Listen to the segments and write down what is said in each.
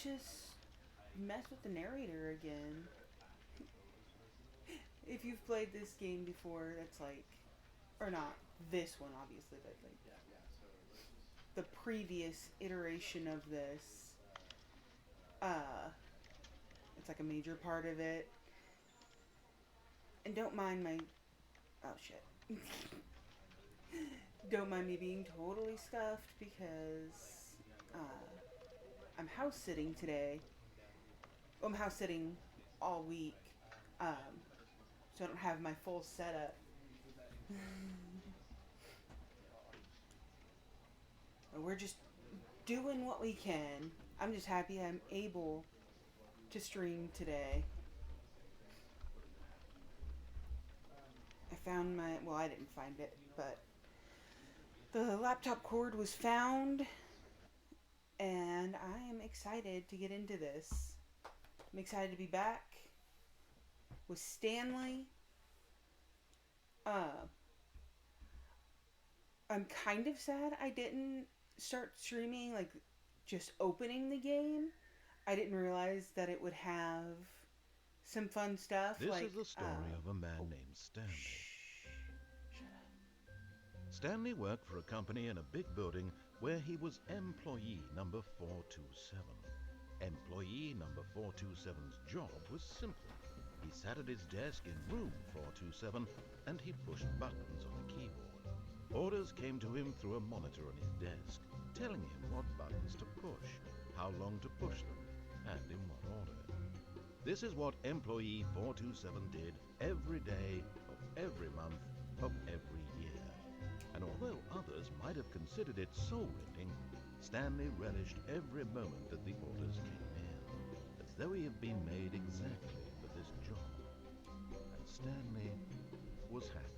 just mess with the narrator again. If you've played this game before, that's like, or not this one obviously, but like the previous iteration of this, uh, it's like a major part of it. And don't mind my, oh shit. Don't mind me being totally scuffed because I'm house sitting today. Well, I'm house sitting all week, um, so I don't have my full setup. We're just doing what we can. I'm just happy I'm able to stream today. I found my, well, I didn't find it, but the laptop cord was found, and I am excited to get into this. I'm excited to be back with Stanley. Uh, I'm kind of sad I didn't start streaming, like, just opening the game. I didn't realize that it would have some fun stuff. This like, is the story of a man named Stanley. Stanley worked for a company in a big building where he was employee number 427. Employee number 427's job was simple. He sat at his desk in room 427 and he pushed buttons on a keyboard. Orders came to him through a monitor on his desk, telling him what buttons to push, how long to push them, and in what order. This is what employee 427 did every day of every month of every year. And although others might have considered it soul-rending, Stanley relished every moment that the orders came in, as though he had been made exactly for this job. And Stanley was happy.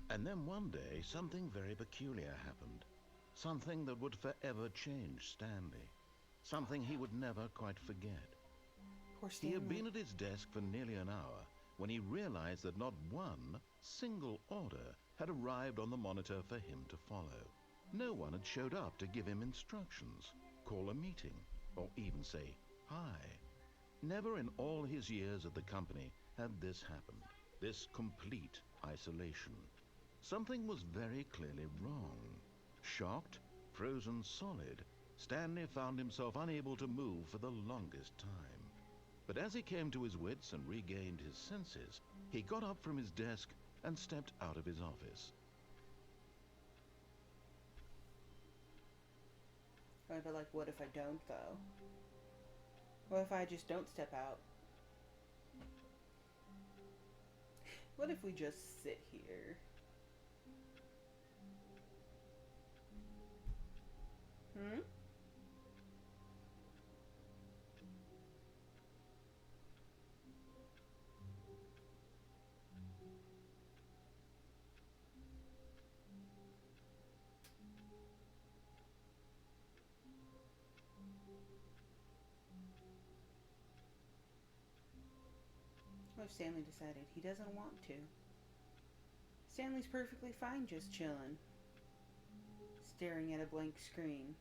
And then one day, something very peculiar happened. Something that would forever change Stanley. Something he would never quite forget. Poor Stanley. He had been at his desk for nearly an hour when he realized that not one single order had arrived on the monitor for him to follow. No one had showed up to give him instructions, call a meeting, or even say hi. Never in all his years at the company had this happened, this complete isolation. Something was very clearly wrong. Shocked, frozen solid, Stanley found himself unable to move for the longest time. But as he came to his wits and regained his senses, he got up from his desk and stepped out of his office. Right, but like, what if I don't, though? What if I just don't step out? What if we just sit here? Hmm? What if Stanley decided he doesn't want to? Stanley's perfectly fine just chilling, staring at a blank screen.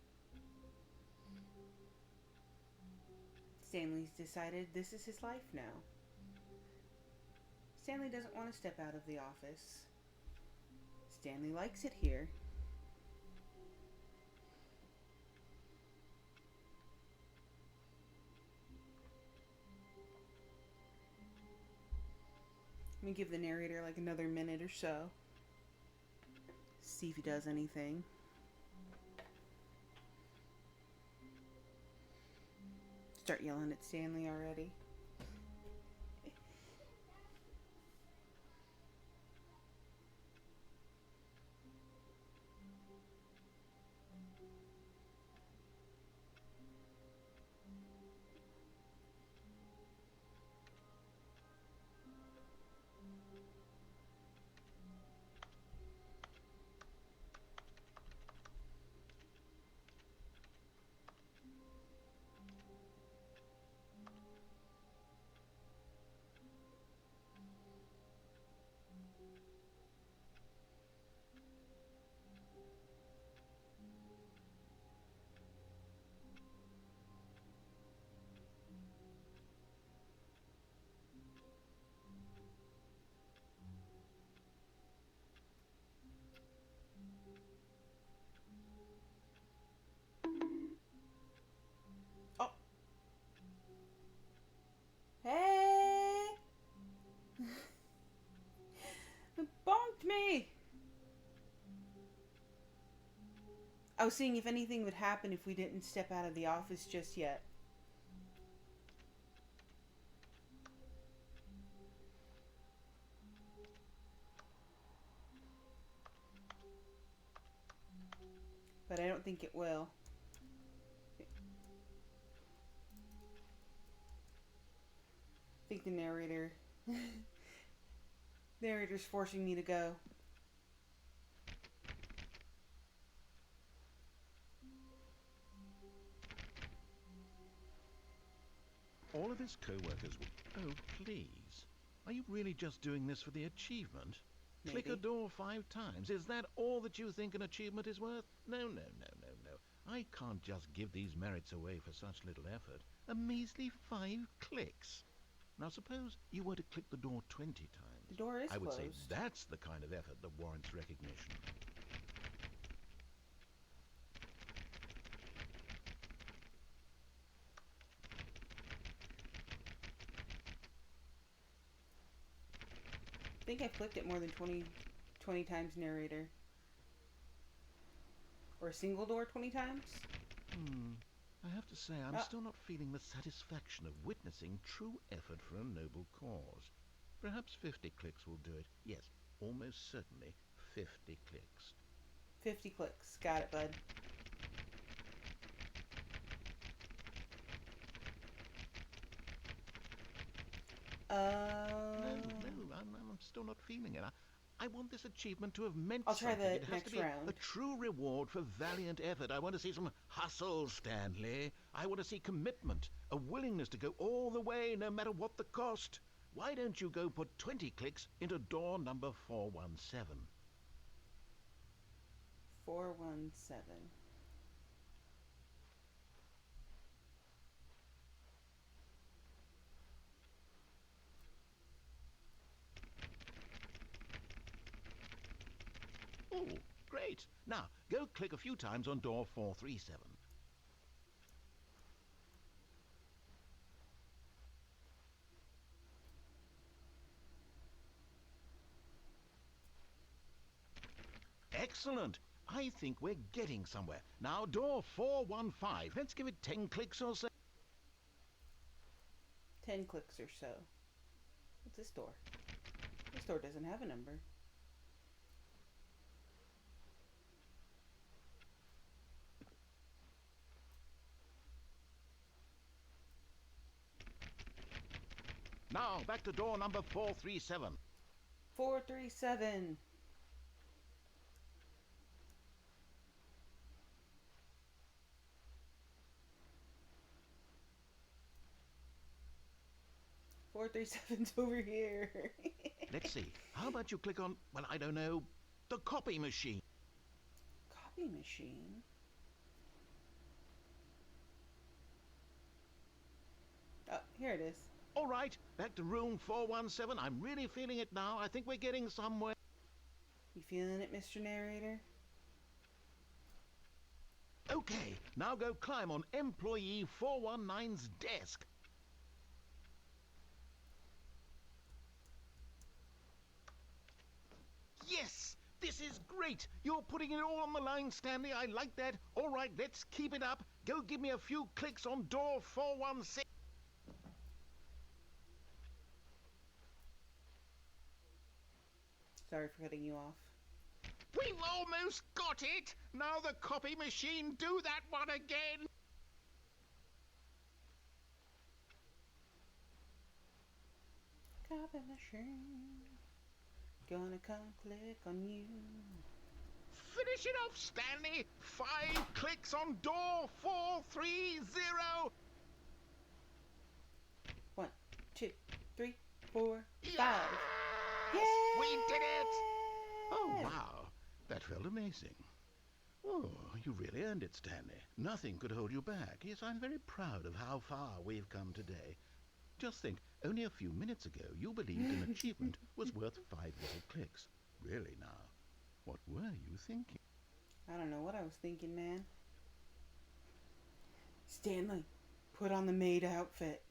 Stanley's decided this is his life now. Stanley doesn't want to step out of the office. Stanley likes it here. Let me give the narrator like another minute or so. See if he does anything. Start yelling at Stanley already. I was seeing if anything would happen if we didn't step out of the office just yet. But I don't think it will. I think the narrator's forcing me to go. All of his co-workers will... Oh, please. Are you really just doing this for the achievement? Maybe. Click a door 5 times. Is that all that you think an achievement is worth? No, no, no, no, no. I can't just give these merits away for such little effort. A measly 5 clicks. Now suppose you were to click the door 20 times. The door is I would closed. say that's the kind of effort that warrants recognition. I think I've clicked it more than 20 times, narrator. Or a single door 20 times? I have to say, I'm still not feeling the satisfaction of witnessing true effort for a noble cause. Perhaps 50 clicks will do it. Yes, almost certainly 50 clicks. 50 clicks. Got it, bud. No, I'm still not feeling it. I want this achievement to have meant I'll try something. the It has next to be round. a true reward for valiant effort. I want to see some hustle, Stanley. I want to see commitment, a willingness to go all the way, no matter what the cost. Why don't you go put 20 clicks into door number 417? 417. Oh, great. Now, go click a few times on door 437. Excellent. I think we're getting somewhere. Now, door 415. Let's give it 10 clicks or so. 10 clicks or so. What's this door? This door doesn't have a number. Now, back to door number 437. 437. Four three seven's over here. Let's see. How about you click on, well, I don't know, the copy machine? Copy machine? Oh, here it is. All right, back to room 417. I'm really feeling it now. I think we're getting somewhere. You feeling it, Mr. Narrator? Okay, now go climb on employee 419's desk. Yes! This is great! You're putting it all on the line, Stanley. I like that. All right, let's keep it up. Go give me a few clicks on door 416. Sorry for cutting you off. We've almost got it! Now the copy machine, do that one again! Copy machine. Gonna come click on you. Finish it off, Stanley! 5 clicks on door 430! 1, 2, 3, 4, 5. Yes! Yay! We did it! Oh, wow. That felt amazing. Oh, you really earned it, Stanley. Nothing could hold you back. Yes, I'm very proud of how far we've come today. Just think, only a few minutes ago you believed an achievement was worth 5 little clicks. Really now, what were you thinking? I don't know what I was thinking, man. Stanley, put on the maid outfit.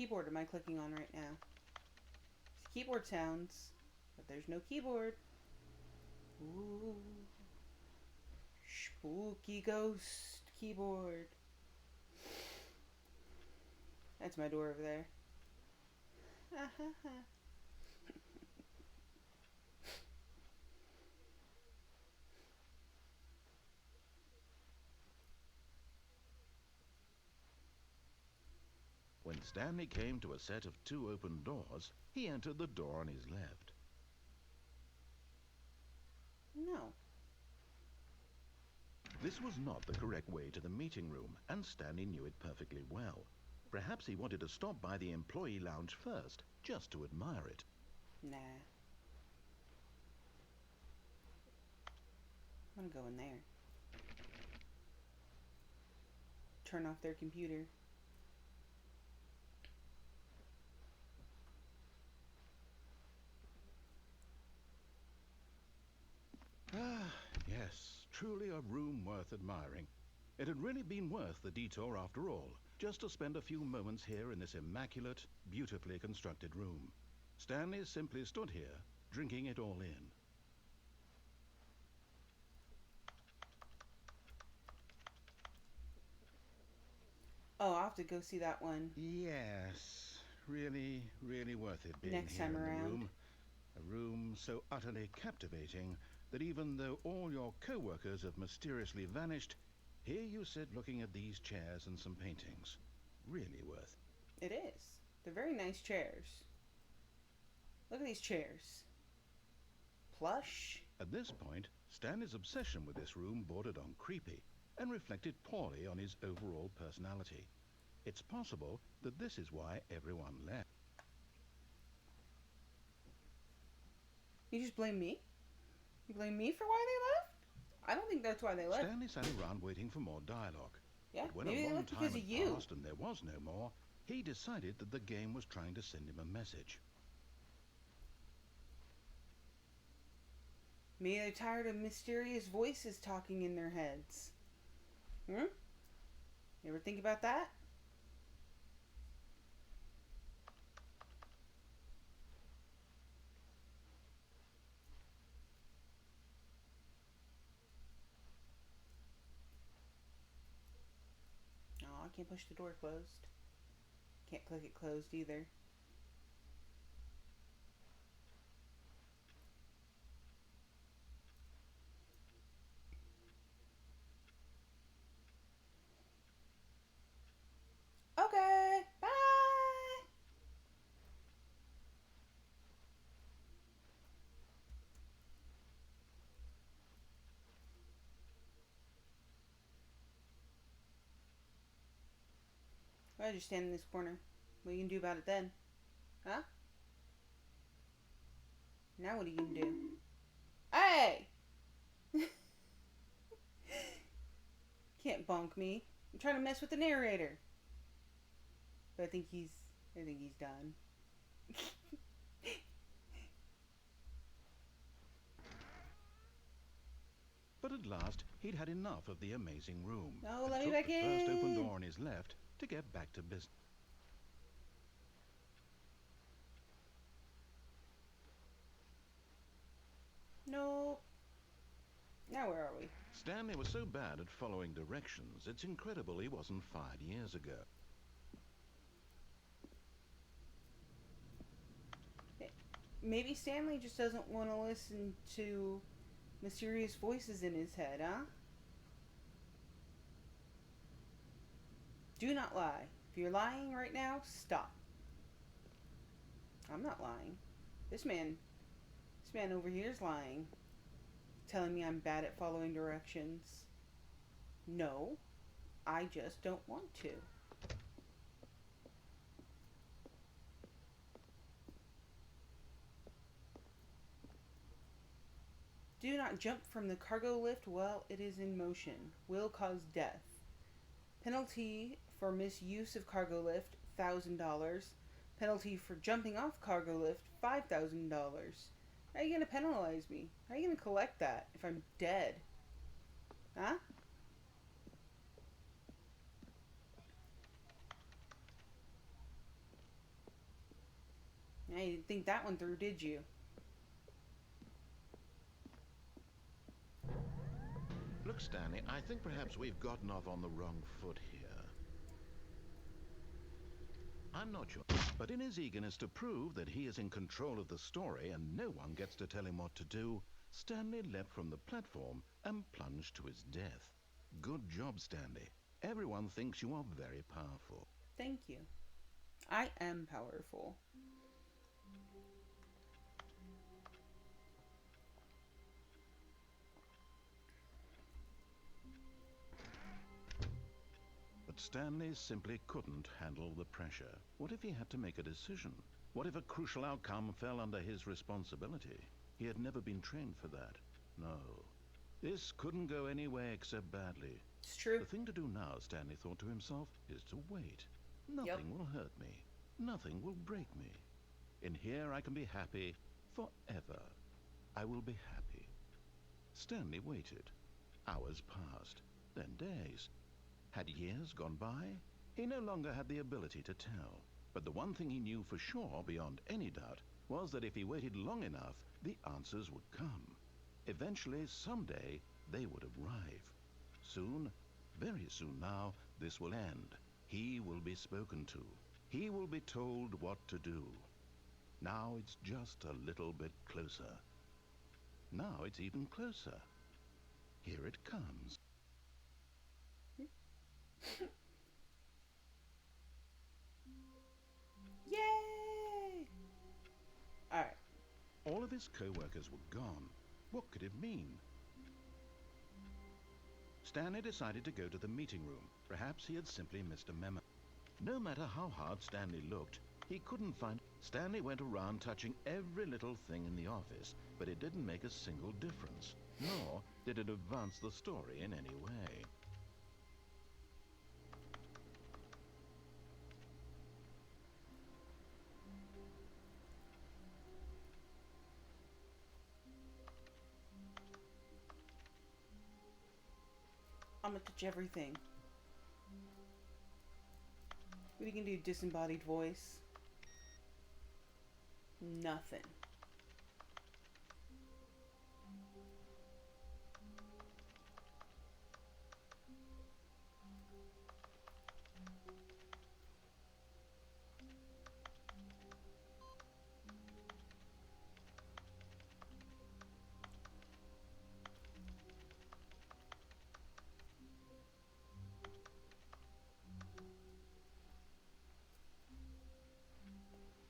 keyboard am I clicking on right now? It's keyboard sounds, but there's no keyboard. Ooh. Spooky ghost keyboard. That's my door over there. When Stanley came to a set of 2 open doors, he entered the door on his left. No. This was not the correct way to the meeting room, and Stanley knew it perfectly well. Perhaps he wanted to stop by the employee lounge first, just to admire it. Nah. I'm gonna go in there. Turn off their computer. Ah, yes, truly a room worth admiring. It had really been worth the detour after all, just to spend a few moments here in this immaculate, beautifully constructed room. Stanley simply stood here, drinking it all in. Oh, I'll have to go see that one Yes, really, really worth it being next here time in the around. room. A room so utterly captivating that even though all your co-workers have mysteriously vanished, here you sit looking at these chairs and some paintings. Really worth. It is. They're very nice chairs. Look at these chairs. Plush. At this point, Stanley's obsession with this room bordered on creepy and reflected poorly on his overall personality. It's possible that this is why everyone left. You just blame me? You blame me for why they left? I don't think that's why they left. Stanley sat around waiting for more dialogue. Yeah, When maybe a they long left time because of had you. passed and there was no more, he decided that the game was trying to send him a message. Maybe they're tired of mysterious voices talking in their heads. Hmm? You ever think about that? Oh, I can't push the door closed. Can't click it closed either. Okay, bye! Why'd you stand in this corner? What are you gonna do about it then? Huh? Now what are you gonna do? Hey! Can't bonk me. I'm trying to mess with the narrator. But I think he's done. But at last, he'd had enough of the amazing room. No, and let me took back the first open in. door on his left to get back to business. No. Now where are we? Stanley was so bad at following directions, it's incredible he wasn't fired years ago. Maybe Stanley just doesn't want to listen to mysterious voices in his head, huh? Do not lie. If you're lying right now, stop. I'm not lying. This man over here is lying. Telling me I'm bad at following directions. No, I just don't want to. Do not jump from the cargo lift while it is in motion. Will cause death. Penalty for misuse of cargo lift, $1,000. Penalty for jumping off cargo lift, $5,000. How are you going to penalize me? How are you going to collect that if I'm dead? Huh? Now you didn't think that one through, did you? Look, Stanley, I think perhaps we've gotten off on the wrong foot here. I'm not sure. But in his eagerness to prove that he is in control of the story and no one gets to tell him what to do, Stanley leapt from the platform and plunged to his death. Good job, Stanley. Everyone thinks you are very powerful. Thank you. I am powerful. But Stanley simply couldn't handle the pressure. What if he had to make a decision? What if a crucial outcome fell under his responsibility? He had never been trained for that. No. This couldn't go any way except badly. It's true. The thing to do now, Stanley thought to himself, is to wait. Nothing will hurt me. Nothing will break me. In here I can be happy forever. I will be happy. Stanley waited. Hours passed, then days. Had years gone by? He no longer had the ability to tell. But the one thing he knew for sure, beyond any doubt, was that if he waited long enough, the answers would come. Eventually, someday, they would arrive. Soon, very soon now, this will end. He will be spoken to. He will be told what to do. Now it's just a little bit closer. Now it's even closer. Here it comes. Yay! Alright. All of his co-workers were gone. What could it mean? Stanley decided to go to the meeting room. Perhaps he had simply missed a memo. No matter how hard Stanley looked, he couldn't find... Stanley went around touching every little thing in the office, but it didn't make a single difference, nor did it advance the story in any way. I'm gonna touch everything. What are you gonna do, disembodied voice? Nothing.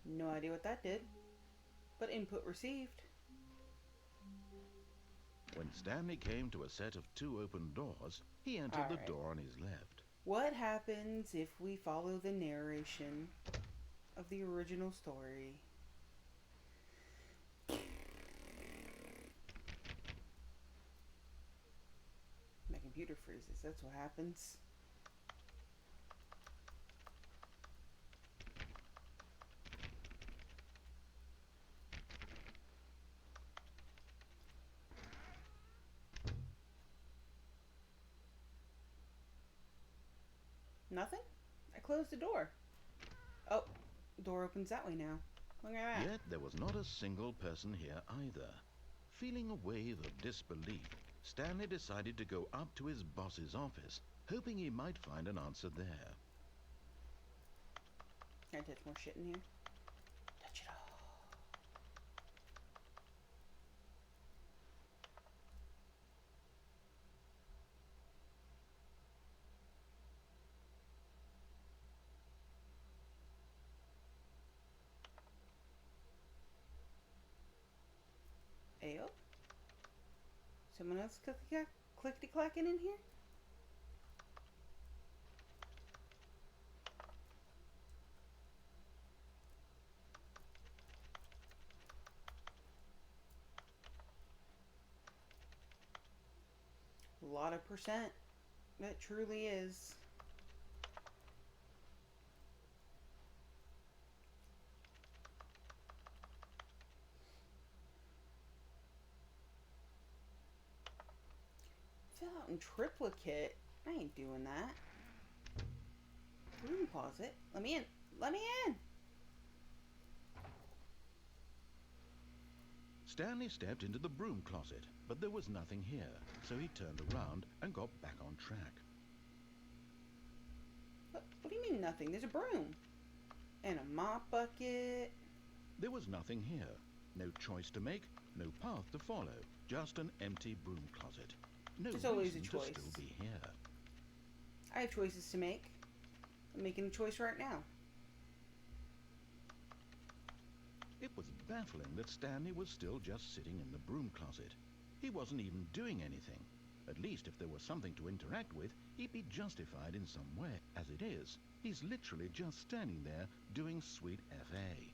No idea what that did, but input received. When Stanley came to a set of 2 open doors, he entered the Alright. door on his left. What happens if we follow the narration of the original story? My computer freezes, that's what happens. Nothing? I closed the door. Oh, door opens that way now. Look at that. Yet there was not a single person here either. Feeling a wave of disbelief, Stanley decided to go up to his boss's office, hoping he might find an answer there. Can I touch more shit in here? Touch it all. Ayo? Someone else clickety-clacking in here? A lot of percent. That truly is. Fill out in triplicate. I ain't doing that. Room closet. Let me in. Let me in. Stanley stepped into the broom closet, but there was nothing here, so he turned around and got back on track. What do you mean nothing? There's a broom. And a mop bucket. There was nothing here. No choice to make, no path to follow. Just an empty broom closet. No There's always a reason choice. to still be here. I have choices to make. I'm making a choice right now. It was baffling that Stanley was still just sitting in the broom closet. He wasn't even doing anything. At least if there was something to interact with, he'd be justified in some way. As it is, he's literally just standing there doing sweet FA.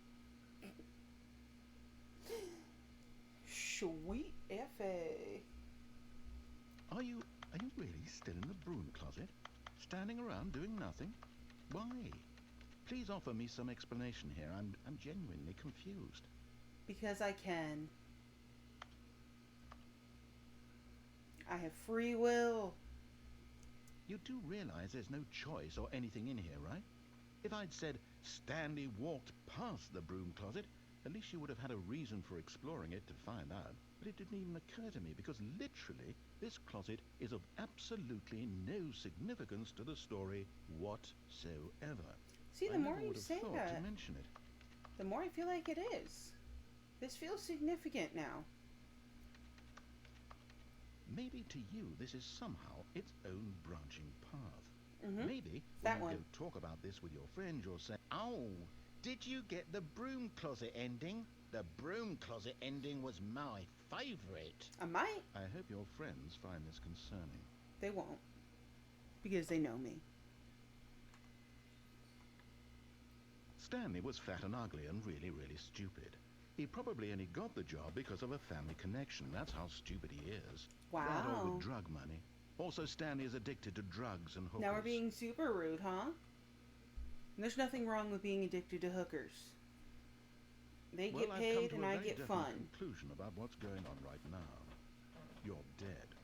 Sweet F.A. Are you really still in the broom closet? Standing around doing nothing? Why? Please offer me some explanation here. I'm genuinely confused. Because I can. I have free will. You do realize there's no choice or anything in here, right? If I'd said Stanley walked past the broom closet, at least you would have had a reason for exploring it to find out. But it didn't even occur to me because literally this closet is of absolutely no significance to the story whatsoever. See, the I more never you would have say thought that, to mention it. the more I feel like it is. This feels significant now. Maybe to you this is somehow its own branching path. Mm-hmm. Maybe That when you one. go talk about this with your friend, you'll say, "Oh, did you get the broom closet ending? The broom closet ending was my favourite." I might. I hope your friends find this concerning. They won't. Because they know me. Stanley was fat and ugly and really, really stupid. He probably only got the job because of a family connection. That's how stupid he is. That or Wow. with drug money. Also, Stanley is addicted to drugs and hookers. Now we're being super rude, huh? And there's nothing wrong with being addicted to hookers. They Well, get I've paid come and to a I very get definite fun. conclusion about what's going on right now. You're dead.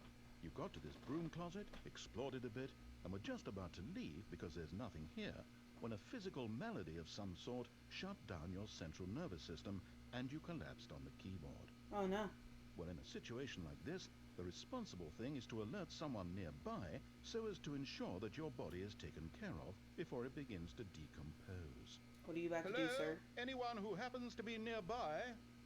You got to this broom closet, explored it a bit, and were just about to leave because there's nothing here, when a physical malady of some sort shut down your central nervous system and you collapsed on the keyboard. Oh no. Well, in a situation like this, the responsible thing is to alert someone nearby so as to ensure that your body is taken care of before it begins to decompose. What are you about to do, sir? Anyone who happens to be nearby?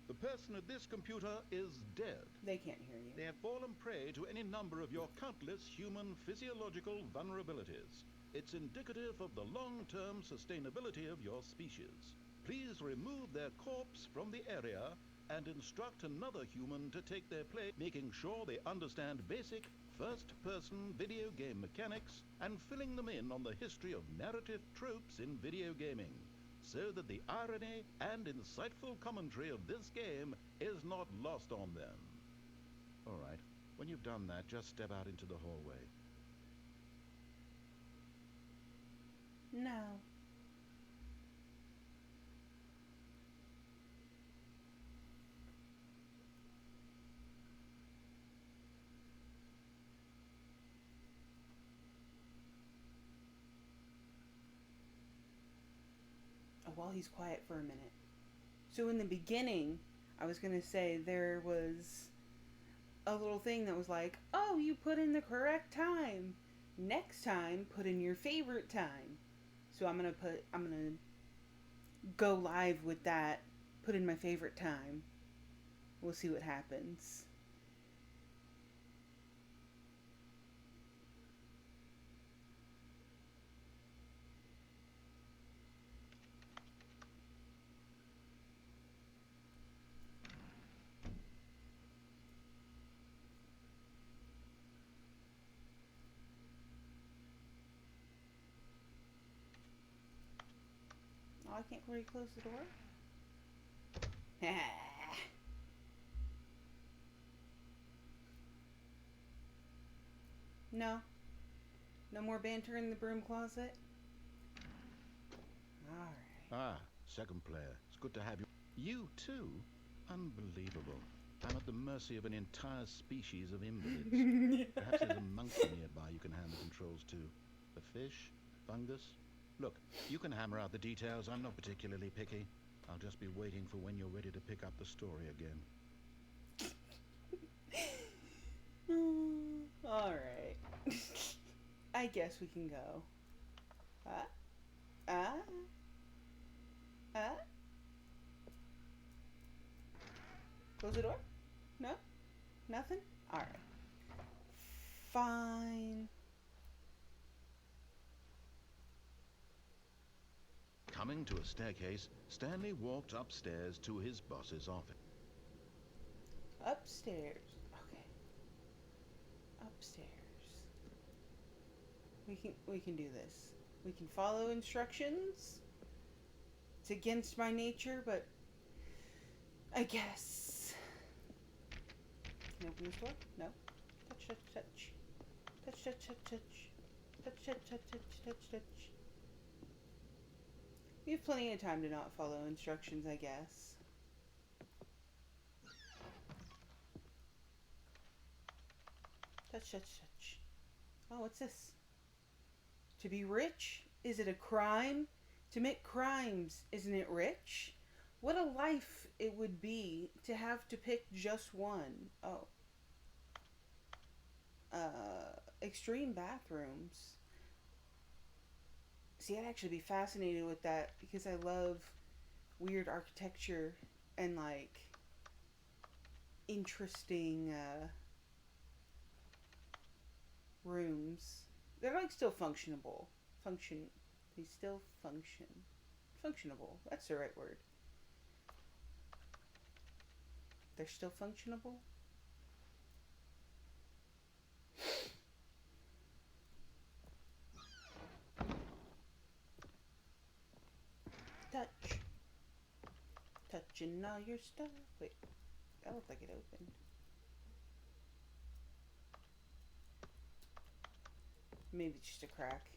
The person at this computer is dead. They can't hear you. They have fallen prey to any number of your countless human physiological vulnerabilities. It's indicative of the long-term sustainability of your species. Please remove their corpse from the area and instruct another human to take their place, making sure they understand basic first-person video game mechanics and filling them in on the history of narrative tropes in video gaming, so that the irony and insightful commentary of this game is not lost on them. All right, when you've done that, just step out into the hallway. No. Oh, while he's quiet for a minute. So in the beginning, I was going to say there was a little thing that was like, oh, you put in the correct time. Next time, put in your favorite time. So I'm going to go live with that, put in my favorite time. We'll see what happens. Oh, I can't really close the door. No. No more banter in the broom closet? Alright. Ah, second player. It's good to have you. You too? Unbelievable. I'm at the mercy of an entire species of invalids. Perhaps there's a monkey nearby you can hand the controls to. A fish? Fungus? Look, you can hammer out the details. I'm not particularly picky. I'll just be waiting for when you're ready to pick up the story again. Alright. I guess we can go. Ah, ah, ah. Close the door? No? Nothing? Alright. Fine. Coming to a staircase, Stanley walked upstairs to his boss's office. Upstairs. Okay. Upstairs. We can do this. We can follow instructions. It's against my nature, but I guess. Can I open this door? No. Touch, touch, touch. Touch, touch, touch, touch. Touch, touch, touch, touch, touch, touch. We have plenty of time to not follow instructions, I guess. Touch, touch, touch. Oh, what's this? To be rich? Is it a crime? To make crimes, isn't it rich? What a life it would be to have to pick just one. Oh. Extreme bathrooms. See, I'd actually be fascinated with that because I love weird architecture and like interesting rooms. They're like still functionable. Function. They still function. Functionable. That's the right word. They're still functionable. Touch. Touching all your stuff. Wait, that looked like it opened. Maybe it's just a crack.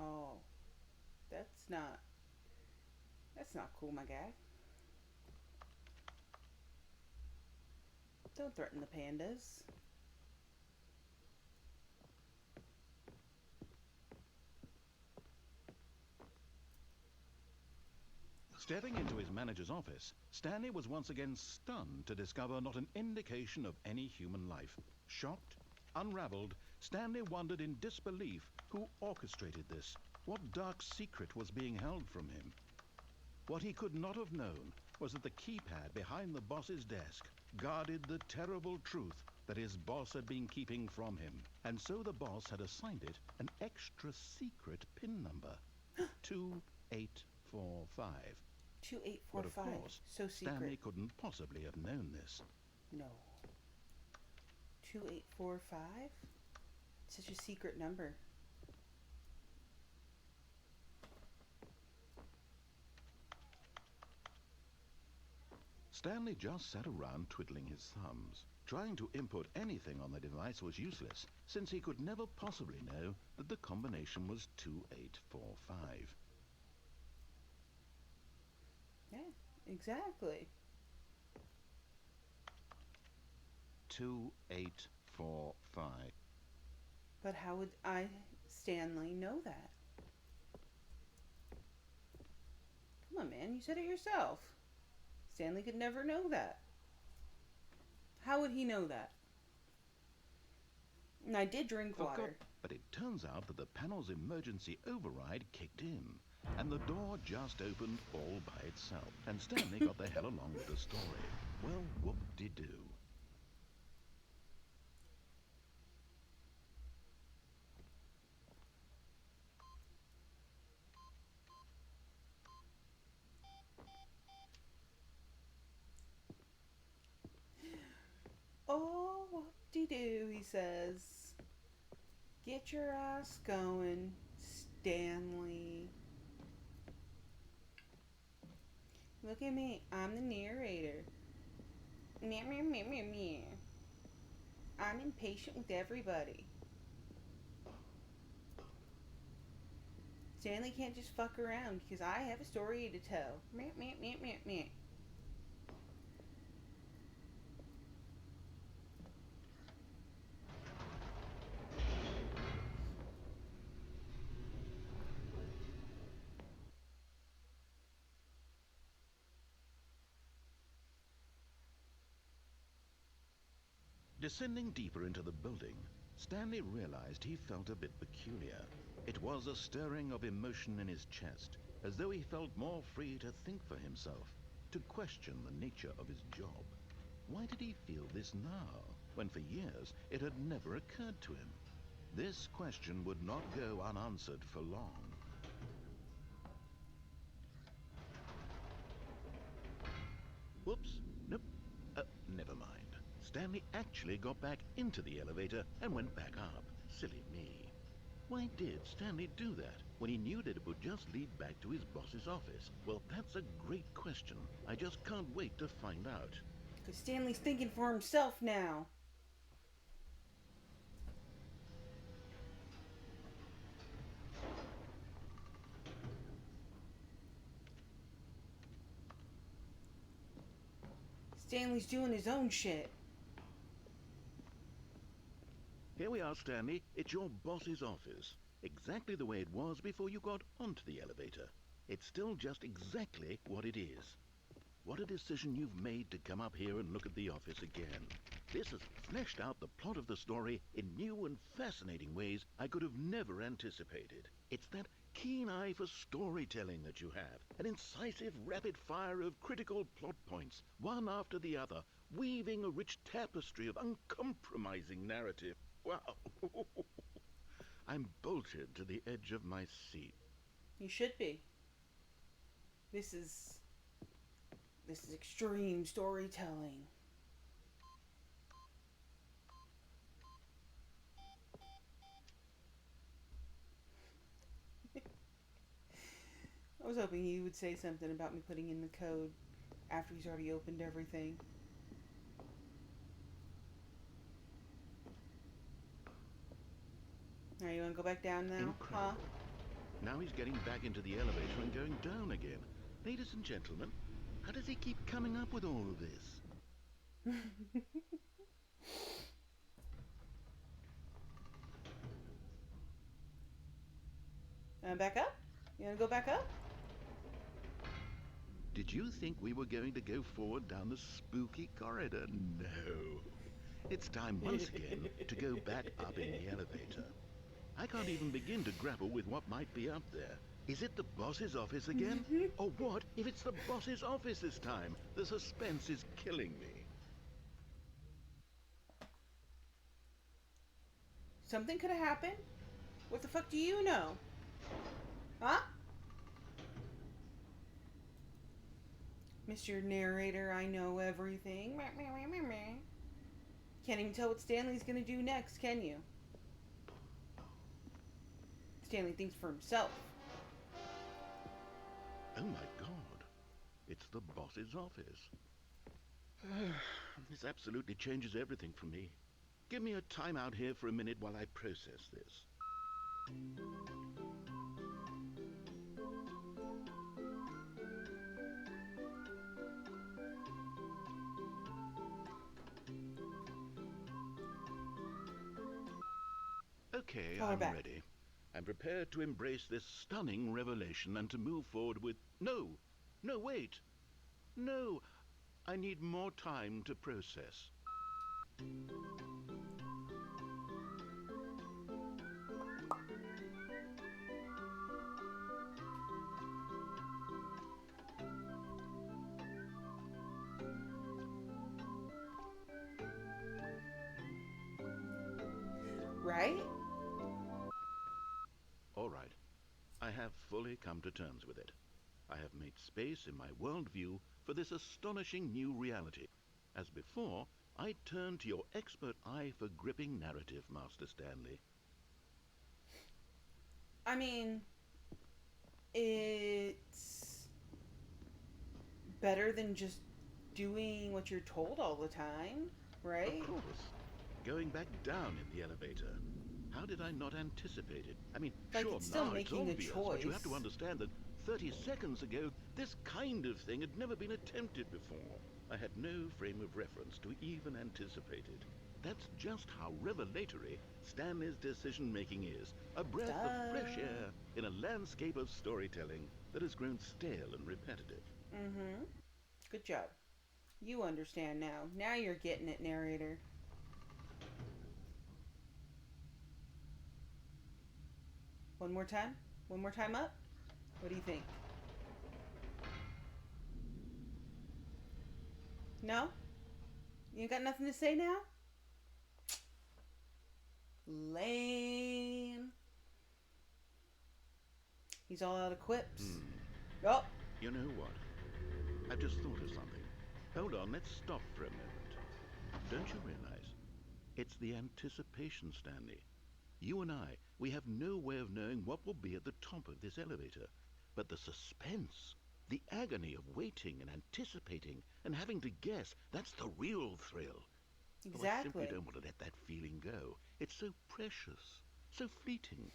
Oh, that's not. That's not cool, my guy. Don't threaten the pandas. Stepping into his manager's office, Stanley was once again stunned to discover not an indication of any human life. Shocked, unraveled, Stanley wondered in disbelief who orchestrated this. What dark secret was being held from him? What he could not have known was that the keypad behind the boss's desk guarded the terrible truth that his boss had been keeping from him. And so the boss had assigned it an extra secret PIN number. 2845. 2845. But of course, So secret. Stanley couldn't possibly have known this. No. 2845? Such a secret number. Stanley just sat around twiddling his thumbs. Trying to input anything on the device was useless, since he could never possibly know that the combination was 2845. Yeah, exactly. 2845. But how would I, Stanley, know that? Come on, man, you said it yourself. Stanley could never know that. How would he know that? And I did drink water. But it turns out that the panel's emergency override kicked in, and the door just opened all by itself. And Stanley got the hell along with the story. Well, whoop-de-doo. Oh, whoop-de-doo, he says. Get your ass going, Stanley. Look at me. I'm the narrator. Meow, meow, meow, meow, meow. I'm impatient with everybody. Stanley can't just fuck around because I have a story to tell. Meow, meow, meow, meow, meow. Descending deeper into the building, Stanley realized he felt a bit peculiar. It was a stirring of emotion in his chest, as though he felt more free to think for himself, to question the nature of his job. Why did he feel this now, when for years it had never occurred to him? This question would not go unanswered for long. Whoops, nope, never mind. Stanley actually got back into the elevator and went back up. Silly me. Why did Stanley do that when he knew that it would just lead back to his boss's office? Well, that's a great question. I just can't wait to find out. Because Stanley's thinking for himself now. Stanley's doing his own shit. Here we are, Stanley. It's your boss's office. Exactly the way it was before you got onto the elevator. It's still just exactly what it is. What a decision you've made to come up here and look at the office again. This has fleshed out the plot of the story in new and fascinating ways I could have never anticipated. It's that keen eye for storytelling that you have, an incisive rapid fire of critical plot points, one after the other, weaving a rich tapestry of uncompromising narrative. Wow. I'm bolted to the edge of my seat. You should be. This is extreme storytelling. I was hoping you would say something about me putting in the code after he's already opened everything. Now you want to go back down now? Incredible. Now he's getting back into the elevator and going down again. Ladies and gentlemen, how does he keep coming up with all of this? Back up? You want to go back up? Did you think we were going to go forward down the spooky corridor? No. It's time once again to go back up in the elevator. I can't even begin to grapple with what might be up there. Is it the boss's office again? Or what if it's the boss's office this time? The suspense is killing me. Something could have happened. What the fuck do you know? Huh? Mr. Narrator, I know everything. Can't even tell what Stanley's gonna do next, can you? Stanley thinks for himself. Oh my god. It's the boss's office. This absolutely changes everything for me. Give me a timeout here for a minute while I process this. Okay, Call her I'm back. ready. I'm prepared to embrace this stunning revelation and to move forward with... No! No, wait! No! I need more time to process. Right? All right. I have fully come to terms with it. I have made space in my worldview for this astonishing new reality. As before, I turn to your expert eye for gripping narrative, Master Stanley. I mean, it's Better than just doing what you're told all the time, Of right? course. Going back down in the elevator. How did I not anticipate it? I mean, Like, sure, it's still now it's making a obvious, but you have to choice. understand that 30 seconds ago, this kind of thing had never been attempted before. I had no frame of reference to even anticipate it. That's just how revelatory Stanley's decision making is. A breath of fresh Duh. air in a landscape of storytelling that has grown stale and repetitive. Mm-hmm. Good job. You understand now. Now you're getting it, narrator. One more time? One more time up? What do you think? No? You got nothing to say now? Lame. He's all out of quips. Hmm. Oh, You know what? I've just thought of something. Hold on, let's stop for a moment. Don't you realize? It's the anticipation, Stanley. You and I, we have no way of knowing what will be at the top of this elevator. But the suspense, the agony of waiting and anticipating and having to guess, that's the real thrill. Oh, I simply exactly. don't want to let that feeling go. It's so precious, so fleeting.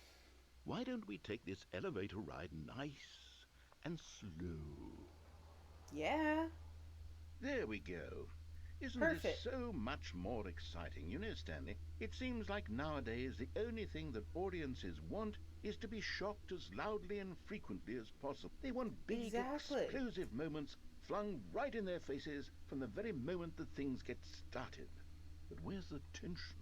Why don't we take this elevator ride nice and slow? Yeah. There we go. Isn't this Perfect. so much more exciting? You know, Stanley, it seems like nowadays the only thing that audiences want is to be shocked as loudly and frequently as possible. They want big, Exactly. explosive moments flung right in their faces from the very moment that things get started. But where's the tension?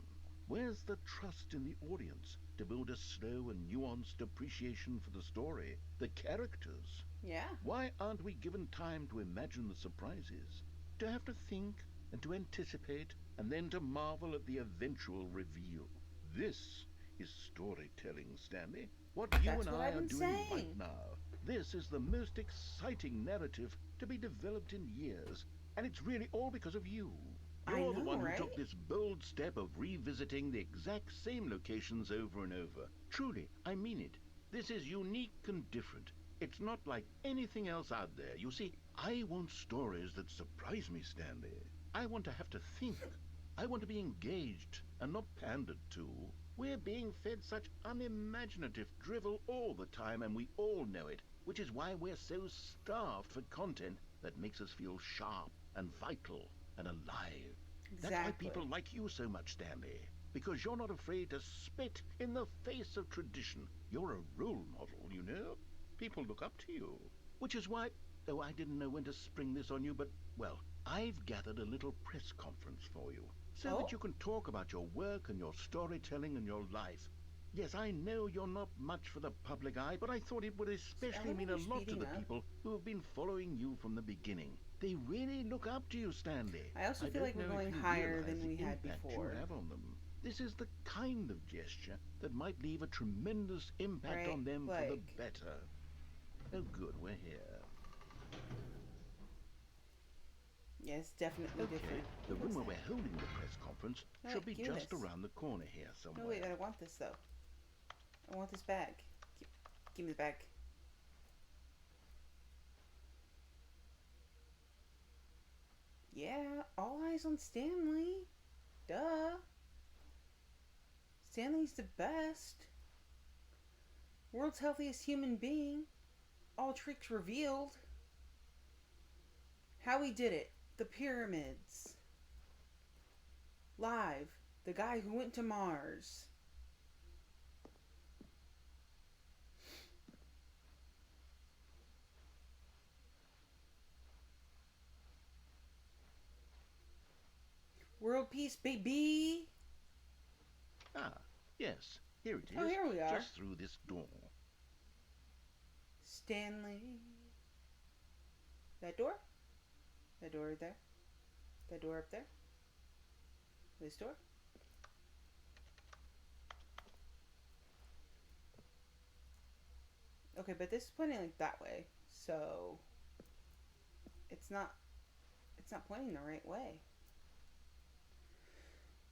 Where's the trust in the audience to build a slow and nuanced appreciation for the story, the characters? Yeah. Why aren't we given time to imagine the surprises? To have to think and to anticipate and then to marvel at the eventual reveal. This is storytelling, Stanley. What you That's and what I I've are been doing right saying. now. This is the most exciting narrative to be developed in years. And it's really all because of you. I You're the know, one who right? took this bold step of revisiting the exact same locations over and over. Truly, I mean it. This is unique and different. It's not like anything else out there. You see, I want stories that surprise me, Stanley. I want to have to think. I want to be engaged and not pandered to. We're being fed such unimaginative drivel all the time, and we all know it, which is why we're so starved for content that makes us feel sharp and vital and alive. That's why Exactly. people like you so much, Stanley. Because you're not afraid to spit in the face of tradition. You're a role model, you know? People look up to you. Which is why, though I didn't know when to spring this on you, but, well, I've gathered a little press conference for you so that Oh, you can talk about your work and your storytelling and your life. Yes, I know you're not much for the public eye, but I thought it would is the especially mean a elevator lot to speeding the up? people who have been following you from the beginning. They really look up to you, Stanley. I also I feel don't like we're know if going you higher realize than the we had impact you before. have on them. This is the kind of gesture that might leave a tremendous impact Right? on them for the Like, better. Oh, good, we're here. yeah, it's definitely Okay, different. the Ooh, room what's where that? we're holding the press conference No, should wait, be give me just this. around the corner here No, wait, somewhere. I want this though. I want this bag. Give me the bag. Yeah, all eyes on Stanley. Duh. Stanley's the best. World's healthiest human being. All tricks revealed. How he did it. The pyramids. Live. The guy who went to Mars. World peace, baby. Ah, yes, here it Oh, is, here we are. just through this door. Stanley. That door? That door right there? That door up there? This door? Okay, but this is pointing like that way. So it's not it's not pointing the right way.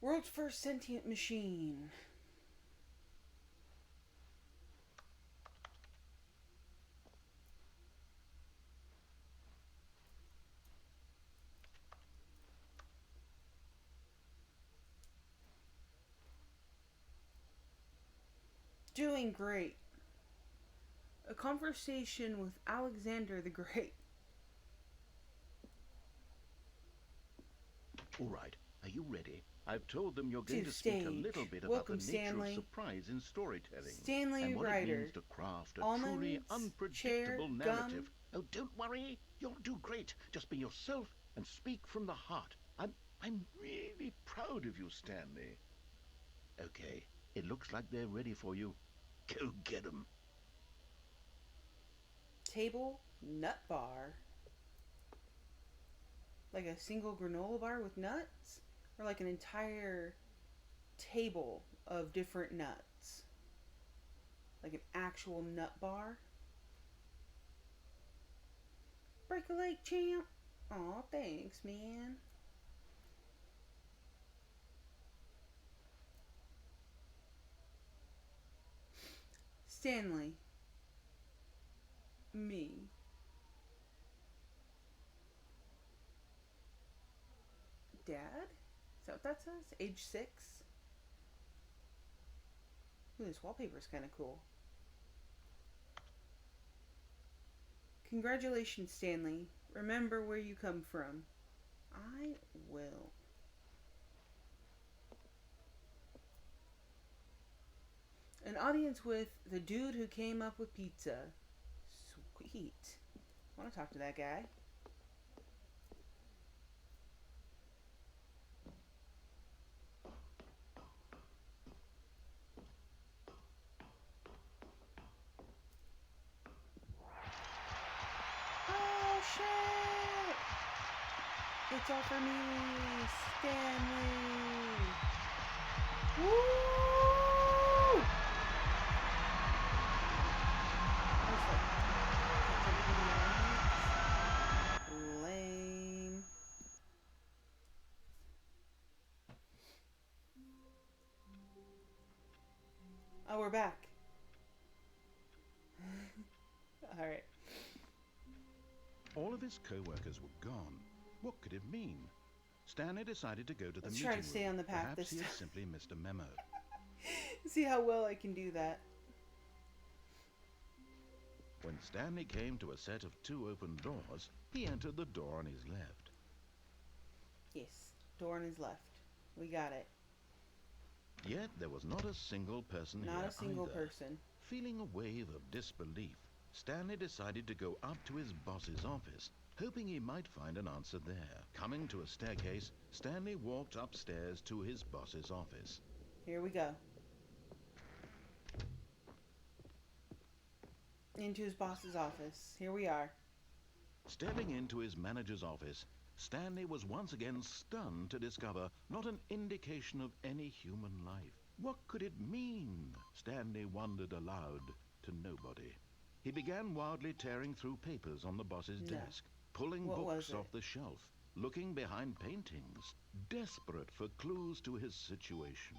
World's first sentient machine. Doing great. A conversation with Alexander the Great. All right, are you ready? I've told them you're To going the to speak a little stage. bit about the Welcome, nature of Stanley. surprise in storytelling Stanley and what it means Ryder. to craft a truly Almonds, chair, unpredictable gum. narrative. Oh, don't worry, you'll do great. Just be yourself and speak from the heart. I'm really proud of you, Stanley. Okay, it looks like they're ready for you. Go get 'em. Table, nut bar. Like a single granola bar with nuts? Or like an entire table of different nuts? Like an actual nut bar? Break a leg, champ. Aw, thanks, man. Stanley. Me. Dad? Is that what that says? Age 6? Ooh, this wallpaper's kind of cool. Congratulations, Stanley. Remember where you come from. I will. An audience with the dude who came up with pizza. Sweet. I want to talk to that guy. Oh, shit! It's all for me, Stanley! Woo! I was like, lame. Oh, we're back. Alright. All of his co-workers were gone. What could it mean? Stanley decided to go to the Let's meeting try to stay room. on the path Perhaps this he had time. simply missed a memo. See how well I can do that. When Stanley came to a set of 2 open doors, he entered the door on his left. Yes, door on his left. We got it. Yet there was not a single person Not here a single either. person. Feeling a wave of disbelief, Stanley decided to go up to his boss's office, hoping he might find an answer there. Coming to a staircase, Stanley walked upstairs to his boss's office. Here we go. Into his boss's office. Here we are. Stepping into his manager's office, Stanley was once again stunned to discover not an indication of any human life. What could it mean? Stanley wondered aloud to nobody. He began wildly tearing through papers on the boss's desk, pulling What was books it? off the shelf, looking behind paintings, desperate for clues to his situation.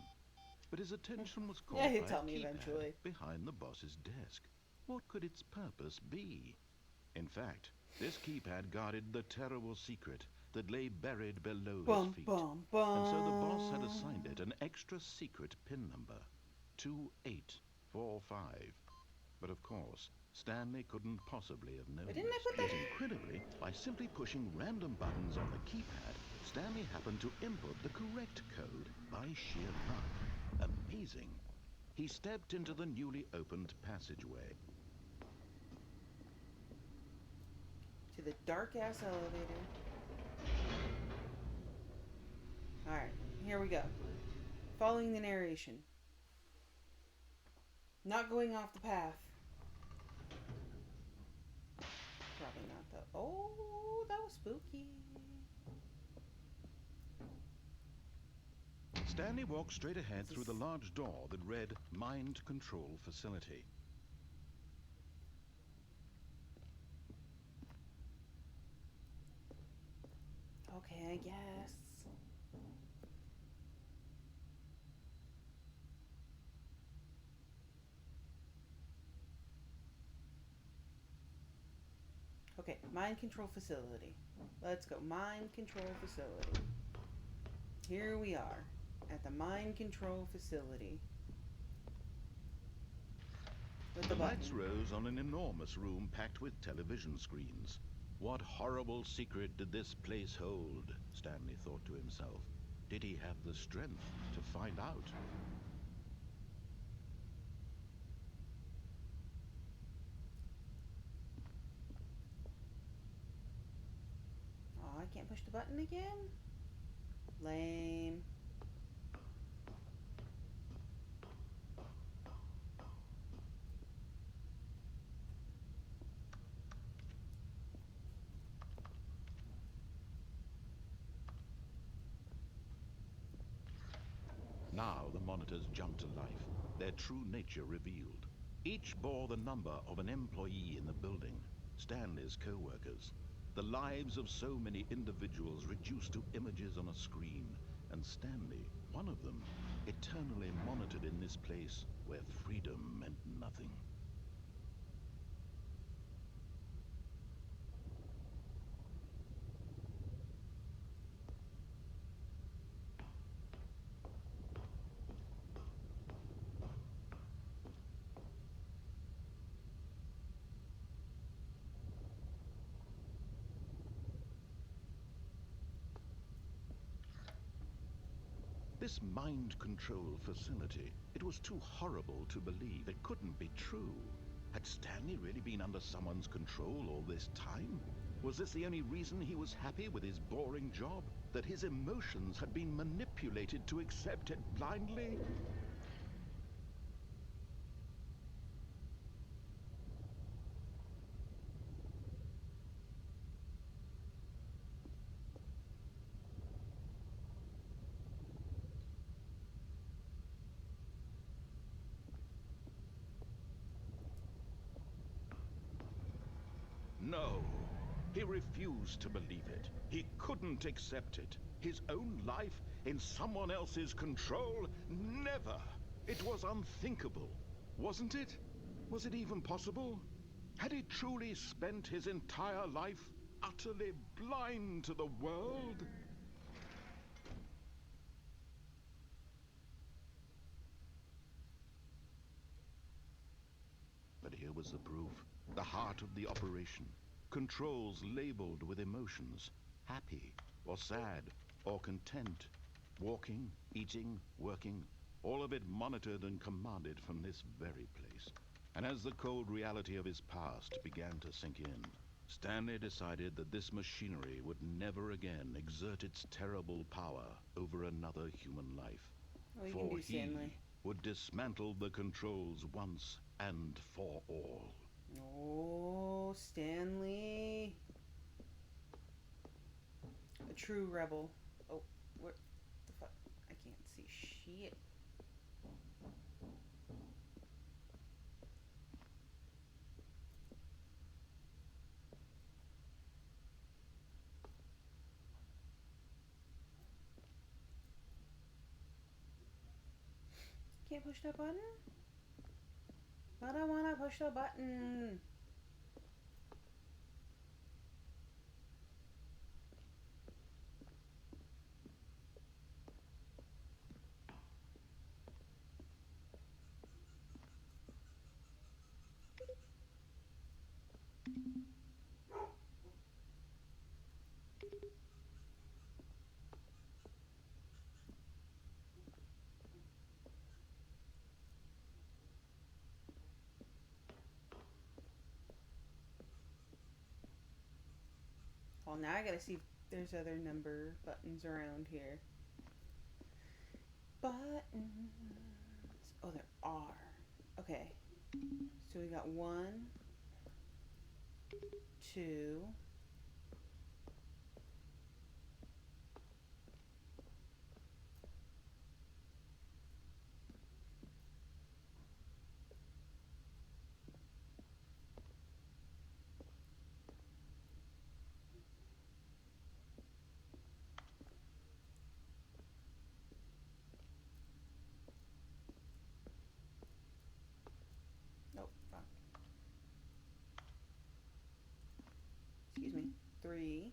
But his attention was caught Yeah, he'll by tell a me keypad eventually. behind the boss's desk. What could its purpose be? In fact, this keypad guarded the terrible secret that lay buried below his feet. Bum, bum. And so the boss had assigned it an extra secret pin number, 2845. But of course, Stanley couldn't possibly have known But didn't I this. put that Yet in? incredibly, by simply pushing random buttons on the keypad, Stanley happened to input the correct code by sheer luck. Amazing. He stepped into the newly opened passageway. To the dark ass elevator. Alright, here we go. Following the narration. Not going off the path. Probably not though. Oh, that was spooky. Stanley walked straight ahead through the This- large door that read Mind Control Facility. Okay, I guess. Okay, mind control facility. Let's go. Mind control facility. Here we are at the mind control facility. with the The lights button. rose on an enormous room packed with television screens. What horrible secret did this place hold? Stanley thought to himself. Did he have the strength to find out? Oh, I can't push the button again? Lame. Now the monitors jumped to life, their true nature revealed. Each bore the number of an employee in the building, Stanley's co-workers. The lives of so many individuals reduced to images on a screen, and Stanley, one of them, eternally monitored in this place where freedom meant nothing. This mind control facility, it was too horrible to believe. It couldn't be true. Had Stanley really been under someone's control all this time? Was this the only reason he was happy with his boring job? That his emotions had been manipulated to accept it blindly? No. He refused to believe it. He couldn't accept it. His own life in someone else's control? Never! It was unthinkable. Wasn't it? Was it even possible? Had he truly spent his entire life utterly blind to the world? But here was the proof. The heart of the operation. Controls labeled with emotions. Happy, or sad, or content. Walking, eating, working. All of it monitored and commanded from this very place. And as the cold reality of his past began to sink in, Stanley decided that this machinery would never again exert its terrible power over another human life. What you can For do, Stanley. he would dismantle the controls once and for all. Oh, Stanley. A true rebel. Oh, where the fuck? I can't see shit. Can't push that button? But I wanna push the button. Well, now I gotta see if there's other number buttons around here. Buttons. Oh, there are. Okay. So we got 1, 2. Nope, wrong. Excuse me. 3.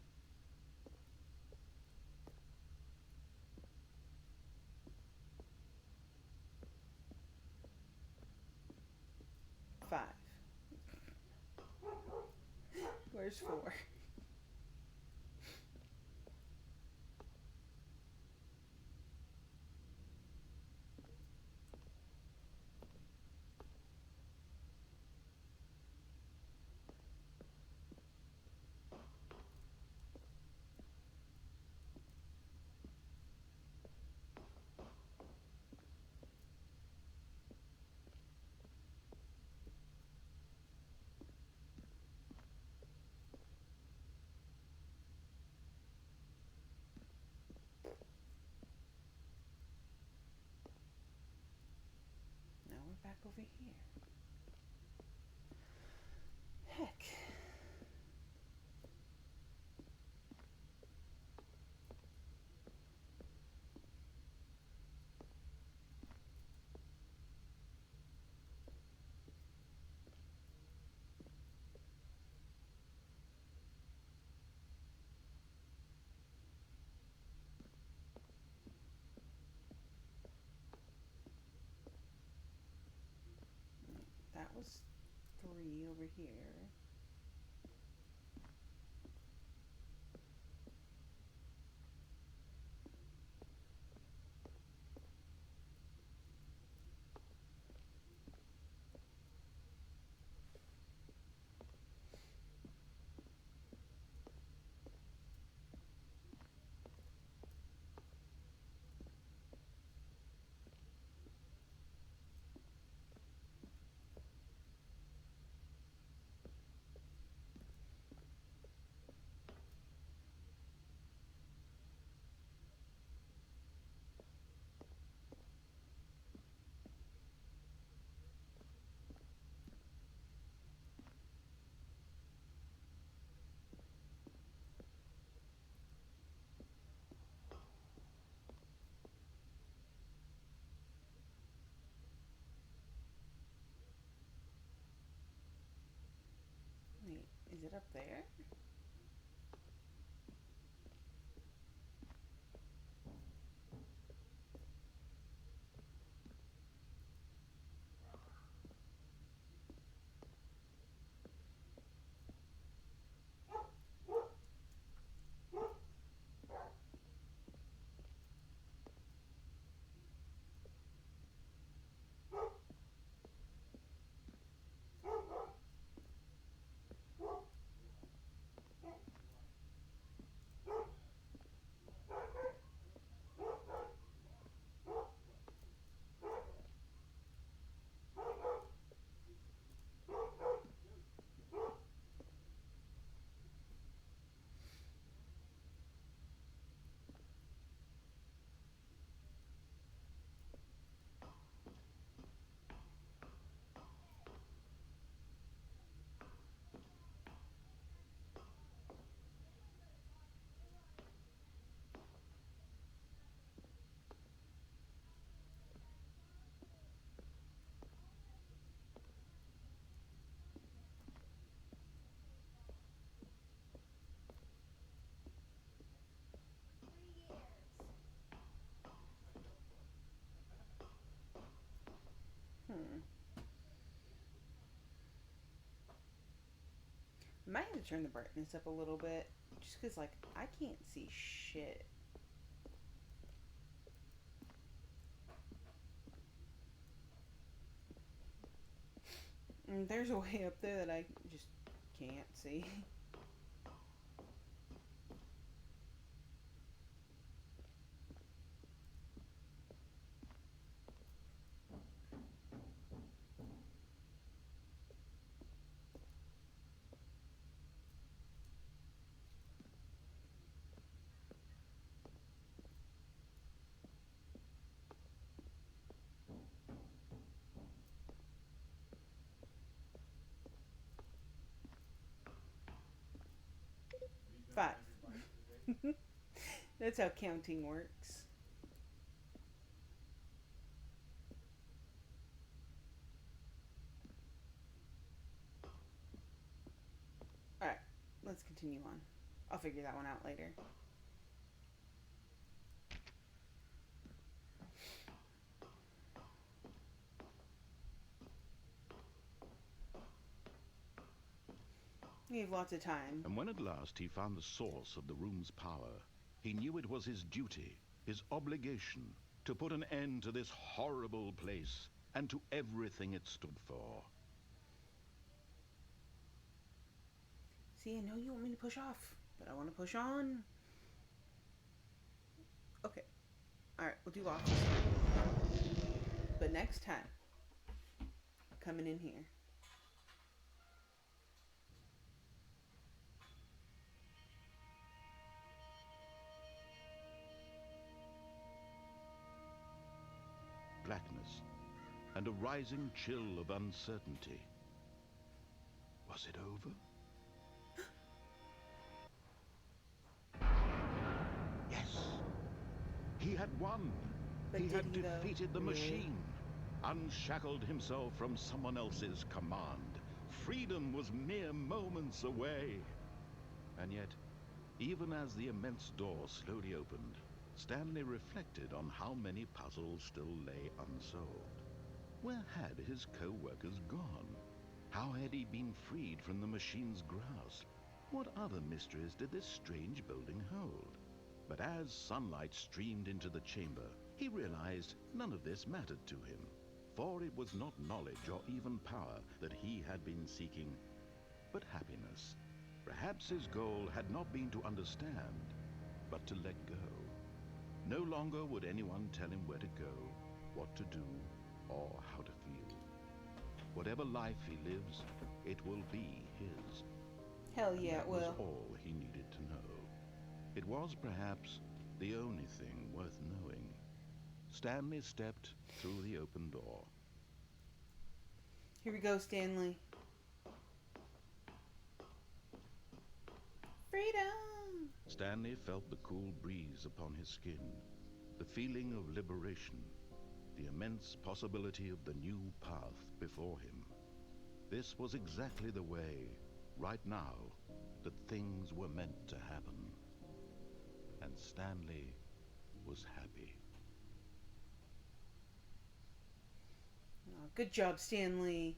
5. Where's 4? Now we're back over here. Heck. That was 3 over here. Wait, is it up there? Hmm. I might have to turn the brightness up a little bit. Just because, like, I can't see shit. And there's a way up there that I just can't see. 5. That's how counting works. Alright, let's continue on. I'll figure that one out later. He have lots of time. And when at last he found the source of the room's power, he knew it was his duty, his obligation, to put an end to this horrible place and to everything it stood for. See, I know you want me to push off, but I want to push on. Okay. Alright, we'll do off this time. But next time, I'm coming in here. Blackness and a rising chill of uncertainty. Was it over? Yes! He had won! But He did had he, though? defeated the Really? machine, unshackled himself from someone else's command. Freedom was mere moments away. And yet, even as the immense door slowly opened, Stanley reflected on how many puzzles still lay unsolved. Where had his co-workers gone? How had he been freed from the machine's grasp? What other mysteries did this strange building hold? But as sunlight streamed into the chamber, he realized none of this mattered to him, for it was not knowledge or even power that he had been seeking, but happiness. Perhaps his goal had not been to understand, but to let go. No longer would anyone tell him where to go, what to do, or how to feel. Whatever life he lives, it will be his. Hell And yeah, that it was will. all he needed to know. It was perhaps the only thing worth knowing. Stanley stepped through the open door. Here we go, Stanley. Freedom! Stanley felt the cool breeze upon his skin, the feeling of liberation, the immense possibility of the new path before him. This was exactly the way, right now, that things were meant to happen. And Stanley was happy. Oh, good job, Stanley.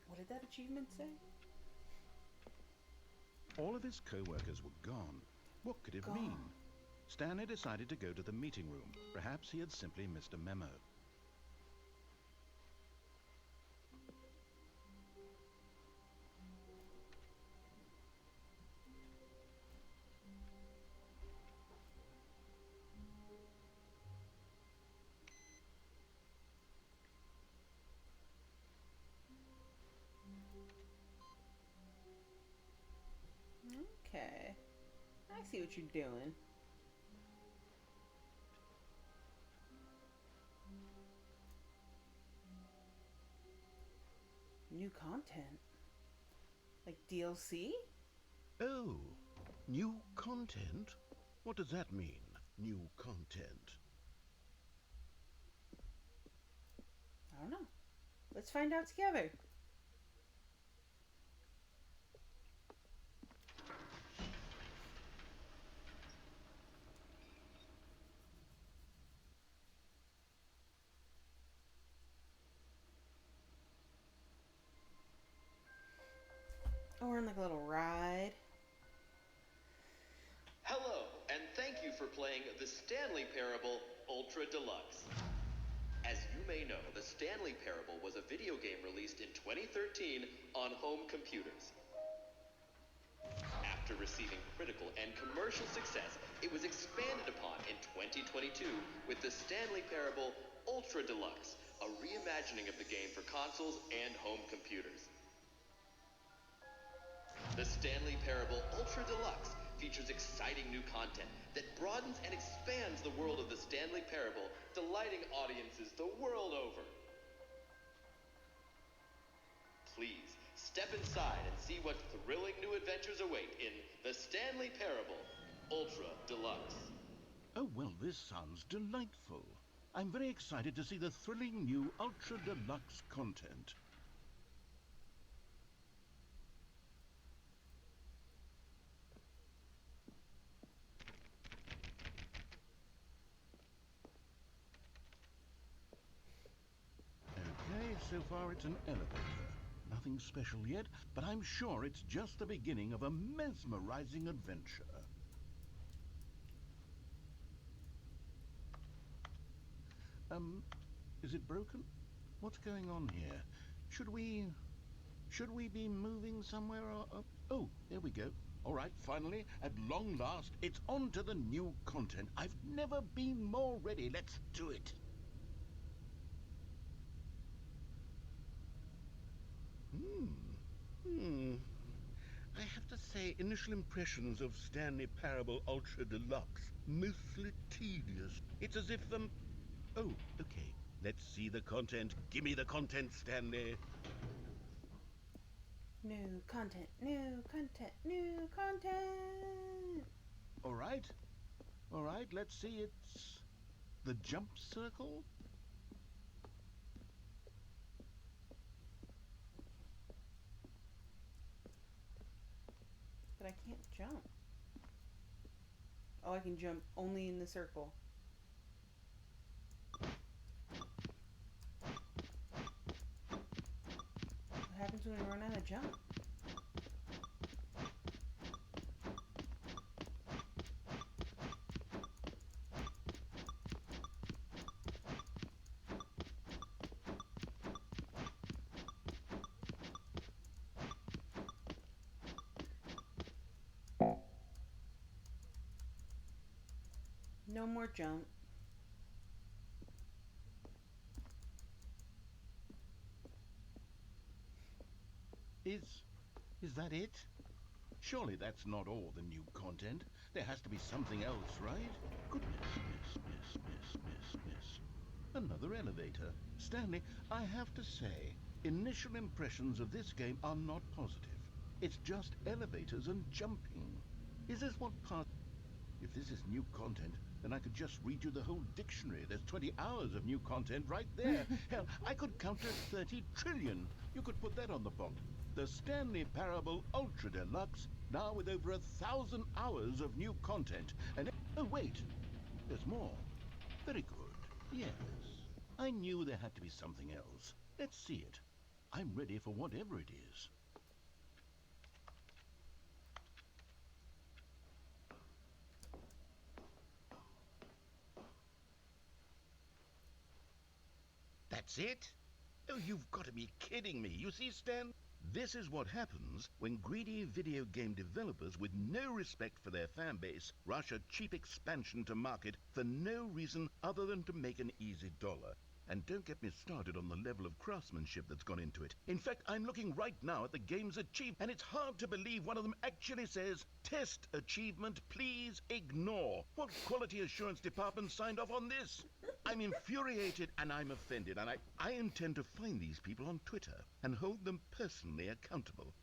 What did that achievement say? All of his co-workers were gone. What could it Gone. mean? Stanley decided to go to the meeting room. Perhaps he had simply missed a memo. Okay. I see what you're doing. New content? Like DLC? Oh, new content? What does that mean, new content? I don't know. Let's find out together. Oh, we're on like a little ride. Hello, and thank you for playing the Stanley Parable Ultra Deluxe. As you may know, the Stanley Parable was a video game released in 2013 on home computers. After receiving critical and commercial success, it was expanded upon in 2022 with the Stanley Parable Ultra Deluxe, a reimagining of the game for consoles and home computers. The Stanley Parable Ultra Deluxe features exciting new content that broadens and expands the world of the Stanley Parable, delighting audiences the world over. Please, step inside and see what thrilling new adventures await in the Stanley Parable Ultra Deluxe. Oh, well, this sounds delightful. I'm very excited to see the thrilling new Ultra Deluxe content. so far it's an elevator. Nothing special yet, but I'm sure it's just the beginning of a mesmerizing adventure. Is it broken? What's going on here? Should we be moving somewhere or... Oh, there we go. All right, finally, at long last, it's on to the new content. I've never been more ready. Let's do it. I have to say, initial impressions of Stanley Parable Ultra Deluxe, mostly tedious. It's as if them... Oh, okay. Let's see the content. Give me the content, Stanley. New content, new content, new content. All right. All right, let's see. It's the jump circle. But I can't jump. Oh, I can jump only in the circle. What happens when we run out of jump? No more jump. Is that it? Surely that's not all the new content. There has to be something else, right? Goodness, miss. Another elevator. Stanley, I have to say, initial impressions of this game are not positive. It's just elevators and jumping. Is this what part... If this is new content, then I could just read you the whole dictionary. There's 20 hours of new content right there. Hell, I could count to 30 trillion. You could put that on the box. The Stanley Parable Ultra Deluxe, now with over 1,000 hours of new content. And oh wait, there's more. Very good. Yes, I knew there had to be something else. Let's see it. I'm ready for whatever it is. That's it? Oh, you've got to be kidding me. You see, Stan? This is what happens when greedy video game developers with no respect for their fan base rush a cheap expansion to market for no reason other than to make an easy dollar. And don't get me started on the level of craftsmanship that's gone into it. In fact, I'm looking right now at the game's achievement, and it's hard to believe one of them actually says, "Test achievement, please ignore." What quality assurance department signed off on this? I'm infuriated and I'm offended, and I intend to find these people on Twitter and hold them personally accountable.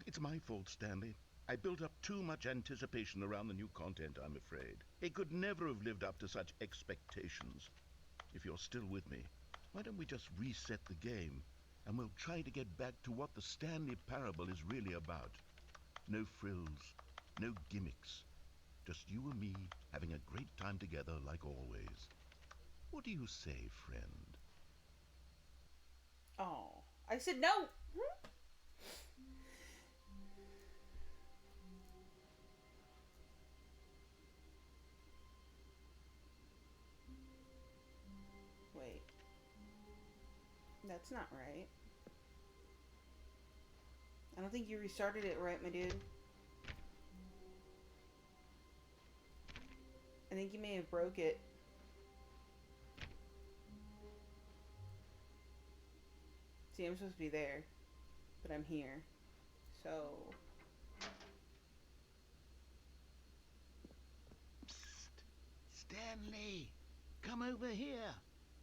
It's my fault, Stanley. I built up too much anticipation around the new content, I'm afraid. It could never have lived up to such expectations. If you're still with me, why don't we just reset the game, and we'll try to get back to what the Stanley Parable is really about. No frills, no gimmicks. Just you and me having a great time together like always. What do you say, friend? Oh, I said no. Wait, that's not right. I don't think you restarted it right, my dude. I think you may have broke it. See, I'm supposed to be there, but I'm here. So... Psst! Stanley! Come over here!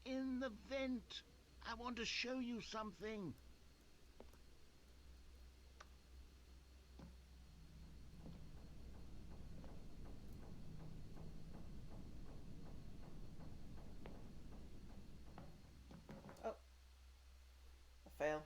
In the vent! I want to show you something! Oh. A fail.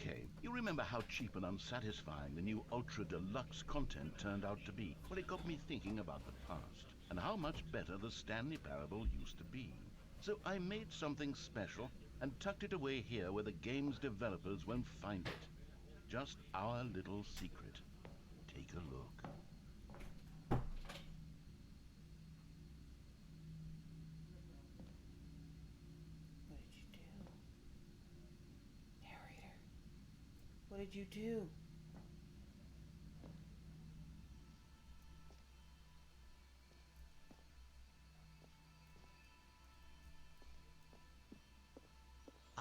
Okay, you remember how cheap and unsatisfying the new Ultra Deluxe content turned out to be? Well, it got me thinking about the past and how much better the Stanley Parable used to be. So I made something special and tucked it away here where the game's developers won't find it. Just our little secret. Take a look. What did you do? Narrator. What did you do?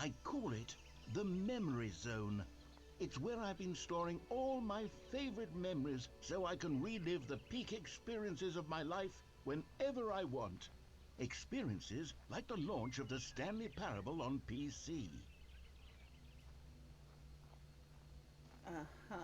I call it the Memory Zone. It's where I've been storing all my favorite memories so I can relive the peak experiences of my life whenever I want. Experiences like the launch of the Stanley Parable on PC. Uh-huh.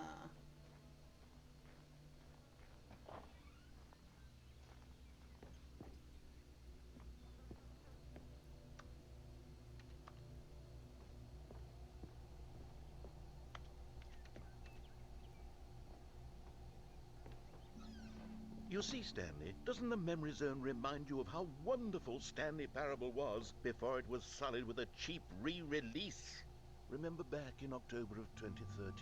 You see, Stanley, doesn't the Memory Zone remind you of how wonderful Stanley Parable was before it was sullied with a cheap re-release? Remember back in October of 2013,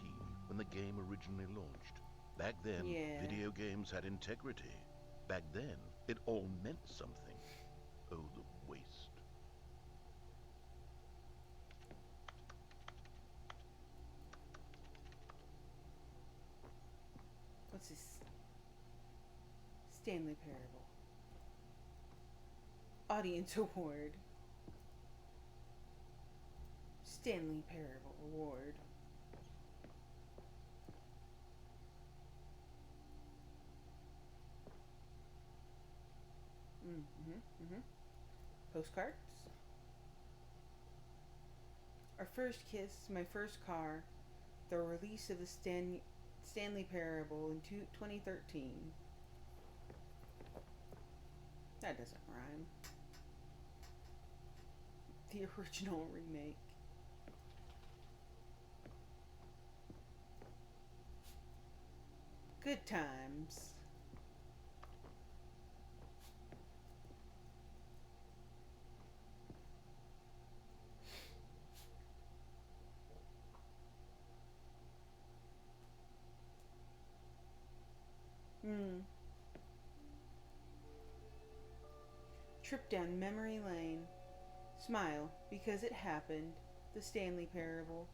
when the game originally launched? Back then, Yeah. video games had integrity. Back then, it all meant something. Oh, the waste. What's this? Stanley Parable. Audience Award. Stanley Parable Award. Postcards. Our first kiss, my first car, the release of the Stanley Parable in 2013. That doesn't rhyme. The original remake. Good times. Trip down memory lane. Smile, because it happened. The Stanley Parable.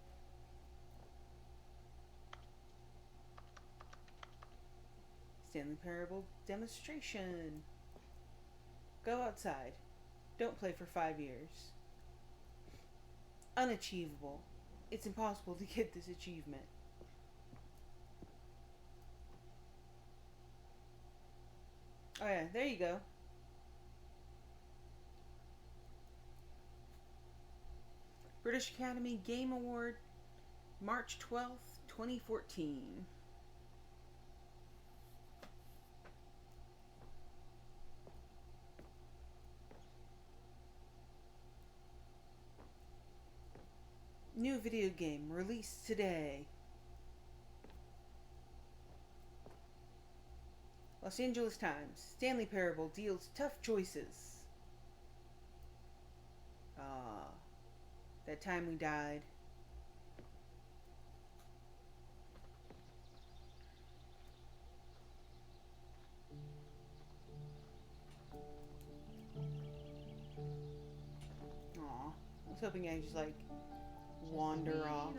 Stanley Parable demonstration. Go outside. Don't play for 5 years. Unachievable. It's impossible to get this achievement. Oh yeah, there you go. British Academy Game Award, March 12th, 2014. New video game released today. Los Angeles Times. Stanley Parable deals tough choices. That time we died. Aw. I was hoping I'd just like wander off.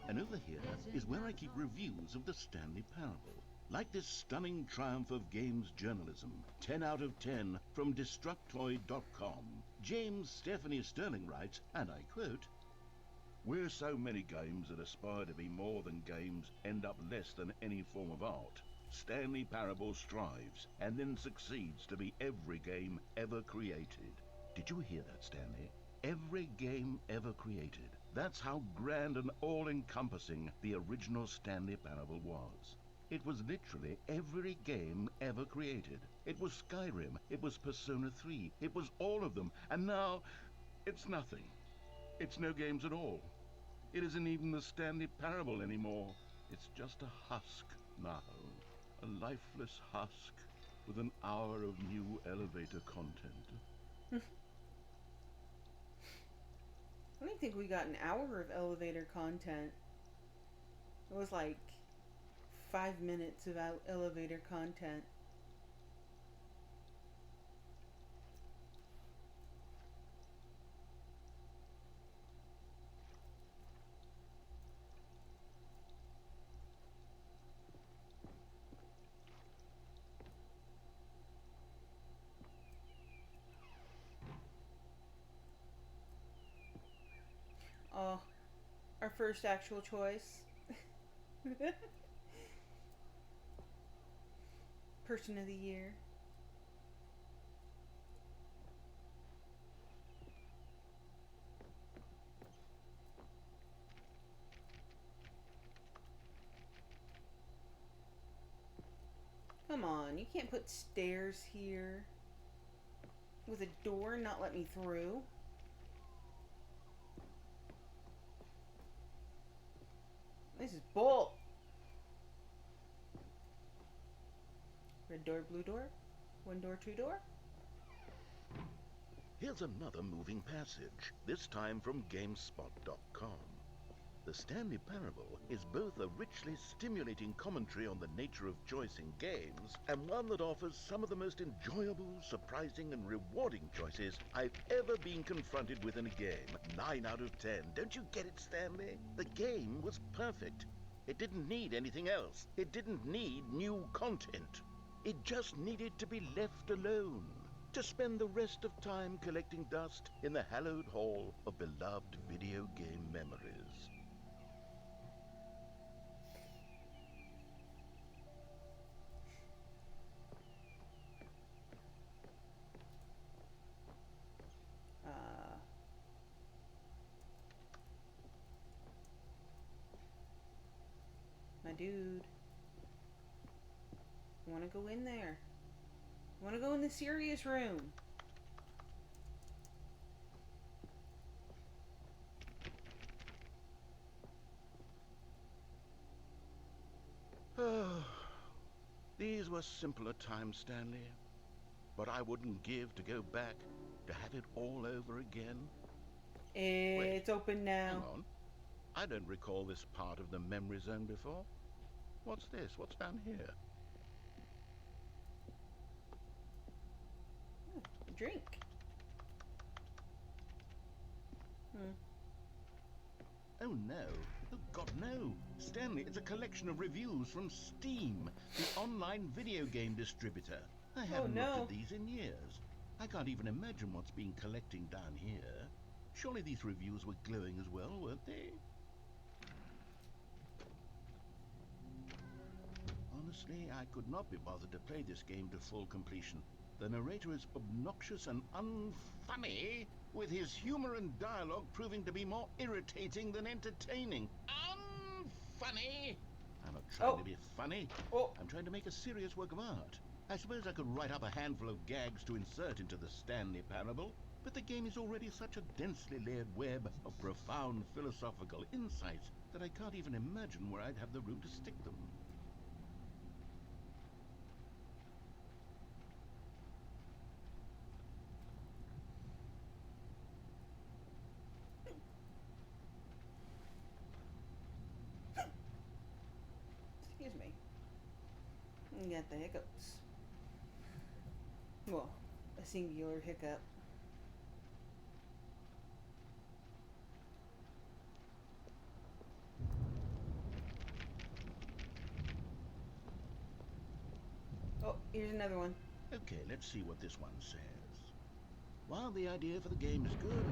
And over here is where I keep reviews of the Stanley Parable. Like this stunning triumph of games journalism, 10 out of 10 from Destructoid.com. James Stephanie Sterling writes, and I quote, "Where so many games that aspire to be more than games end up less than any form of art, Stanley Parable strives and then succeeds to be every game ever created." Did you hear that, Stanley? Every game ever created. That's how grand and all-encompassing the original Stanley Parable was. It was literally every game ever created. It was Skyrim, it was Persona 3, it was all of them, and now it's nothing. It's no games at all. It isn't even the Stanley Parable anymore. It's just a husk now. A lifeless husk with an hour of new elevator content. I don't think we got an hour of elevator content. It was like 5 minutes of elevator content. Oh, our first actual choice. Person of the year. Come on, you can't put stairs here with a door and not let me through. This is bull. Red door, blue door. One door, two door. Here's another moving passage, this time from GameSpot.com. The Stanley Parable is both a richly stimulating commentary on the nature of choice in games, and one that offers some of the most enjoyable, surprising, and rewarding choices I've ever been confronted with in a game. 9 out of 10. Don't you get it, Stanley? The game was perfect. It didn't need anything else. It didn't need new content. It just needed to be left alone, to spend the rest of time collecting dust in the hallowed hall of beloved video game memories. My dude. I want to go in there. I want to go in the serious room. These were simpler times, Stanley. But I wouldn't give to go back to have it all over again. It's open now. Hang on. I don't recall this part of the memory zone before. What's this? What's down here? A drink. Oh no. Oh God, no. Stanley, it's a collection of reviews from Steam, the online video game distributor. I haven't looked at these in years. I can't even imagine what's been collecting down here. Surely these reviews were glowing as well, weren't they? Honestly, I could not be bothered to play this game to full completion. The narrator is obnoxious and unfunny, with his humor and dialogue proving to be more irritating than entertaining. Unfunny! I'm not trying to be funny. I'm trying to make a serious work of art. I suppose I could write up a handful of gags to insert into the Stanley Parable, but the game is already such a densely layered web of profound philosophical insights that I can't even imagine where I'd have the room to stick them. Excuse me. You got the hiccups. Well, a singular hiccup. Oh, here's another one. Okay, let's see what this one says. While the idea for the game is good,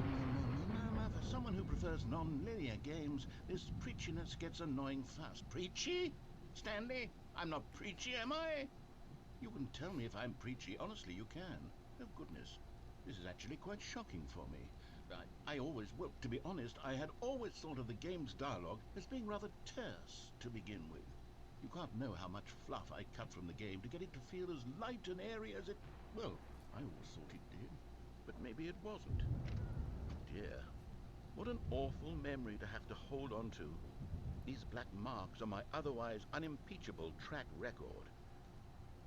for someone who prefers non-linear games, this preachiness gets annoying fast. Preachy? Stanley, I'm not preachy, am I? You can tell me if I'm preachy. Honestly, you can. Oh, goodness. This is actually quite shocking for me. Well, to be honest, I had always thought of the game's dialogue as being rather terse to begin with. You can't know how much fluff I cut from the game to get it to feel as light and airy as it... Well, I always thought it did. But maybe it wasn't. Dear, what an awful memory to have to hold on to. These black marks are my otherwise unimpeachable track record.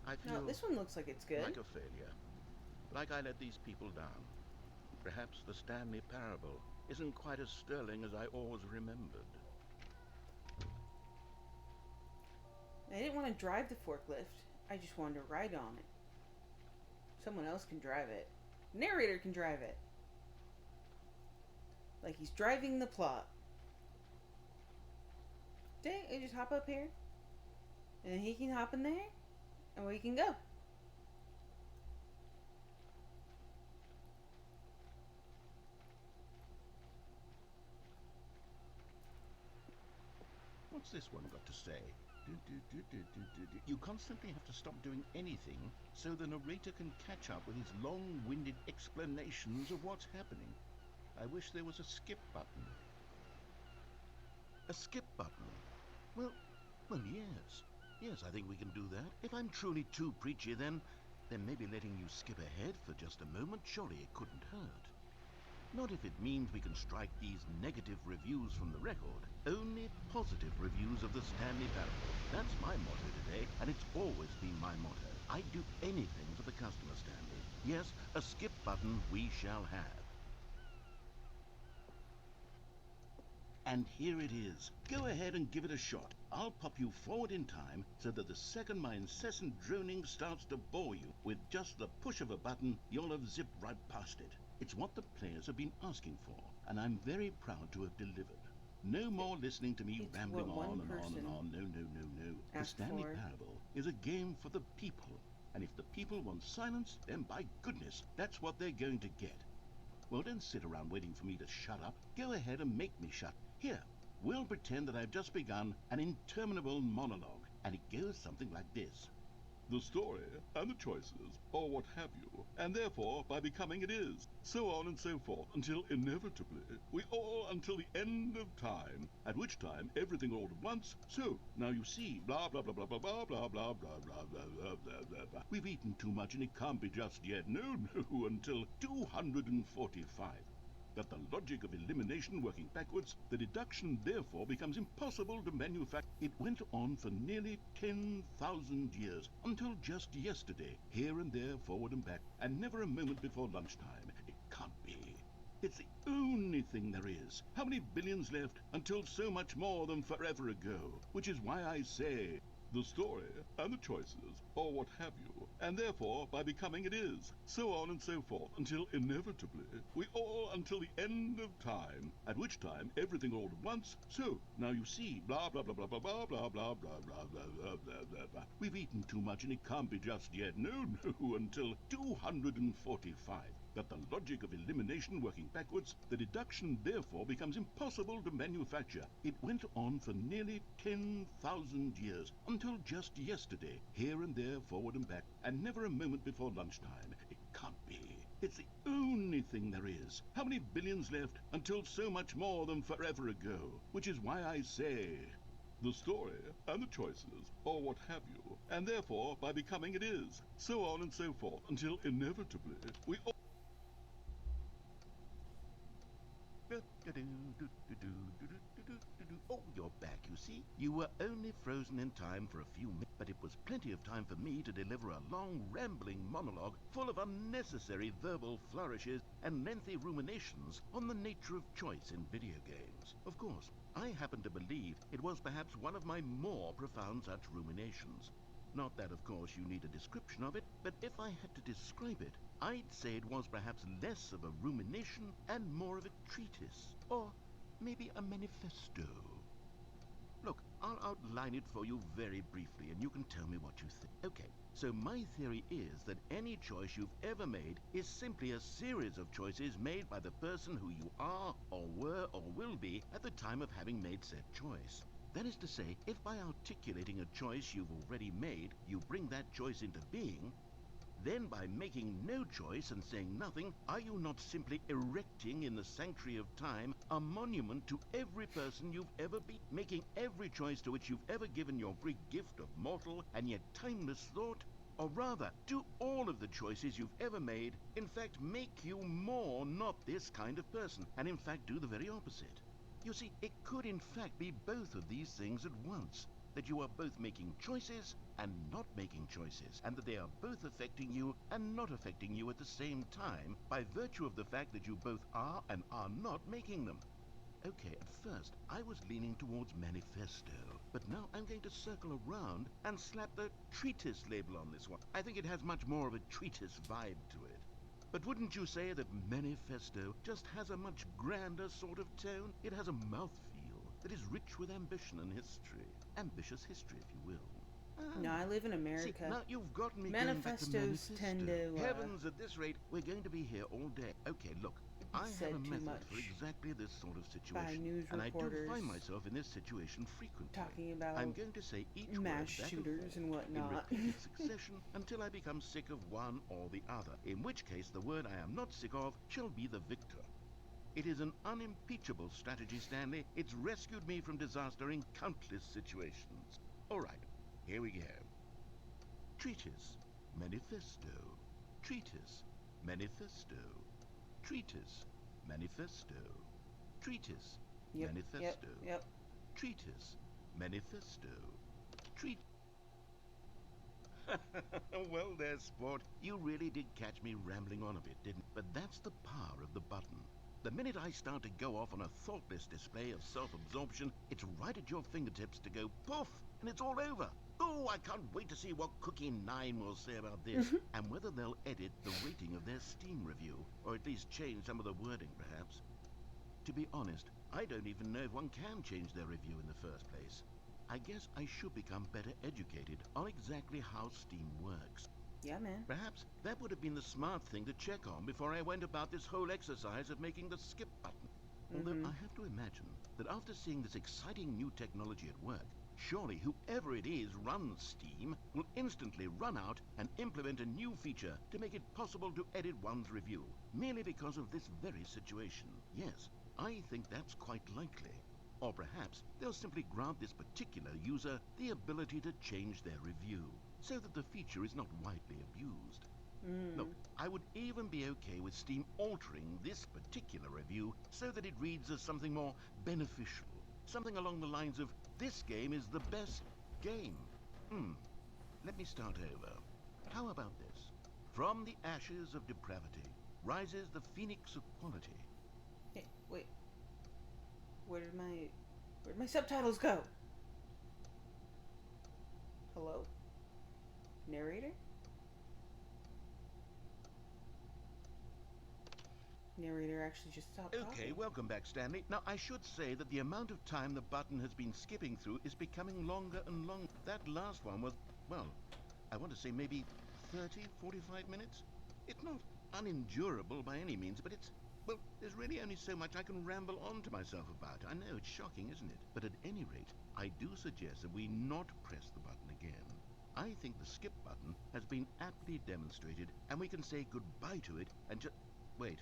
I No, feel this one looks like it's good. like a failure. Like I let these people down. Perhaps the Stanley Parable isn't quite as sterling as I always remembered. I didn't want to drive the forklift. I just wanted to ride on it. Someone else can drive it. Narrator can drive it. Like he's driving the plot. Dang, I just hop up here. And he can hop in there. And we can go. What's this one got to say? You constantly have to stop doing anything so the narrator can catch up with his long-winded explanations of what's happening. I wish there was a skip button. A skip button? Well, yes. Yes, I think we can do that. If I'm truly too preachy, then maybe letting you skip ahead for just a moment, surely it couldn't hurt. Not if it means we can strike these negative reviews from the record. Only positive reviews of the Stanley Parable. That's my motto today, and it's always been my motto. I'd do anything for the customer, Stanley. Yes, a skip button we shall have. And here it is. Go ahead and give it a shot. I'll pop you forward in time so that the second my incessant droning starts to bore you, with just the push of a button, you'll have zipped right past it. It's what the players have been asking for, and I'm very proud to have delivered. No more listening to me It's rambling what one on and on and person on. No. The asked Stanley for. Parable is a game for the people, and if the people want silence, then by goodness, that's what they're going to get. Well, don't sit around waiting for me to shut up. Go ahead and make me shut. Here, we'll pretend that I've just begun an interminable monologue, and it goes something like this. The story and the choices, or what have you, and therefore by becoming it is, so on and so forth, until inevitably we all until the end of time, at which time everything all at once, so now you see, blah blah blah blah blah blah blah blah blah blah blah blah blah blah blah. We've eaten too much and it can't be just yet, no, until 245. That the logic of elimination working backwards, the deduction therefore becomes impossible to manufacture. It went on for nearly 10,000 years, until just yesterday, here and there, forward and back, and never a moment before lunchtime. It can't be. It's the only thing there is. How many billions left until so much more than forever ago? Which is why I say, the story and the choices, or what have you, and therefore by becoming it is, so on and so forth, until inevitably we all until the end of time, at which time everything all at once, so now you see, blah blah blah blah blah blah blah blah blah blah blah blah blah blah blah. We've eaten too much and it can't be just yet, no, until 245. That the logic of elimination working backwards, the deduction therefore becomes impossible to manufacture. It went on for nearly 10,000 years, until just yesterday, here and there, forward and back, and never a moment before lunchtime. It can't be. It's the only thing there is. How many billions left until so much more than forever ago? Which is why I say, the story and the choices, or what have you, and therefore by becoming it is, so on and so forth, until inevitably we all... Oh, you're back, you see. You were only frozen in time for a few minutes, but it was plenty of time for me to deliver a long, rambling monologue full of unnecessary verbal flourishes and lengthy ruminations on the nature of choice in video games. Of course, I happen to believe it was perhaps one of my more profound such ruminations. Not that, of course, you need a description of it, but if I had to describe it, I'd say it was perhaps less of a rumination and more of a treatise, or maybe a manifesto. Look, I'll outline it for you very briefly, and you can tell me what you think. Okay, so my theory is that any choice you've ever made is simply a series of choices made by the person who you are, or were, or will be at the time of having made said choice. That is to say, if by articulating a choice you've already made, you bring that choice into being, Then by making no choice and saying nothing, are you not simply erecting in the sanctuary of time a monument to every person you've ever been, making every choice to which you've ever given your free gift of mortal and yet timeless thought? Or rather, do all of the choices you've ever made, in fact, make you more not this kind of person, and in fact do the very opposite? You see, it could in fact be both of these things at once. That you are both making choices and not making choices, and that they are both affecting you and not affecting you at the same time by virtue of the fact that you both are and are not making them. Okay, at first I was leaning towards manifesto, but now I'm going to circle around and slap the treatise label on this one. I think it has much more of a treatise vibe to it. But wouldn't you say that manifesto just has a much grander sort of tone? It has a mouthfeel that is rich with ambition and history. Ambitious history, if you will. No, I live in See, America. now you've gotten me going back to Manifestos manifesto. tend to Heavens, at this rate, we're going to be here all day. Okay, look, be I have said a too method much for exactly this sort of by situation, news and I do reporters find myself in this situation frequently. talking about I'm going to say each mass word back shooters and and forth in whatnot. repeated succession until I become sick of one or the other, in which case the word I am not sick of shall be the victor. It is an unimpeachable strategy, Stanley. It's rescued me from disaster in countless situations. All right, here we go. Treatise, manifesto. Treatise, manifesto. Treatise, manifesto. Treatise, Yep, manifesto. yep. Treatise, manifesto. Treat. Well there, sport. You really did catch me rambling on a bit, didn't you? But that's the power of the button. The minute I start to go off on a thoughtless display of self-absorption, it's right at your fingertips to go poof, and it's all over. Oh, I can't wait to see what Cookie 9 will say about this, and whether they'll edit the rating of their Steam review, or at least change some of the wording, perhaps. To be honest, I don't even know if one can change their review in the first place. I guess I should become better educated on exactly how Steam works. Yeah, man. Perhaps that would have been the smart thing to check on before I went about this whole exercise of making the skip button. Although I have to imagine that after seeing this exciting new technology at work, surely whoever it is runs Steam will instantly run out and implement a new feature to make it possible to edit one's review, merely because of this very situation. Yes, I think that's quite likely. Or perhaps they'll simply grant this particular user the ability to change their review, so that the feature is not widely abused. Look, I would even be okay with Steam altering this particular review so that it reads as something more beneficial. Something along the lines of, this game is the best game. Let me start over. How about this? From the ashes of depravity rises the phoenix of quality. Hey, wait. Where'd my subtitles go? Hello? Narrator? Narrator actually just stopped Okay, talking. welcome back, Stanley. Now, I should say that the amount of time the button has been skipping through is becoming longer and longer. That last one was, well, I want to say maybe 30, 45 minutes. It's not unendurable by any means, but it's, well, there's really only so much I can ramble on to myself about. I know, it's shocking, isn't it? But at any rate, I do suggest that we not press the button again. I think the skip button has been aptly demonstrated, and we can say goodbye to it and just... Wait,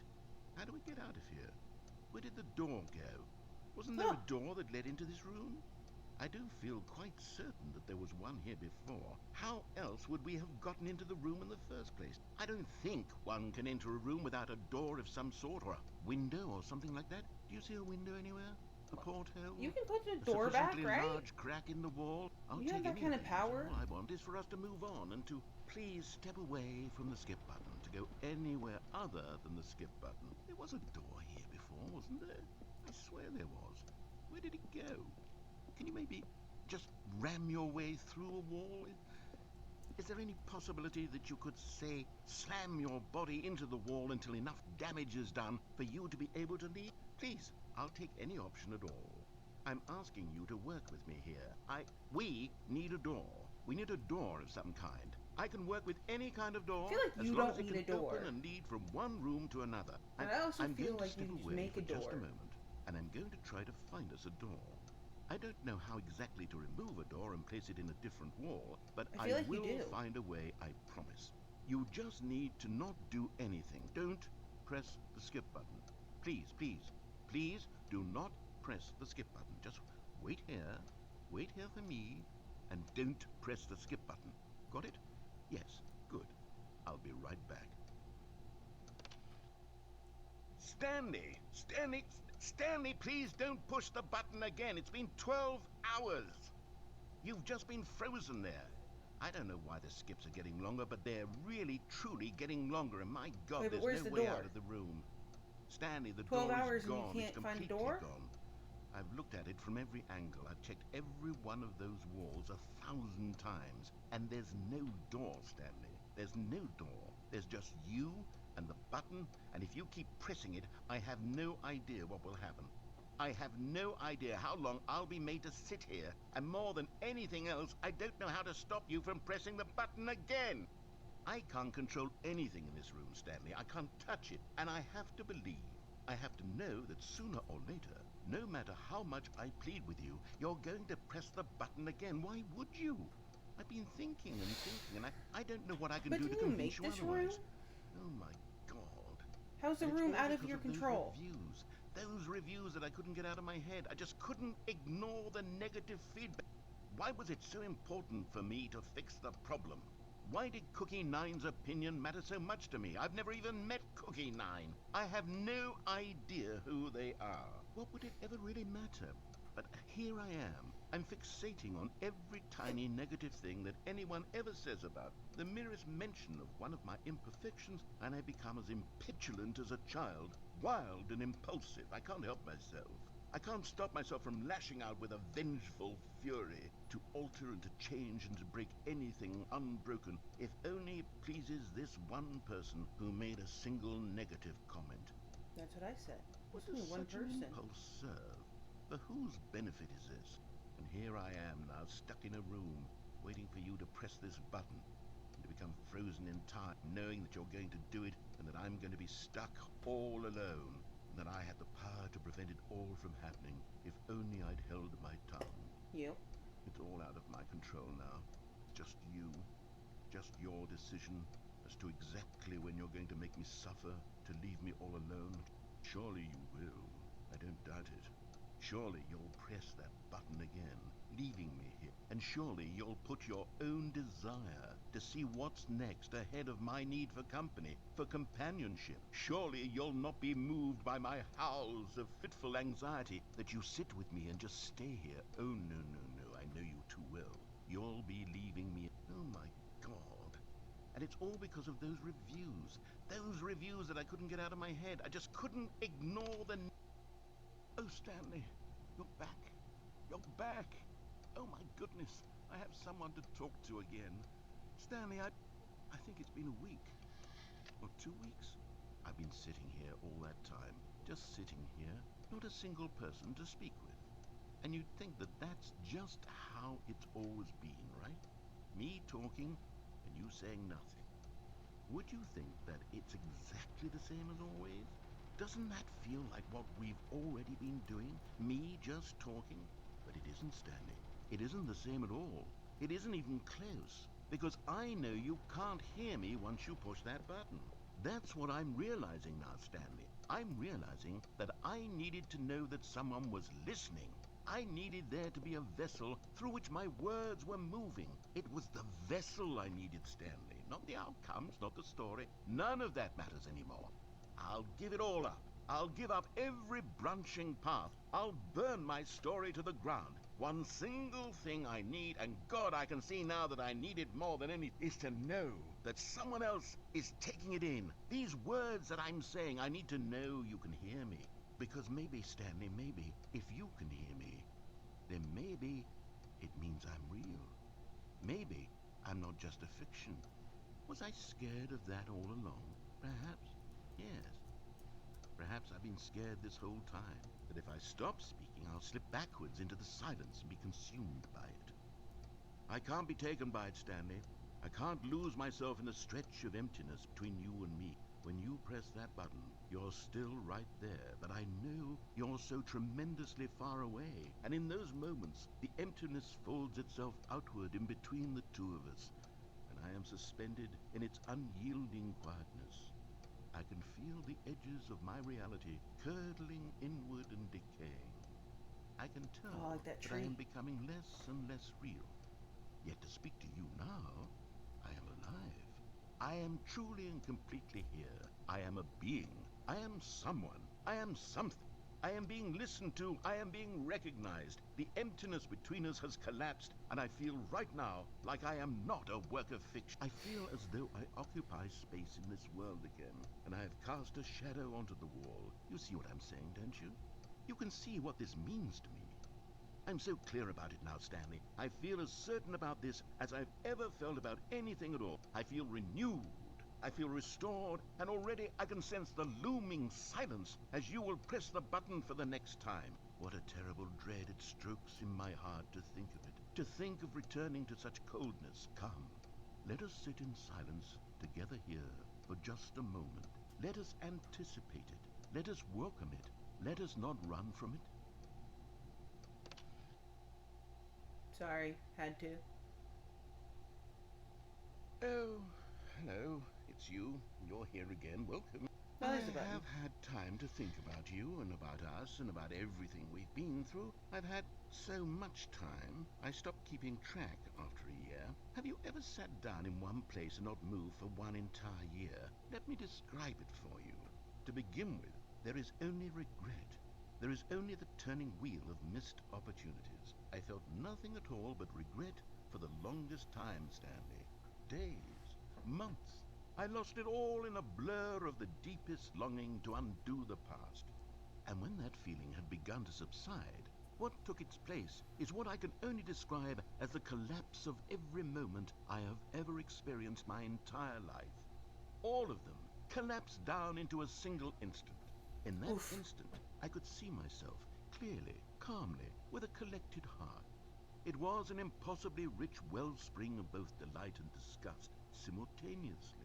how do we get out of here? Where did the door go? Wasn't there a door that led into this room? I do feel quite certain that there was one here before. How else would we have gotten into the room in the first place? I don't think one can enter a room without a door of some sort, or a window or something like that. Do you see a window anywhere? A porthole? You can put the A door back, sufficiently right? large crack in the wall? I'll You have take that kind of anything. power? All I want is for us to move on and to please step away from the skip button, to go anywhere other than the skip button. There was a door here before, wasn't there? I swear there was. Where did it go? Can you maybe just ram your way through a wall? Is there any possibility that you could, say, slam your body into the wall until enough damage is done for you to be able to leave? Please, I'll take any option at all. I'm asking you to work with me here. We need a door. We need a door of some kind. I can work with any kind of door I feel like as you long don't as it need can a door. open and lead from one room to another. And I also I'm feel going like to step you just away make for a just a door. moment, and I'm going to try to find us a door. I don't know how exactly to remove a door and place it in a different wall, but I I feel like you will do. find a way, I promise. You just need to not do anything. Don't press the skip button. Please, please, please do not press the skip button. Just wait here for me, and don't press the skip button. Got it? Yes, good. I'll be right back. Stanley, please don't push the button again. It's been 12 hours. You've just been frozen there. I don't know why the skips are getting longer, but they're really, truly getting longer. And my God, Wait, but there's where's no the way door? out of the room. Stanley, the 12 door hours is and you gone. can't It's find a completely door? gone. I've looked at it from every angle. I've checked every one of those walls 1,000 times. And there's no door, Stanley. There's no door. There's just you and the button. And if you keep pressing it, I have no idea what will happen. I have no idea how long I'll be made to sit here. And more than anything else, I don't know how to stop you from pressing the button again. I can't control anything in this room, Stanley. I can't touch it. And I have to believe, I have to know that sooner or later, no matter how much I plead with you, you're going to press the button again. Why would you? I've been thinking, and I don't know what I can But do to didn't you convince make you this room? otherwise. Oh my God. How's the And it's room all out of because your of those control? reviews. Those reviews that I couldn't get out of my head. I just couldn't ignore the negative feedback. Why was it so important for me to fix the problem? Why did Cookie Nine's opinion matter so much to me? I've never even met Cookie Nine. I have no idea who they are. What would it ever really matter? But here I am. I'm fixating on every tiny negative thing that anyone ever says about the merest mention of one of my imperfections, and I become as impetulant as a child, wild and impulsive. I can't help myself. I can't stop myself from lashing out with a vengeful fury to alter and to change and to break anything unbroken, if only it pleases this one person who made a single negative comment. That's what I said. What It's does only one such an person. impulse serve? For whose benefit is this? And here I am now, stuck in a room, waiting for you to press this button, and to become frozen in time, knowing that you're going to do it, and that I'm going to be stuck all alone, and that I had the power to prevent it all from happening, if only I'd held my tongue. You. It's all out of my control now. Just you, just your decision as to exactly when you're going to make me suffer, to leave me all alone. Surely you will. I don't doubt it. Surely you'll press that button again, leaving me here. And surely you'll put your own desire to see what's next ahead of my need for company, for companionship. Surely you'll not be moved by my howls of fitful anxiety, that you sit with me and just stay here. Oh, no, no, no, I know you too well. You'll be leaving me. Oh, my God. And it's all because of those reviews. Those reviews that I couldn't get out of my head. I just couldn't ignore the... Oh, Stanley, you're back. You're back. Oh, my goodness. I have someone to talk to again. Stanley, I think it's been a week. Or 2 weeks. I've been sitting here all that time. Just sitting here. Not a single person to speak with. And you'd think that that's just how it's always been, right? Me talking and you saying nothing. Would you think that it's exactly the same as always? Doesn't that feel like what we've already been doing? Me just talking? But it isn't, Stanley. It isn't the same at all. It isn't even close. Because I know you can't hear me once you push that button. That's what I'm realizing now, Stanley. I'm realizing that I needed to know that someone was listening. I needed there to be a vessel through which my words were moving. It was the vessel I needed, Stanley. Not the outcomes, not the story. None of that matters anymore. I'll give it all up. I'll give up every branching path. I'll burn my story to the ground. One single thing I need, and God, I can see now that I need it more than anything, is to know that someone else is taking it in. These words that I'm saying, I need to know you can hear me. Because maybe, Stanley, maybe, if you can hear me, then maybe it means I'm real. Maybe I'm not just a fiction. Was I scared of that all along? Perhaps. Yes. Perhaps I've been scared this whole time, that if I stop speaking, I'll slip backwards into the silence and be consumed by it. I can't be taken by it, Stanley. I can't lose myself in the stretch of emptiness between you and me. When you press that button, you're still right there, but I know you're so tremendously far away. And in those moments, the emptiness folds itself outward in between the two of us. And I am suspended in its unyielding quietness. I can feel the edges of my reality curdling inward and decaying. I can Oh, I tell like that that I am tree. becoming less and less real. Yet to speak to you now, I am alive. I am truly and completely here. I am a being. I am someone. I am something. I am being listened to. I am being recognized. The emptiness between us has collapsed, and I feel right now like I am not a work of fiction. I feel as though I occupy space in this world again, and I have cast a shadow onto the wall. You see what I'm saying, don't you? You can see what this means to me. I'm so clear about it now, Stanley. I feel as certain about this as I've ever felt about anything at all. I feel renewed. I feel restored, and already I can sense the looming silence as you will press the button for the next time. What a terrible dread it strokes in my heart to think of it. To think of returning to such coldness. Come, let us sit in silence together here for just a moment. Let us anticipate it. Let us welcome it. Let us not run from it. Sorry, had to. Oh, hello. It's you. You're here again. Welcome. Oh, I there's a button. have had time to think about you and about us and about everything we've been through. I've had so much time, I stopped keeping track after a year. Have you ever sat down in one place and not moved for one entire year? Let me describe it for you. To begin with, there is only regret. There is only the turning wheel of missed opportunities. I felt nothing at all but regret for the longest time, Stanley. Days, months. I lost it all in a blur of the deepest longing to undo the past. And when that feeling had begun to subside, what took its place is what I can only describe as the collapse of every moment I have ever experienced my entire life. All of them collapsed down into a single instant. In that Oof. instant, I could see myself clearly, calmly, with a collected heart. It was an impossibly rich wellspring of both delight and disgust simultaneously.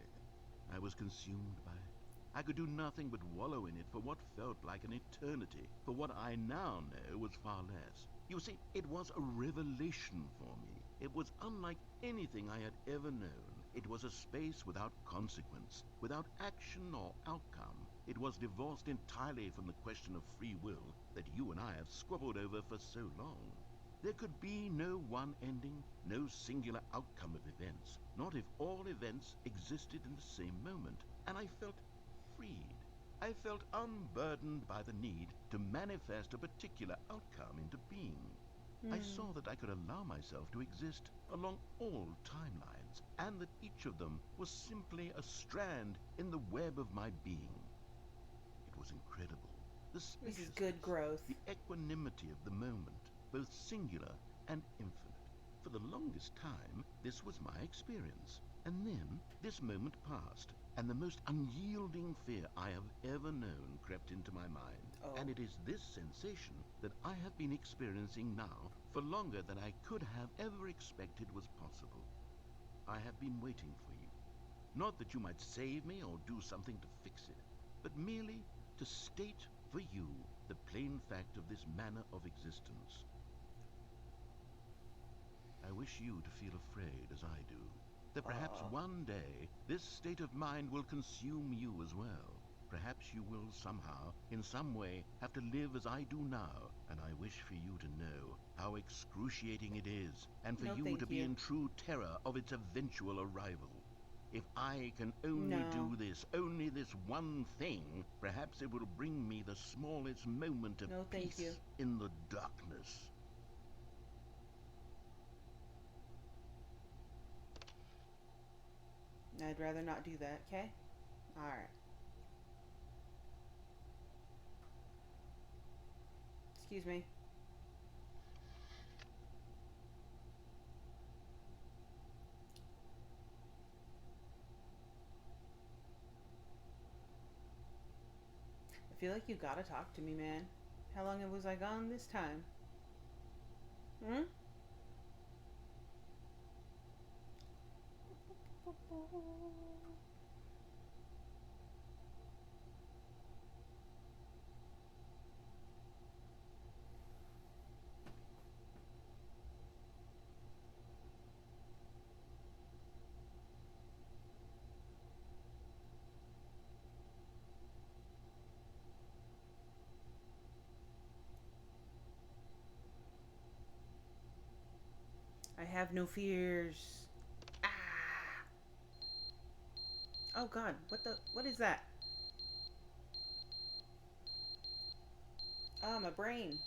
I was consumed by it. I could do nothing but wallow in it for what felt like an eternity, for what I now know was far less. You see, it was a revelation for me. It was unlike anything I had ever known. It was a space without consequence, without action or outcome. It was divorced entirely from the question of free will that you and I have squabbled over for so long. There could be no one ending, no singular outcome of events, not if all events existed in the same moment, and I felt freed. I felt unburdened by the need to manifest a particular outcome into being. I Hmm. saw that I could allow myself to exist along all timelines, and that each of them was simply a strand in the web of my being. It was incredible. The This is good spaciousness, growth. the equanimity of the moment, both singular and infinite. For the longest time, this was my experience. And then this moment passed, and the most unyielding fear I have ever known crept into my mind. Oh. And it is this sensation that I have been experiencing now for longer than I could have ever expected was possible. I have been waiting for you. Not that you might save me or do something to fix it, but merely to state for you the plain fact of this manner of existence. I wish you to feel afraid as I do, that perhaps Oh. one day this state of mind will consume you as well. Perhaps you will somehow, in some way, have to live as I do now, and I wish for you to know how excruciating it is, and for No, you to thank be you. in true terror of its eventual arrival. If I can only No. do this, only this one thing, perhaps it will bring me the smallest moment of No, thank you. peace in the darkness. I'd rather not do that, okay? Alright. Excuse me. I feel like you gotta talk to me, man. How long was I gone this time? Hmm? have no fears. Ah! Oh God, what is that? Oh, my brain.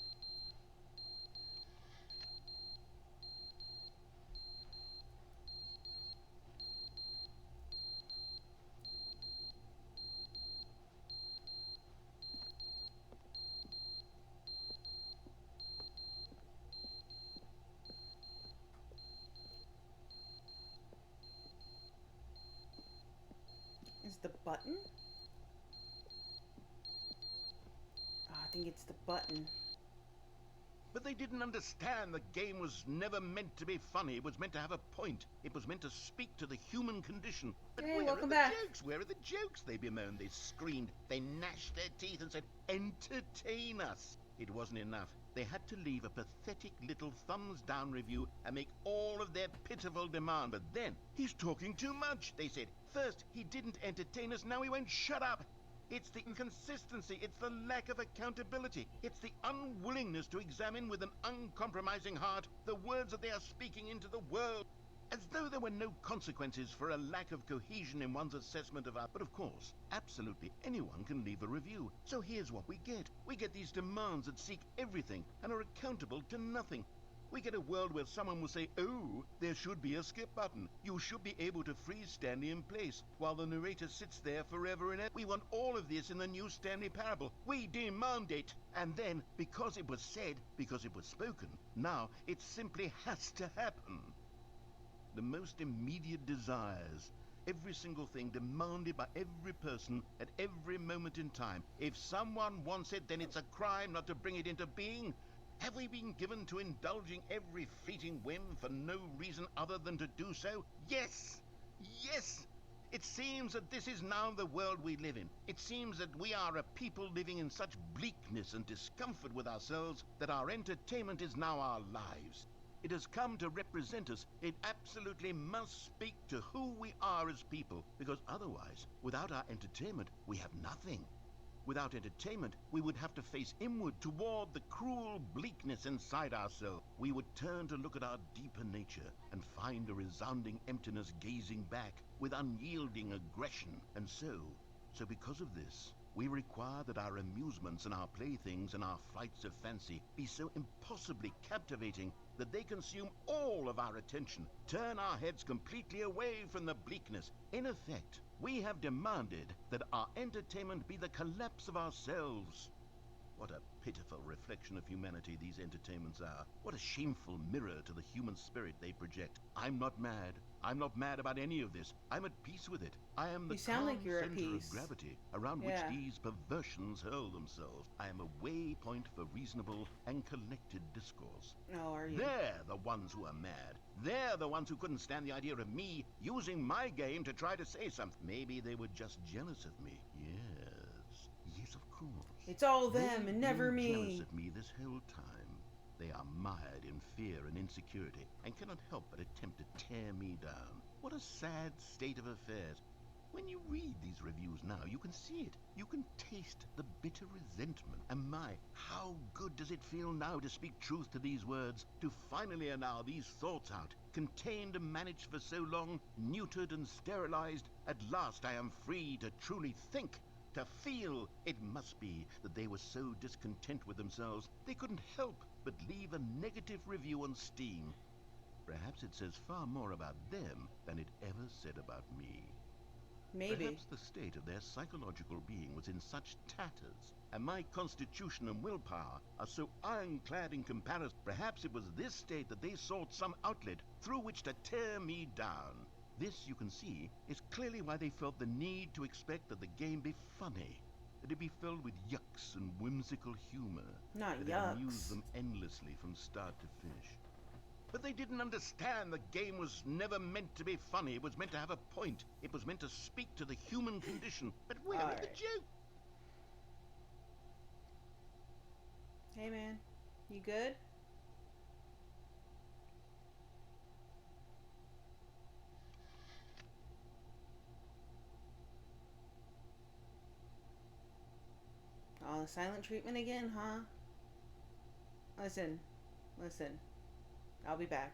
Is the button? Oh, I think it's the button. But they didn't understand the game was never meant to be funny. It was meant to have a point. It was meant to speak to the human condition. But Hey, where are welcome the back. jokes? Where are the jokes? They bemoaned, they screamed, they gnashed their teeth and said, entertain us. It wasn't enough. They had to leave a pathetic little thumbs down review and make all of their pitiful demand. But then, he's talking too much, they said. First, he didn't entertain us, now he won't shut up. It's the inconsistency, it's the lack of accountability, it's the unwillingness to examine with an uncompromising heart the words that they are speaking into the world. As though there were no consequences for a lack of cohesion in one's assessment of art. But of course, absolutely anyone can leave a review. So here's what we get. We get these demands that seek everything and are accountable to nothing. We get a world where someone will say, oh, there should be a skip button. You should be able to freeze Stanley in place while the narrator sits there forever and ever. We want all of this in the new Stanley parable. We demand it. And then, because it was said, because it was spoken, now it simply has to happen. The most immediate desires, every single thing demanded by every person at every moment in time. If someone wants it, then it's a crime not to bring it into being. Have we been given to indulging every fleeting whim for no reason other than to do so? Yes! Yes! It seems that this is now the world we live in. It seems that we are a people living in such bleakness and discomfort with ourselves that our entertainment is now our lives. It has come to represent us. It absolutely must speak to who we are as people, because otherwise, without our entertainment, we have nothing. Without entertainment, we would have to face inward toward the cruel bleakness inside ourselves. We would turn to look at our deeper nature and find a resounding emptiness gazing back with unyielding aggression. And so because of this, we require that our amusements and our playthings and our flights of fancy be so impossibly captivating that they consume all of our attention, turn our heads completely away from the bleakness. In effect, we have demanded that our entertainment be the collapse of ourselves. What a pitiful reflection of humanity these entertainments are. What a shameful mirror to the human spirit they project. I'm not mad. I'm not mad about any of this. I'm at peace with it. I am the You sound calm like you're at center of peace. gravity around which Yeah. these perversions hurl themselves. I am a waypoint for reasonable and collected discourse. Oh, are you? They're the ones who are mad. They're the ones who couldn't stand the idea of me using my game to try to say something. Maybe they were just jealous of me. Yes. Yes, of course. It's all them They've and never been jealous me. of me this whole time. They are mired in fear and insecurity and cannot help but attempt to tear me down. What a sad state of affairs. When you read these reviews now, you can see it. You can taste the bitter resentment. And my, how good does it feel now to speak truth to these words, to finally allow these thoughts out, contained and managed for so long, neutered and sterilized. At last I am free to truly think, to feel. It must be that they were so discontent with themselves, they couldn't help but leave a negative review on Steam. Perhaps it says far more about them than it ever said about me. Maybe. Perhaps the state of their psychological being was in such tatters, and my constitution and willpower are so ironclad in comparison. Perhaps it was this state that they sought some outlet through which to tear me down. This, you can see, is clearly why they felt the need to expect that the game be funny, that it be filled with yucks and whimsical humor, Not that it amuse yucks. them endlessly from start to finish. But they didn't understand the game was never meant to be funny. It was meant to have a point. It was meant to speak to the human condition. But where are the Alright. jokes? Hey, man. You good? Oh, the silent treatment again, huh? Listen. Listen. I'll be back.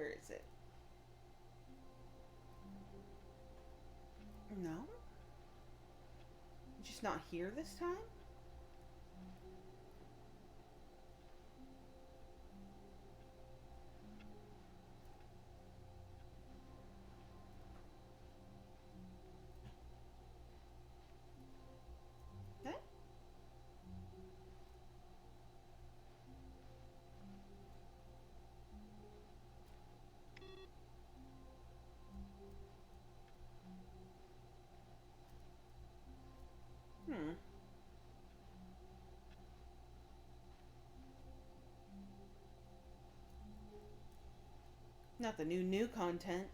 Where is it? No? Just not here this time? Eh? Hmm. Not the new content.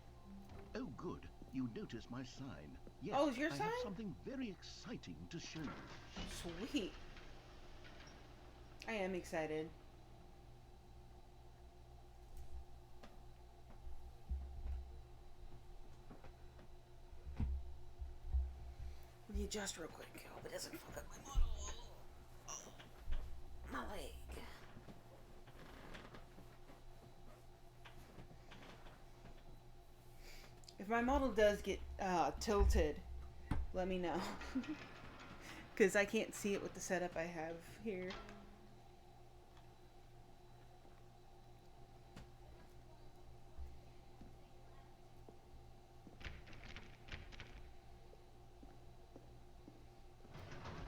Oh, good. You noticed my sign. Yes, Oh, is your I sign? have something very exciting to show you. Sweet. I am excited. Readjust real quick. Hope it doesn't fuck up my model. Oh, my leg. If my model does get tilted, let me know. Because I can't see it with the setup I have here.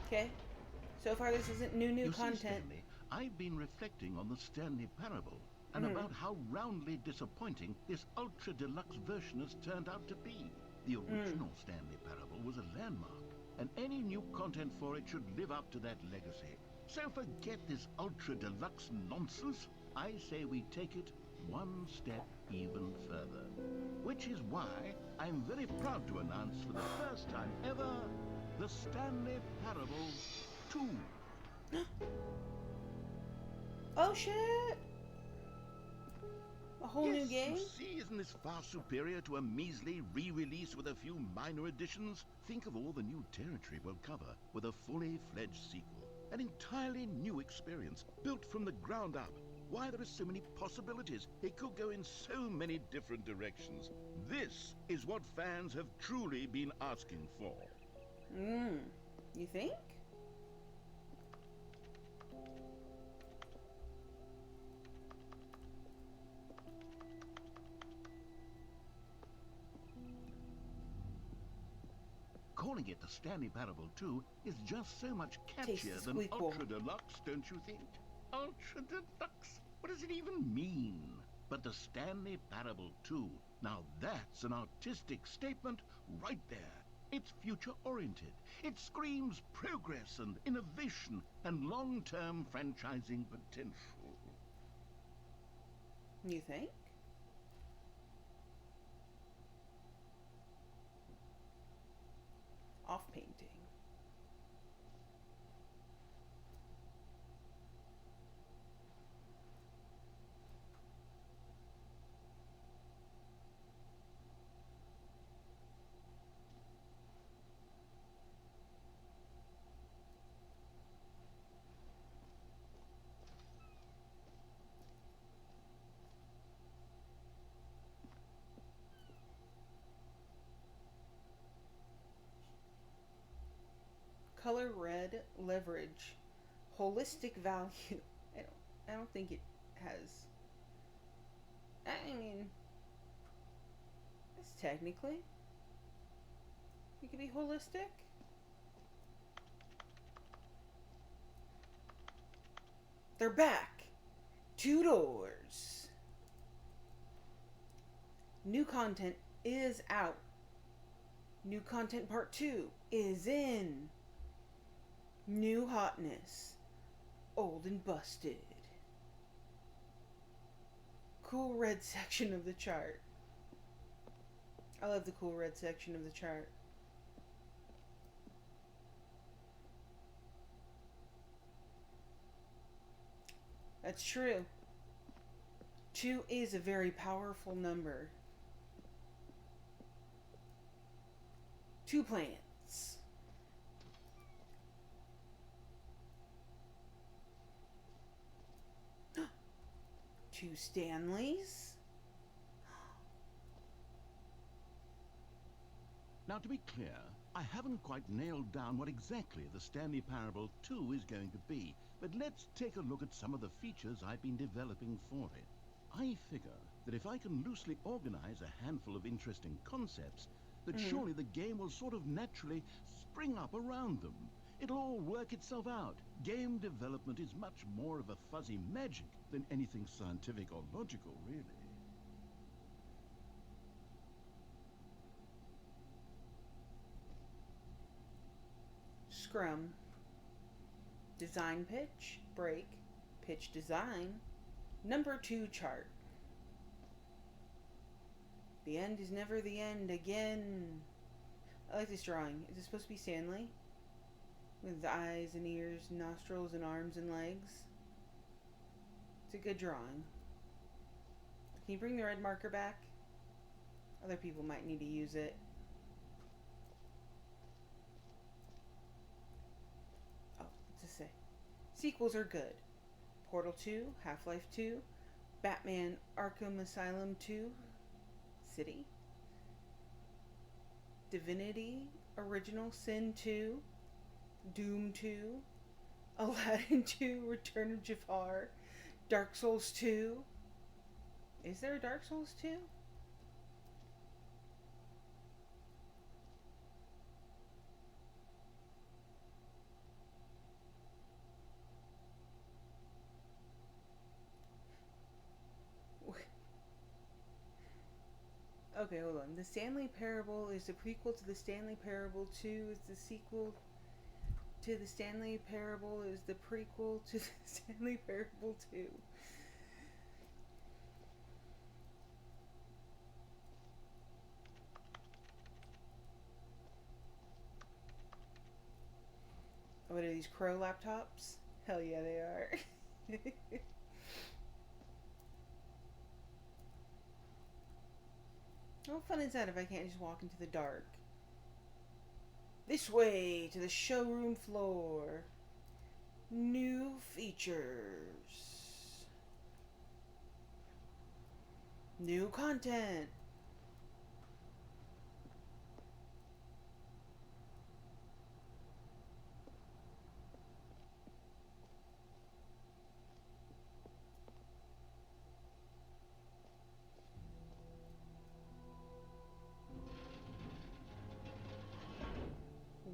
Okay. So far, this isn't new You see, content. Stanley, I've been reflecting on the Stanley Parable and about how roundly disappointing this ultra deluxe version has turned out to be. The original Stanley Parable was a landmark, and any new content for it should live up to that legacy. So forget this ultra deluxe nonsense. I say we take it one step even further. Which is why I'm very proud to announce for the first time ever the Stanley Parable 2. Oh shit! A whole new game? You see, isn't this far superior to a measly re-release with a few minor additions? Think of all the new territory we'll cover with a fully fledged sequel. An entirely new experience, built from the ground up. Why, there are so many possibilities. It could go in so many different directions. This is what fans have truly been asking for. You think? Calling it the Stanley Parable 2 is just so much Taste catchier the than squeakquel. Ultra Deluxe, don't you think? Ultra Deluxe? What does it even mean? But the Stanley Parable 2, now that's an artistic statement right there. It's future-oriented. It screams progress and innovation and long-term franchising potential. You think? Off painting. Color red, leverage, holistic value. I don't think it has. I mean, it's technically. It could be holistic. They're back. 2 doors. New content is out. New content part 2 is in. New hotness. Old and busted. Cool red section of the chart. I love the cool red section of the chart. That's true. 2 is a very powerful number. 2 planets. 2 Stanleys. Now, to be clear, I haven't quite nailed down what exactly the Stanley Parable 2 is going to be, but let's take a look at some of the features I've been developing for it. I figure that if I can loosely organize a handful of interesting concepts, that surely the game will sort of naturally spring up around them. It'll all work itself out. Game development is much more of a fuzzy magic than anything scientific or logical, really. Scrum. Design pitch, break, pitch design, number 2 chart. The end is never the end again. I like this drawing. Is it supposed to be Stanley? With eyes and ears, nostrils and arms and legs. It's a good drawing. Can you bring the red marker back? Other people might need to use it. Oh, what's it say? Sequels are good. Portal 2, Half-Life 2, Batman Arkham Asylum 2, City, Divinity, Original Sin 2, Doom 2, Aladdin 2, Return of Jafar, Dark Souls 2. Is there a Dark Souls 2? Okay, hold on. The Stanley Parable is the prequel to the Stanley Parable 2 is the sequel to the Stanley Parable is the prequel to the Stanley Parable 2. What are these Crow laptops? Hell yeah, they are. How fun is that if I can't just walk into the dark? This way to the showroom floor. New features. New content.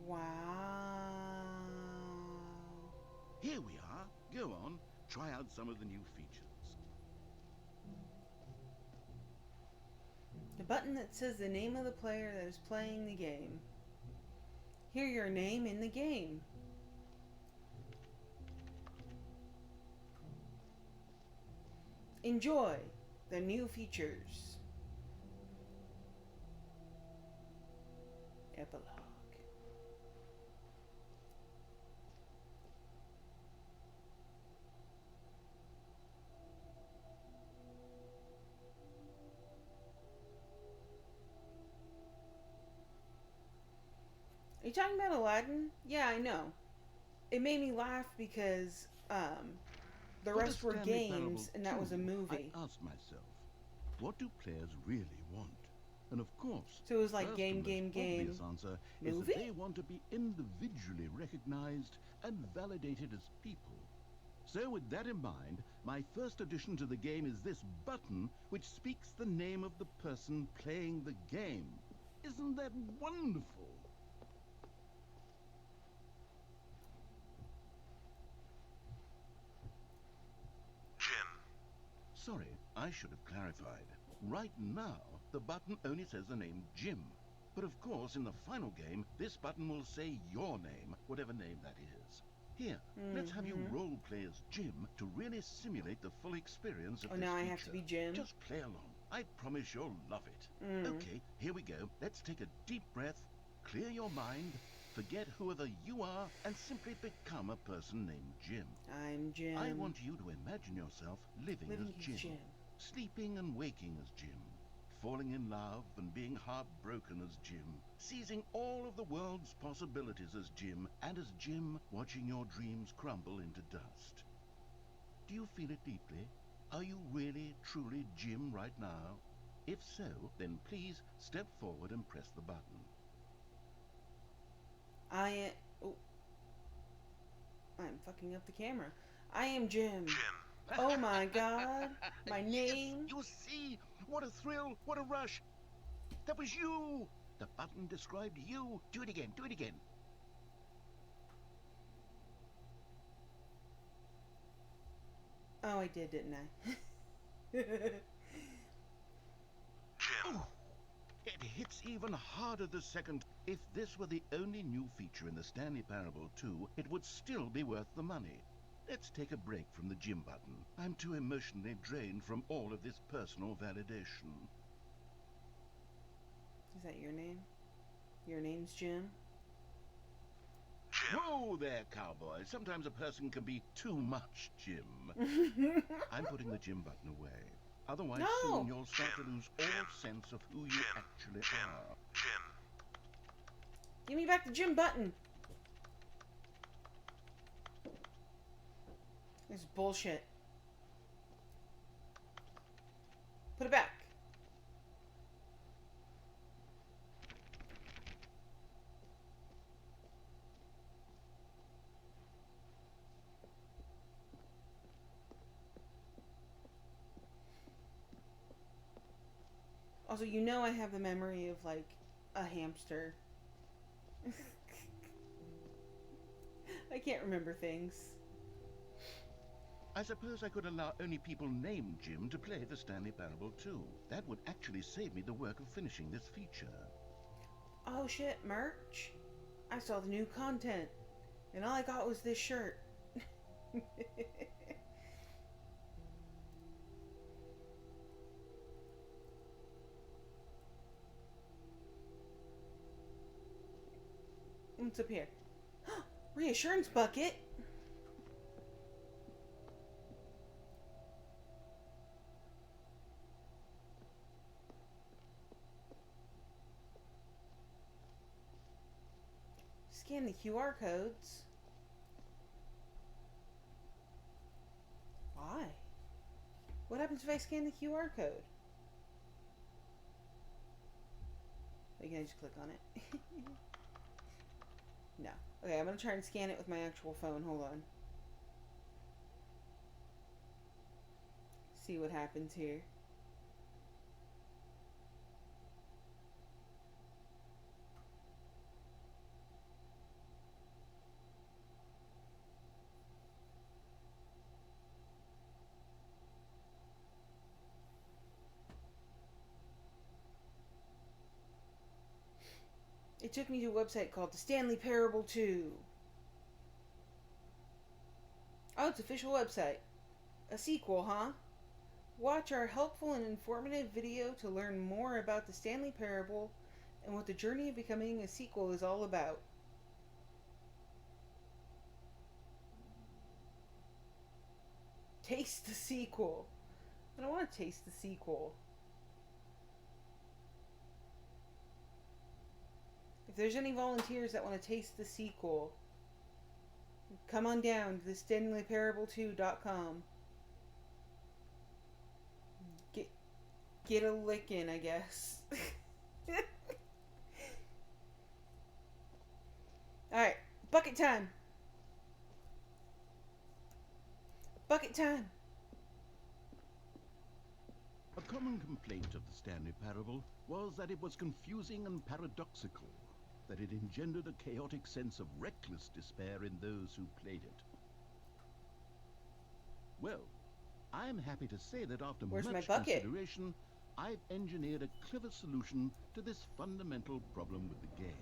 Wow. Here we are. Go on, try out some of the new features. The button that says the name of the player that is playing the game. Hear your name in the game. Enjoy the new features. Epilogue. Are you talking about Aladdin? Yeah, I know. It made me laugh because the For rest were Stanley Parable games and that was a 2, movie. I asked myself, what do players really want? And of course, So it was like first game, and game, most game, obvious answer is movie? that they want to be individually recognized and validated as people. So with that in mind, my first addition to the game is this button which speaks the name of the person playing the game. Isn't that wonderful? Jim. Sorry, I should have clarified. Right now, the button only says the name Jim. But of course, in the final game, this button will say your name, whatever name that is. Here, let's have you role play as Jim to really simulate the full experience of Oh, this now I feature. have to be Jim? Just play along. I promise you'll love it. Okay, here we go. Let's take a deep breath, clear your mind, forget whoever you are, and simply become a person named Jim. I'm Jim. I want you to imagine yourself living Living as as Jim, Jim. sleeping and waking as Jim, falling in love and being heartbroken as Jim, seizing all of the world's possibilities as Jim, and as Jim watching your dreams crumble into dust. Do you feel it deeply? Are you really, truly Jim right now? If so, then please step forward and press the button. I am. Oh, I'm fucking up the camera. I am Jim. Jin. Oh my god. My name. Yes, you see? What a thrill, what a rush. That was you. The button described you. Do it again, do it again. Oh, I did, didn't I? Jin. Oh, it hits even harder the second. If this were the only new feature in the Stanley Parable 2, it would still be worth the money. Let's take a break from the gym button. I'm too emotionally drained from all of this personal validation. Is that your name? Your name's Jim? Jin. Whoa there, cowboy. Sometimes a person can be too much, Jim. I'm putting the gym button away. Otherwise, No. soon you'll start to Jim, lose all Jim, sense of who you Jin. actually Jin. are. Jin. Give me back the gym button. This is bullshit. Put it back. Also, you know I have the memory of, like, a hamster. I can't remember things. I suppose I could allow only people named Jim to play the Stanley Parable 2. That would actually save me the work of finishing this feature. Oh shit, merch? I saw the new content, and all I got was this shirt. What's up here? Reassurance bucket? Scan the QR codes. Why? What happens if I scan the QR code? Or can I just click on it? No. Okay, I'm gonna try and scan it with my actual phone. Hold on. See what happens here. It took me to a website called the Stanley Parable 2. Oh, it's an official website. A sequel, huh? Watch our helpful and informative video to learn more about the Stanley Parable and what the journey of becoming a sequel is all about. Taste the sequel. I don't want to taste the sequel. If there's any volunteers that want to taste the sequel, come on down to the StanleyParable2.com. Get a lick in, I guess. Alright, bucket time. Bucket time. A common complaint of the Stanley Parable was that it was confusing and paradoxical, that it engendered a chaotic sense of reckless despair in those who played it. Well, I'm happy to say that after Where's my much bucket? consideration, I've engineered a clever solution to this fundamental problem with the game.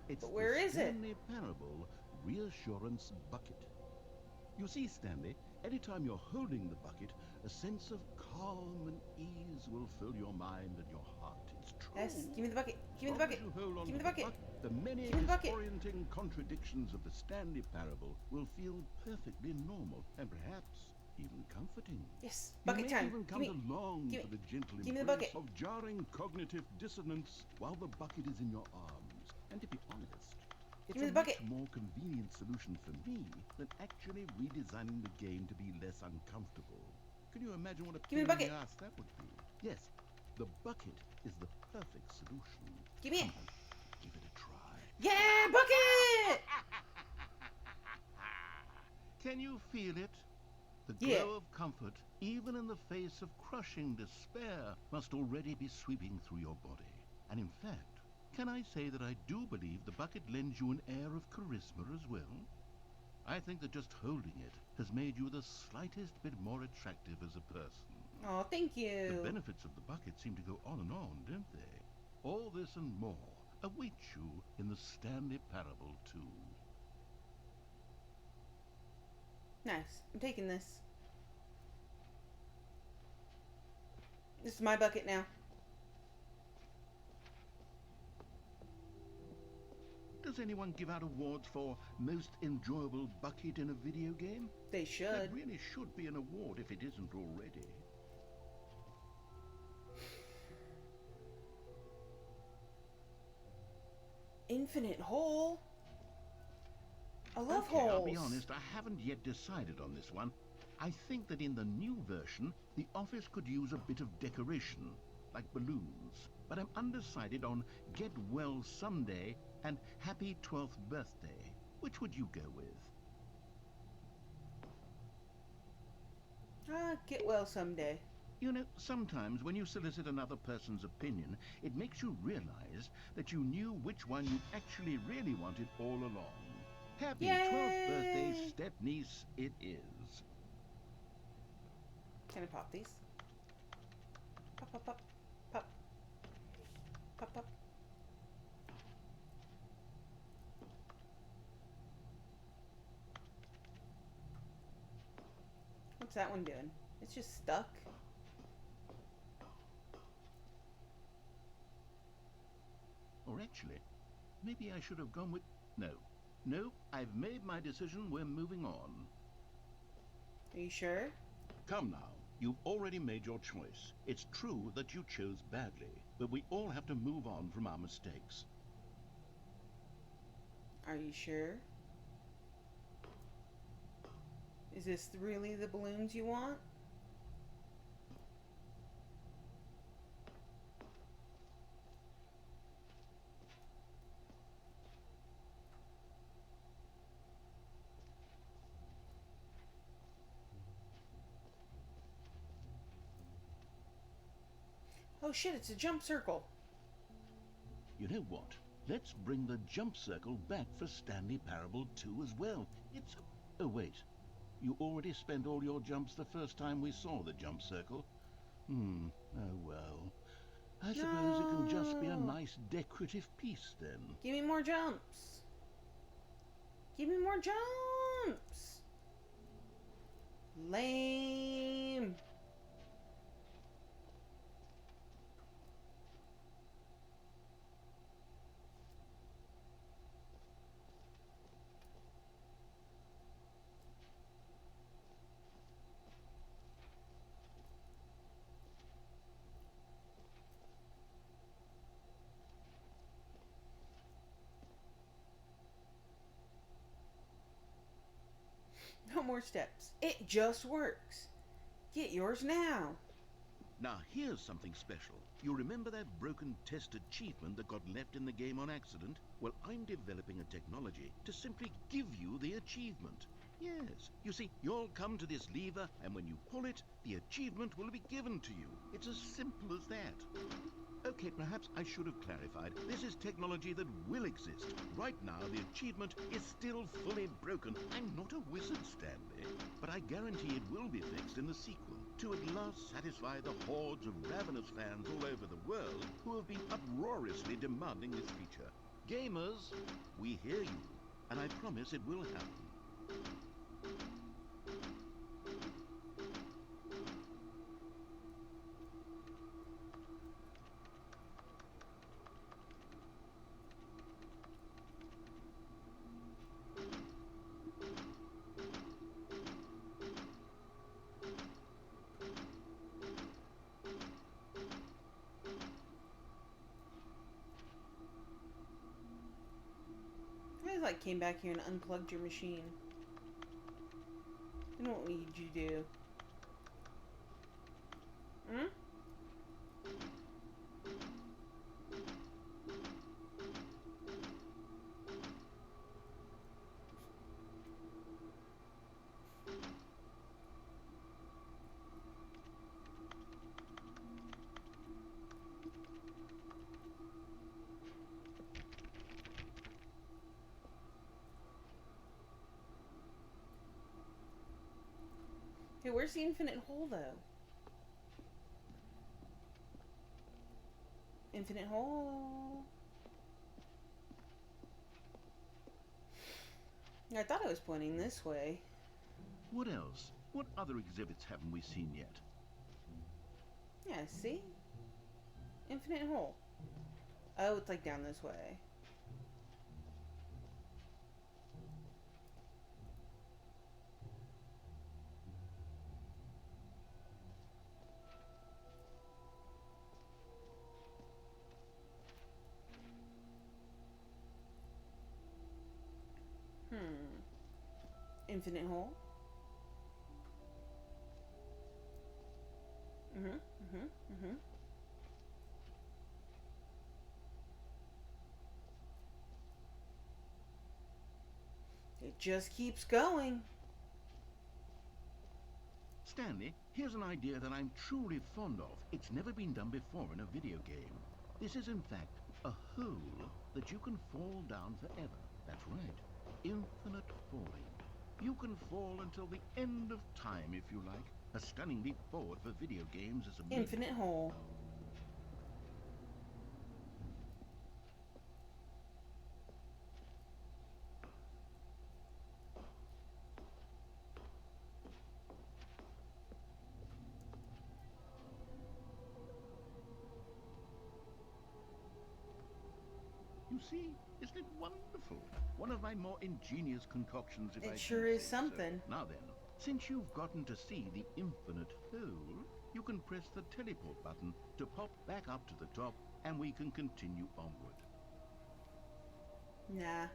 It's But where the is it? Stanley Parable Reassurance Bucket. You see, Stanley, anytime you're holding the bucket, a sense of calm and ease will fill your mind and your heart. It's true. Yes, give me the bucket. Give me the As long bucket. as you hold on Give me to the bucket. the many Give me the bucket. disorienting contradictions of the Stanley Parable will feel perfectly normal and perhaps even comforting. Yes, You bucket may time. even Give come me. to long give for me- the gentle give me the embrace bucket. of jarring cognitive dissonance while the bucket is in your arms. And to be honest, it's me a the bucket. much more convenient solution for me than actually redesigning the game to be less uncomfortable. Can you imagine what a Give me pain the in the bucket. ass that would be? Yes, the bucket is the perfect solution. Give me it. Come on, give it a try. Yeah, bucket! Can you feel it? The Yeah. glow of comfort, even in the face of crushing despair, must already be sweeping through your body. And in fact, can I say that I do believe the bucket lends you an air of charisma as well? I think that just holding it has made you the slightest bit more attractive as a person. Oh, thank The you. benefits of the bucket seem to go on and on, don't they? All this and more await you in the Stanley Parable 2. Nice. I'm taking this. This is my bucket now. Does anyone give out awards for most enjoyable bucket in a video game? They That should. really should be an award if it isn't already. Infinite hole. I love Okay, holes. I'll be honest, I haven't yet decided on this one. I think that in the new version, the office could use a bit of decoration, like balloons. But I'm undecided on Get Well Someday and Happy 12th Birthday. Which would you go with? Get well someday. You know, sometimes when you solicit another person's opinion, it makes you realize that you knew which one you actually really wanted all along. Happy 12th birthday, Yay! step-niece, it is. Can I pop these? Pop, pop, pop, pop. Pop, pop. What's that one doing? It's just stuck. Or actually, maybe I should have gone with... No, I've made my decision, we're moving on. Are you sure? Come now, you've already made your choice. It's true that you chose badly, but we all have to move on from our mistakes. Are you sure? Is this really the balloons you want? Oh shit, it's a jump circle. You know what? Let's bring the jump circle back for Stanley Parable 2 as well. It's... Oh, wait. You already spent all your jumps the first time we saw the jump circle. Oh well. I suppose it can just be a No. nice decorative piece then. Give me more jumps. Give me more jumps. Lame. No more steps. It just works. Get yours now. Now here's something special. You remember that broken test achievement that got left in the game on accident? Well, I'm developing a technology to simply give you the achievement. Yes, you see, you'll come to this lever, and when you pull it, the achievement will be given to you. It's as simple as that. Okay, perhaps I should have clarified. This is technology that will exist. Right now, the achievement is still fully broken. I'm not a wizard, Stanley, but I guarantee it will be fixed in the sequel to at last satisfy the hordes of ravenous fans all over the world who have been uproariously demanding this feature. Gamers, we hear you, and I promise it will happen. I like came back here and unplugged your machine. Then what would you do? Hmm? Hey, where's the infinite hole, though? Infinite hole. I thought I was pointing this way. What else? What other exhibits haven't we seen yet? Yeah, see? Infinite hole. Oh, it's like down this way. Infinite hole. Mm-hmm. It just keeps going. Stanley, here's an idea that I'm truly fond of. It's never been done before in a video game. This is, in fact, a hole that you can fall down forever. That's right. Infinite falling. You can fall until the end of time, if you like. A stunning leap forward for video games as a medium. Infinite hole. You see, isn't it wonderful? One of my more ingenious concoctions, if I It sure do is say something. So. Now then, since you've gotten to see the infinite hole, you can press the teleport button to pop back up to the top, and we can continue onward. Nah.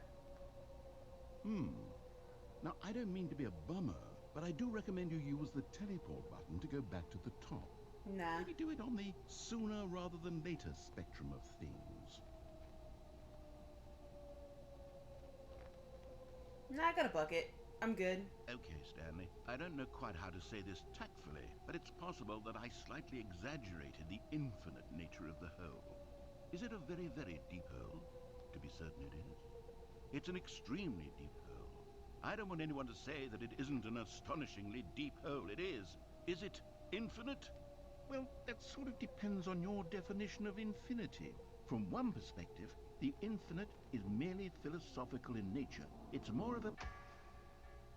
Now, I don't mean to be a bummer, but I do recommend you use the teleport button to go back to the top. Nah. Maybe do it on the sooner rather than later spectrum of things. Nah, I got a bucket. I'm good. Okay, Stanley, I don't know quite how to say this tactfully, but it's possible that I slightly exaggerated the infinite nature of the hole. Is it a very, very deep hole? To be certain it is. It's an extremely deep hole. I don't want anyone to say that it isn't an astonishingly deep hole. It is. Is it infinite? Well, that sort of depends on your definition of infinity. From one perspective, the infinite is merely philosophical in nature. It's more of a...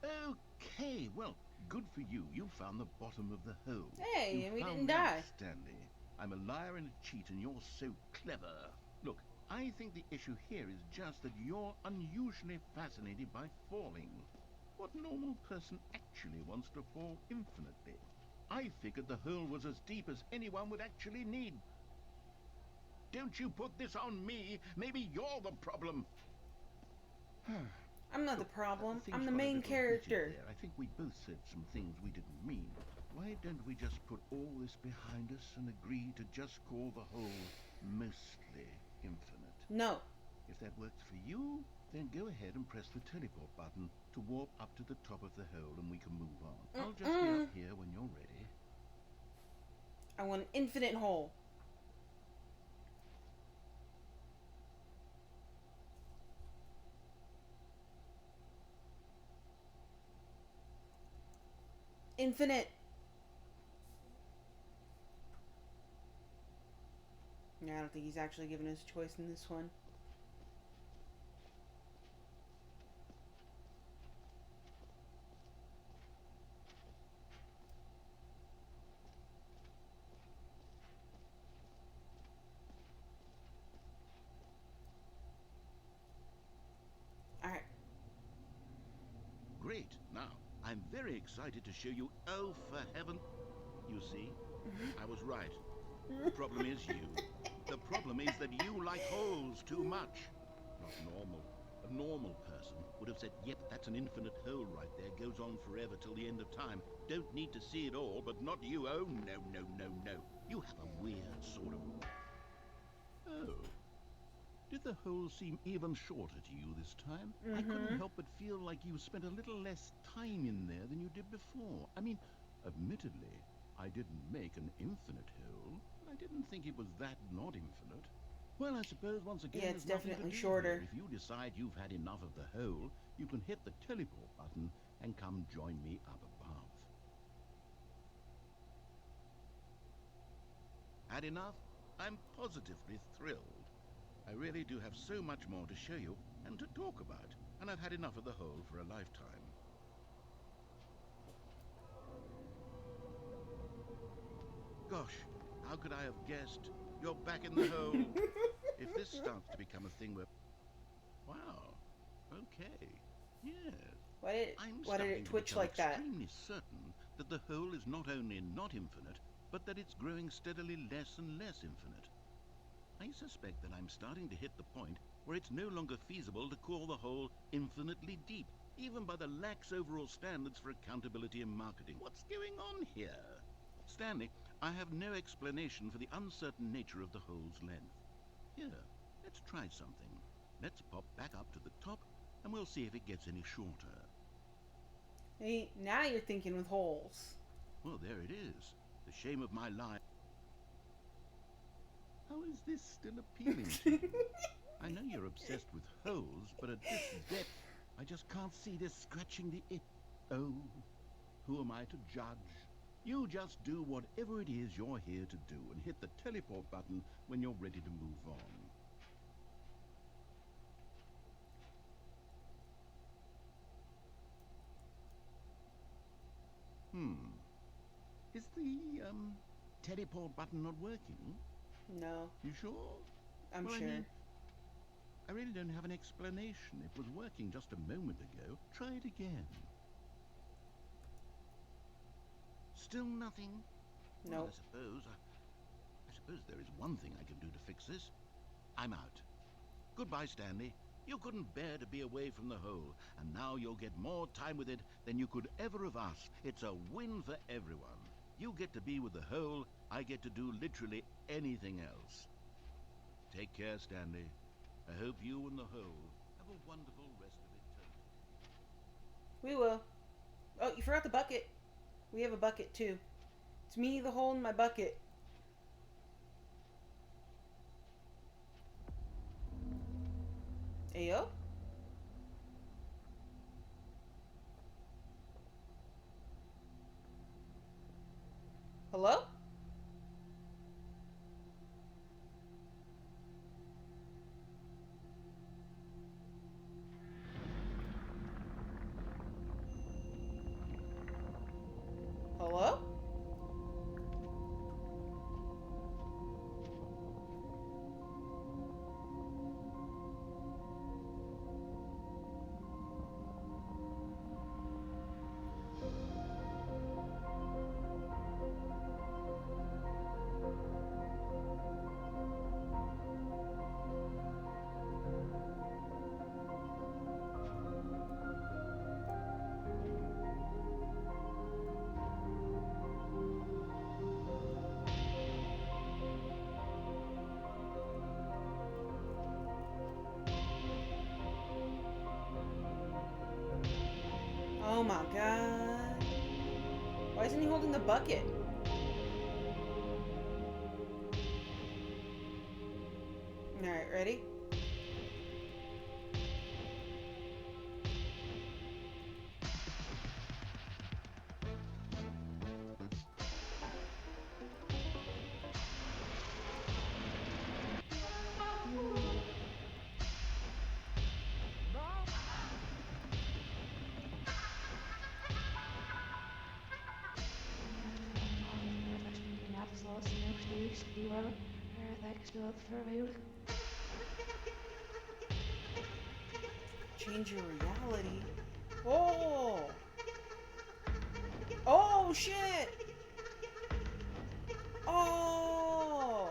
Okay, well, good for you. You found the bottom of the hole. Hey, You and we found didn't that, die. Stanley. I'm a liar and a cheat, and you're so clever. Look, I think the issue here is just that you're unusually fascinated by falling. What normal person actually wants to fall infinitely? I figured the hole was as deep as anyone would actually need. Don't you put this on me. Maybe you're the problem. I'm not the problem. I'm the main character. I think we both said some things we didn't mean. Why don't we just put all this behind us and agree to just call the hole mostly infinite? No. If that works for you, then go ahead and press the teleport button to warp up to the top of the hole and we can move on. I'll just be up here when you're ready. I want an infinite hole. Infinite. Yeah, I don't think he's actually giving us a choice in this one. Alright. Great. Now, I'm very excited to show you. Oh, for heaven. You see, I was right. The problem is you. The problem is that you like holes too much. Not normal. A normal person would have said, yep, that's an infinite hole right there. Goes on forever till the end of time. Don't need to see it all, but not you. Oh, no, no, no, no. You have a weird sort of... Oh. Did the hole seem even shorter to you this time? I couldn't help but feel like you spent a little less time in there than you did before. I mean, admittedly, I didn't make an infinite hole. I didn't think it was that not infinite. Well, I suppose once again, Yeah, it's there's nothing to definitely do shorter. here. If you decide you've had enough of the hole, you can hit the teleport button and come join me up above. Had enough? I'm positively thrilled. I really do have so much more to show you and to talk about, and I've had enough of the hole for a lifetime. Gosh, how could I have guessed? You're back in the hole. If this starts to become a thing where... Wow. Okay. Yes. I'm Why did starting it to twitch become like that? extremely certain that the hole is not only not infinite, but that it's growing steadily less and less infinite. I suspect that I'm starting to hit the point where it's no longer feasible to call the hole infinitely deep, even by the lax overall standards for accountability and marketing. What's going on here? Stanley, I have no explanation for the uncertain nature of the hole's length. Here, let's try something. Let's pop back up to the top, and we'll see if it gets any shorter. Hey, now you're thinking with holes. Well, there it is. The shame of my life. How is this still appealing to you? I know you're obsessed with holes, but at this depth, I just can't see this scratching the it. Oh, who am I to judge? You just do whatever it is you're here to do and hit the teleport button when you're ready to move on. Is the, teleport button not working? No, You sure? I'm Well, sure. I really don't have an explanation. It was working just a moment ago. Try it again. Still nothing? Well, Nope. I suppose there is one thing I can do to fix this. I'm out. Goodbye, Stanley. You couldn't bear to be away from the hole, and now you'll get more time with it than you could ever have asked. It's a win for everyone. You get to be with the hole, I get to do literally anything else. Take care, Stanley. I hope you and the hole have a wonderful rest of eternity. We will. Oh, you forgot the bucket. We have a bucket too. It's me, the hole in my bucket. Ayo? Hello? Hello? Oh my god. Why isn't he holding the bucket? Alright, ready? Change your reality. Oh! Oh shit! Oh!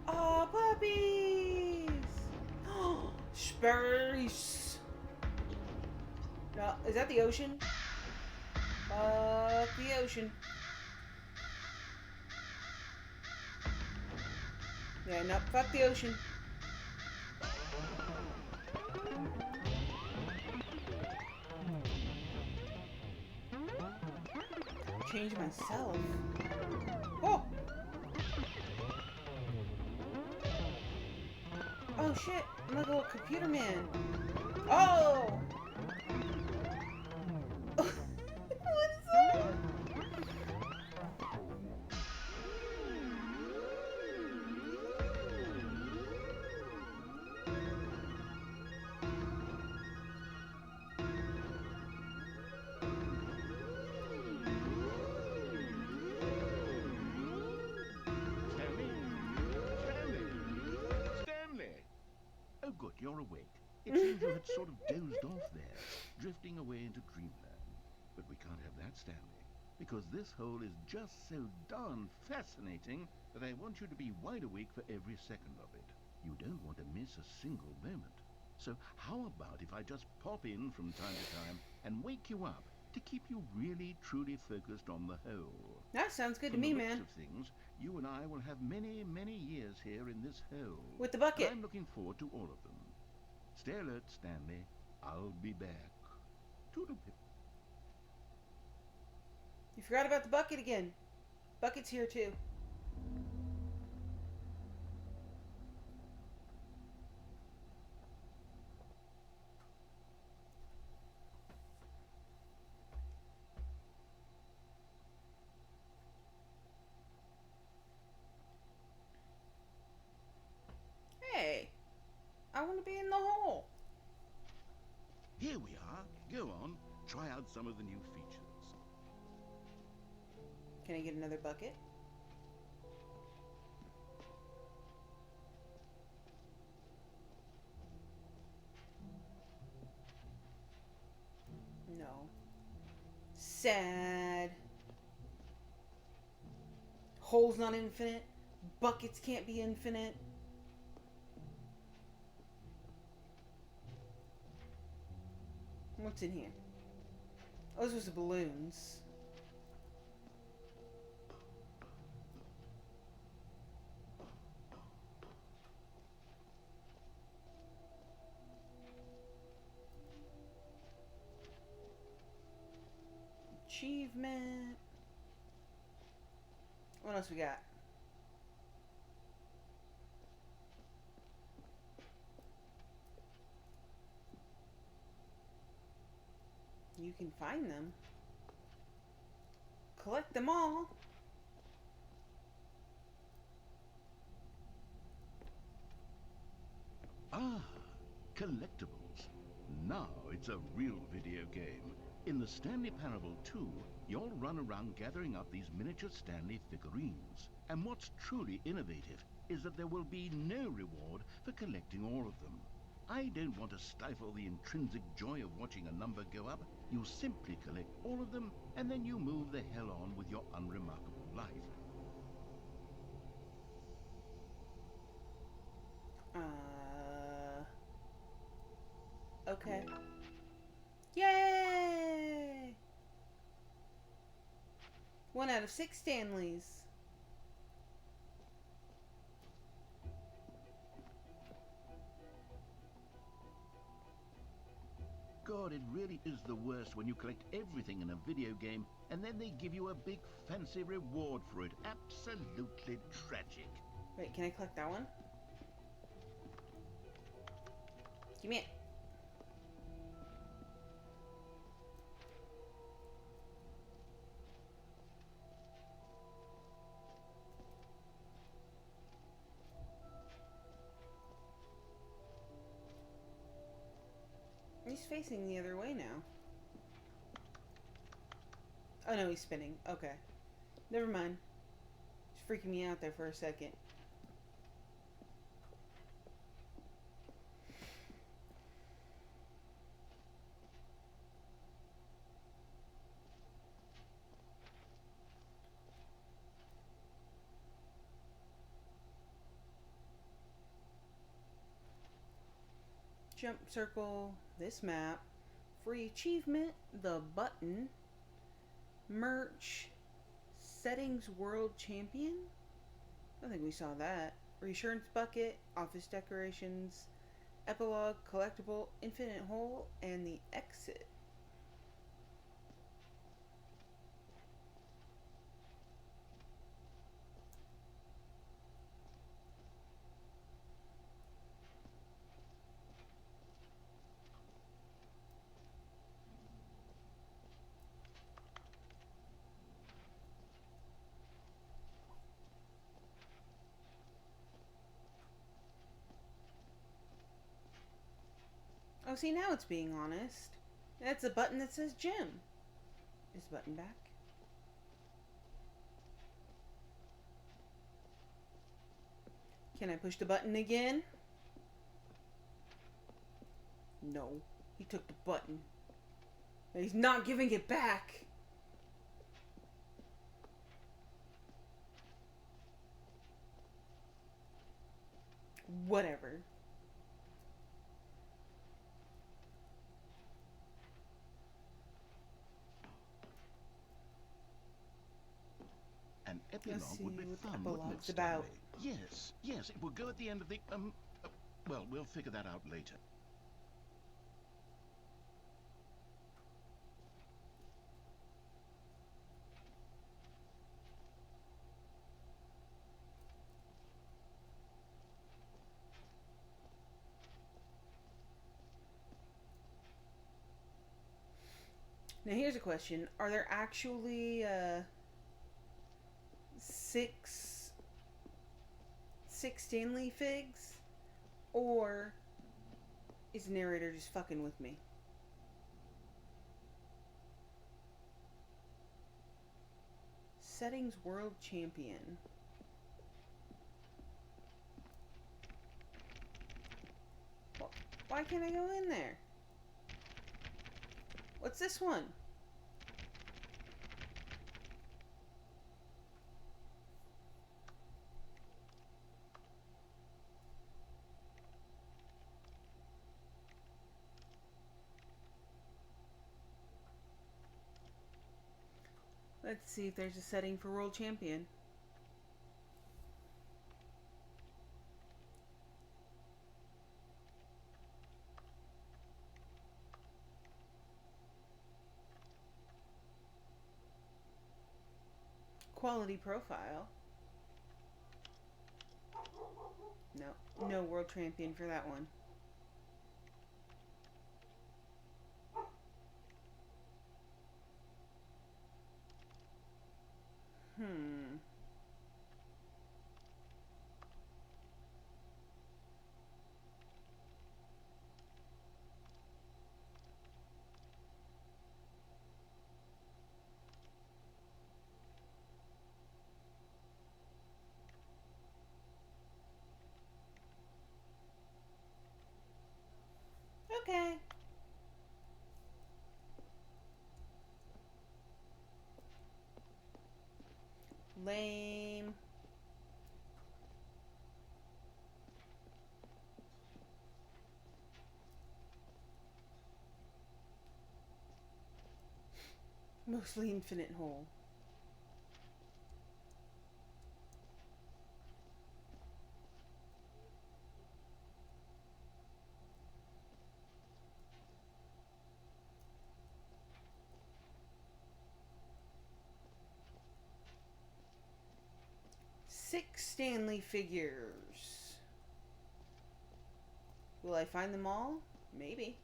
Oh, puppies! Space! No, is that the ocean? Fuck the ocean. Yeah, no, fuck the ocean. Change myself. Oh! Oh shit, I'm like a little computer man. Oh! What is that? you're awake. It seems you had sort of dozed off there, drifting away into dreamland. But we can't have that, Stanley, because this hole is just so darn fascinating that I want you to be wide awake for every second of it. You don't want to miss a single moment. So how about if I just pop in from time to time and wake you up to keep you really truly focused on the hole? That sounds good From to me, the looks man. of things, you and I will have many, many years here in this hole. With the And bucket. I'm looking forward to all of them. Stay alert, Stanley. I'll be back. Toodle-pip. You forgot about the bucket again. Bucket's here too. Hey, I want to be in the hole. Here we are. Go on, try out some of the new features. Can I get another bucket? No. Sad. Hole's not infinite. Buckets can't be infinite. What's in here? Oh, those was the balloons. Achievement. What else we got? You can find them. Collect them all. Ah, collectibles. Now it's a real video game. In the Stanley Parable 2, you'll run around gathering up these miniature Stanley figurines. And what's truly innovative is that there will be no reward for collecting all of them. I don't want to stifle the intrinsic joy of watching a number go up. You simply collect all of them, and then you move the hell on with your unremarkable life. Okay. Yay! 1 out of 6 Stanleys. God, it really is the worst when you collect everything in a video game and then they give you a big fancy reward for it. Absolutely tragic. Wait, can I collect that one? Give me it. He's facing the other way now. Oh no, he's spinning. Okay. Never mind. He's freaking me out there for a second. Jump circle, this map, free achievement, the button, merch, settings world champion. I think we saw that. Reassurance bucket, office decorations, epilogue, collectible, infinite hole, and the exit. Oh, see, now it's being honest. That's a button that says Jim. Is the button back? Can I push the button again? No. He took the button. And he's not giving it back. Whatever. An epilogue Let's see would be what the fun, wouldn't it, epilogue's about. Stanley? Yes, yes, it will go at the end of the, well, we'll figure that out later. Now here's a question. Are there actually, six Stanley figs? Or is the narrator just fucking with me? Settings World Champion. Why can't I go in there? What's this one? Let's see if there's a setting for World Champion. Quality profile. No, no World Champion for that one. Okay. Lame. Mostly infinite hole. Six Stanley figures. Will I find them all? Maybe.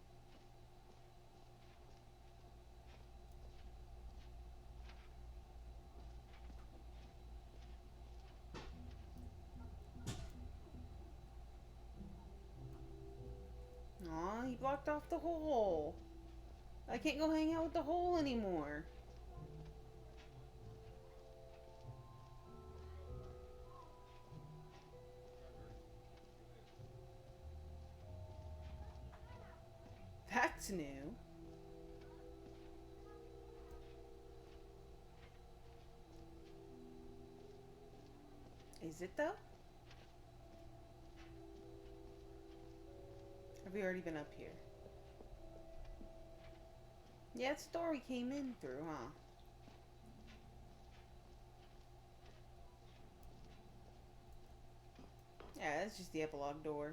Aw, he blocked off the hole. I can't go hang out with the hole anymore. That's new. Is it though? Have we already been up here? Yeah, it's the door we came in through, huh? Yeah, that's just the epilogue door.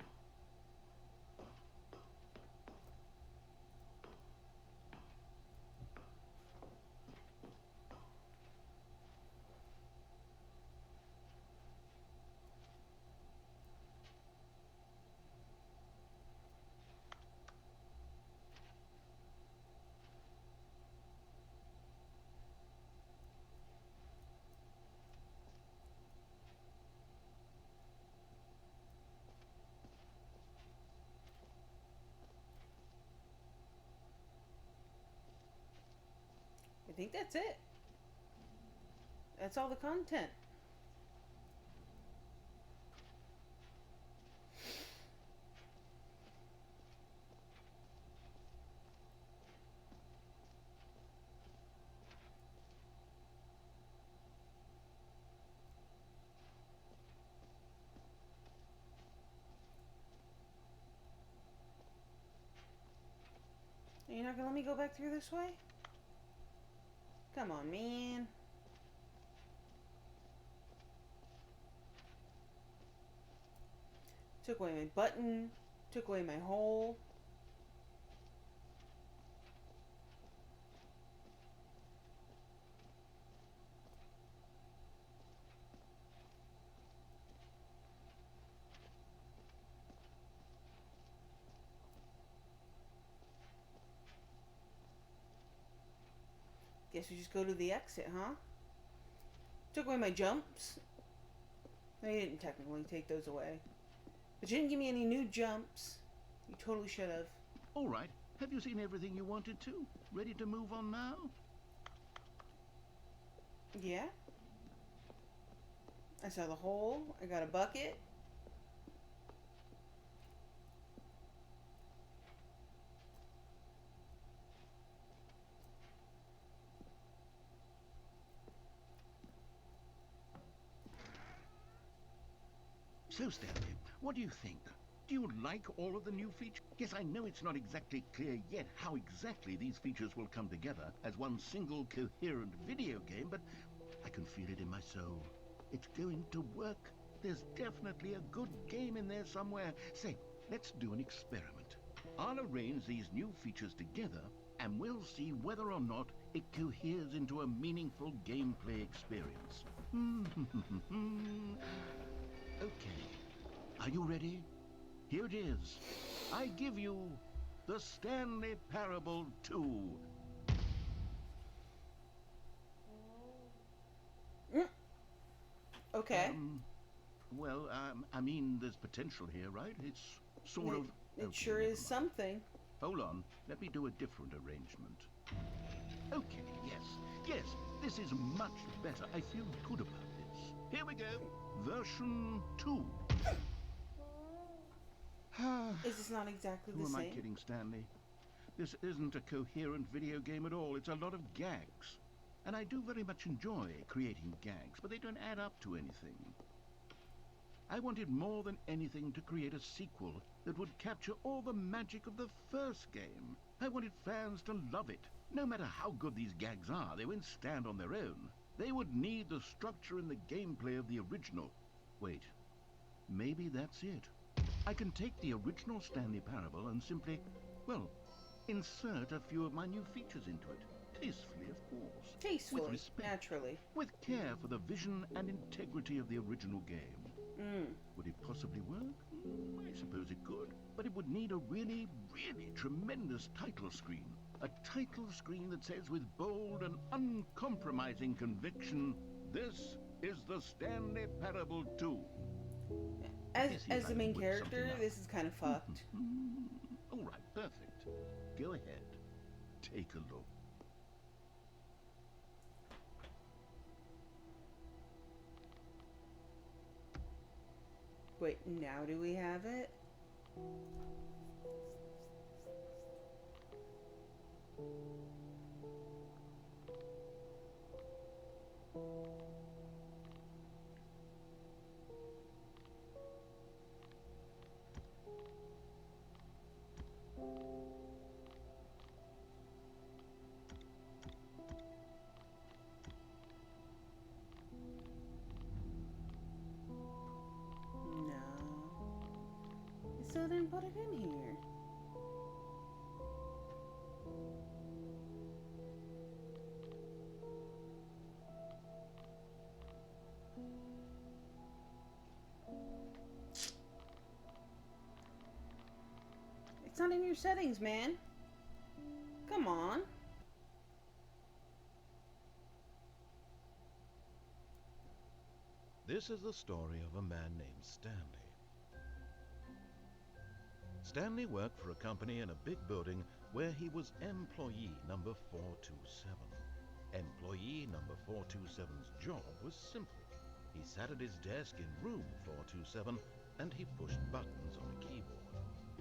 I think that's it. That's all the content. Are you not gonna let me go back through this way? Come on, man. Took away my button. Took away my hole. Guess we just go to the exit, huh? Took away my jumps. They didn't technically take those away. But you didn't give me any new jumps. You totally should have. All right. Have you seen everything you wanted to? Ready to move on now? Yeah. I saw the hole. I got a bucket. So, Stanley, what do you think? Do you like all of the new features? Yes, I know it's not exactly clear yet how exactly these features will come together as one single coherent video game, but I can feel it in my soul. It's going to work. There's definitely a good game in there somewhere. Say, let's do an experiment. I'll arrange these new features together, and we'll see whether or not it coheres into a meaningful gameplay experience. Okay. Are you ready? Here it is. I give you the Stanley Parable 2. Okay. I mean, there's potential here, right? It's sort of... It okay, sure never is mind. something. Hold on. Let me do a different arrangement. Okay, yes, this is much better. I feel good about this. Here we go. Version 2. Is this not exactly Who the am I same? kidding, Stanley? This isn't a coherent video game at all. It's a lot of gags. And I do very much enjoy creating gags, but they don't add up to anything. I wanted more than anything to create a sequel that would capture all the magic of the first game. I wanted fans to love it. No matter how good these gags are, they won't stand on their own. They would need the structure and the gameplay of the original. Wait, maybe that's it. I can take the original Stanley Parable and simply, well, insert a few of my new features into it. Tastefully, of course. Tastefully, With respect. naturally. With care for the vision and integrity of the original game. Would it possibly work? I suppose it could. But it would need a really, really tremendous title screen. A title screen that says with bold and uncompromising conviction, "This is the Stanley Parable 2. As the main character, this is kind of fucked. All right, perfect. Go ahead. Take a look. Wait, now do we have it? No. It still didn't put it in here. It's not in your settings, man. Come on. This is the story of a man named Stanley. Stanley worked for a company in a big building where he was employee number 427. Employee number 427's job was simple. He sat at his desk in room 427 and he pushed buttons on a keyboard.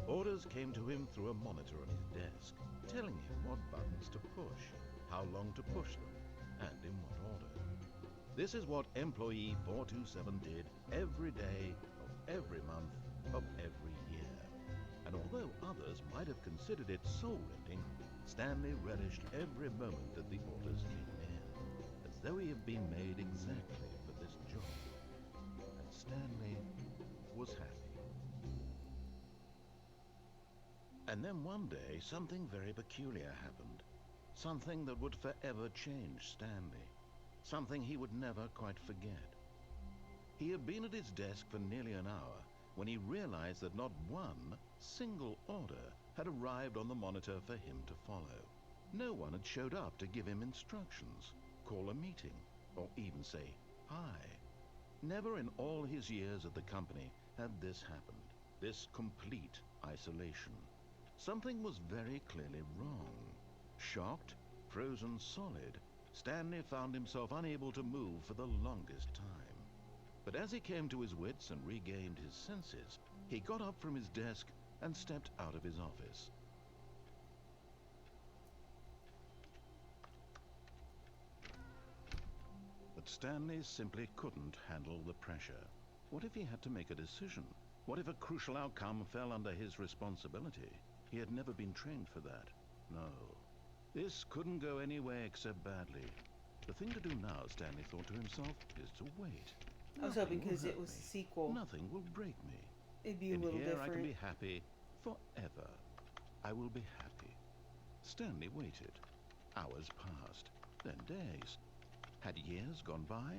Orders came to him through a monitor on his desk, telling him what buttons to push, how long to push them, and in what order. This is what employee 427 did every day of every month of every year. And although others might have considered it soul-ending, Stanley relished every moment that the orders came in, as though he had been made exactly for this job. And Stanley was happy. And then one day, something very peculiar happened. Something that would forever change Stanley. Something he would never quite forget. He had been at his desk for nearly an hour when he realized that not one single order had arrived on the monitor for him to follow. No one had showed up to give him instructions, call a meeting, or even say hi. Never in all his years at the company had this happened, this complete isolation. Something was very clearly wrong. Shocked, frozen solid, Stanley found himself unable to move for the longest time. But as he came to his wits and regained his senses, he got up from his desk and stepped out of his office. But Stanley simply couldn't handle the pressure. What if he had to make a decision? What if a crucial outcome fell under his responsibility? He had never been trained for that. No. This couldn't go any way except badly. The thing to do now, Stanley thought to himself, is to wait. I was hoping because it was a sequel, Nothing will break me. it'd be a In little here different. I can be happy forever. I will be happy. Stanley waited. Hours passed, then days. Had years gone by?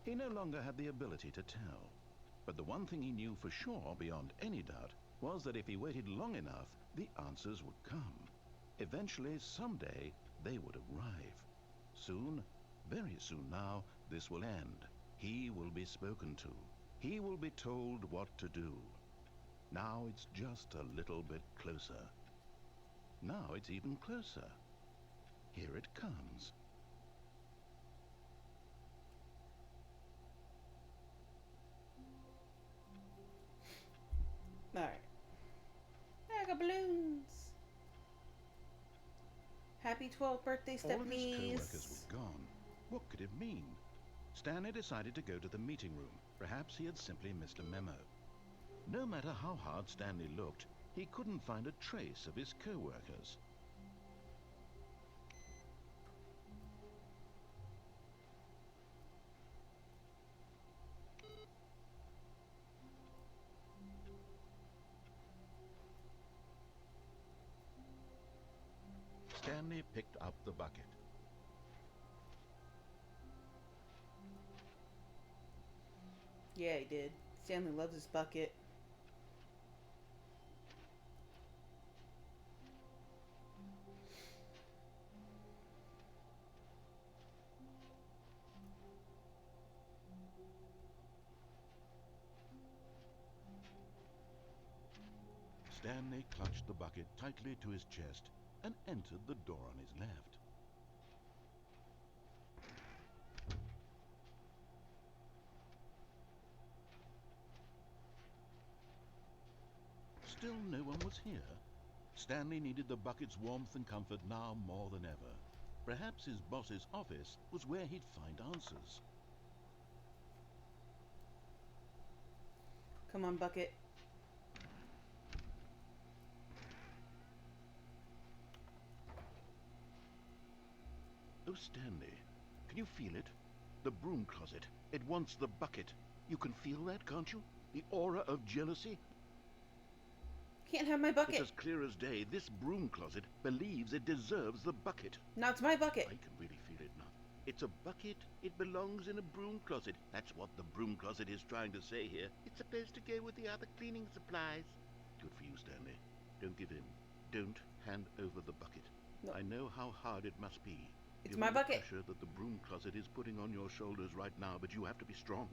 He no longer had the ability to tell. But the one thing he knew for sure, beyond any doubt, was that if he waited long enough, the answers would come. Eventually, someday, they would arrive. Soon, very soon now, this will end. He will be spoken to. He will be told what to do. Now it's just a little bit closer. Now it's even closer. Here it comes. Alright. I got balloons. Happy 12th birthday, All of his Stephanie's. co-workers were gone. What could it mean? Stanley decided to go to the meeting room. Perhaps he had simply missed a memo. No matter how hard Stanley looked, he couldn't find a trace of his co-workers. Stanley picked up the bucket. Yeah, he did. Stanley loves his bucket. Stanley clutched the bucket tightly to his chest and entered the door on his left. Still no one was here. Stanley needed the bucket's warmth and comfort now more than ever. Perhaps his boss's office was where he'd find answers. Come on, bucket. Oh, Stanley, can you feel it? The broom closet. It wants the bucket. You can feel that, can't you? The aura of jealousy. Can't have my bucket. It's as clear as day. This broom closet believes it deserves the bucket. Now it's my bucket. I can really feel it now. It's a bucket. It belongs in a broom closet. That's what the broom closet is trying to say here. It's supposed to go with the other cleaning supplies. Good for you, Stanley. Don't give in. Don't hand over the bucket. No. I know how hard it must be. It's Given my the bucket. pressure that the broom closet is putting on your shoulders right now, but you have to be strong.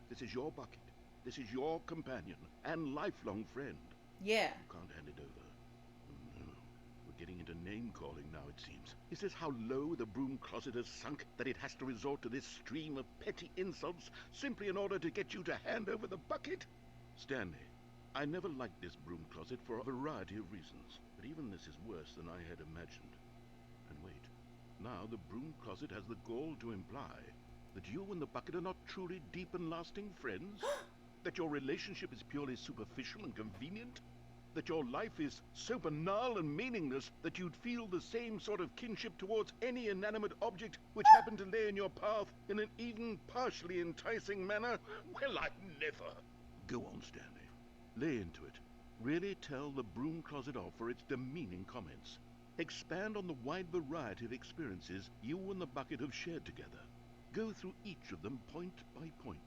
This is your bucket. This is your companion and lifelong friend. Yeah. You can't hand it over. Oh, no. We're getting into name-calling now, it seems. Is this how low the broom closet has sunk, that it has to resort to this stream of petty insults simply in order to get you to hand over the bucket? Stanley, I never liked this broom closet for a variety of reasons, but even this is worse than I had imagined. And wait, now the broom closet has the gall to imply that you and the bucket are not truly deep and lasting friends? That your relationship is purely superficial and convenient? that your life is so banal and meaningless that you'd feel the same sort of kinship towards any inanimate object which happened to lay in your path in an even partially enticing manner? Well, I never. Go on, Stanley. Lay into it. Really tell the broom closet off for its demeaning comments. Expand on the wide variety of experiences you and the bucket have shared together. Go through each of them point by point.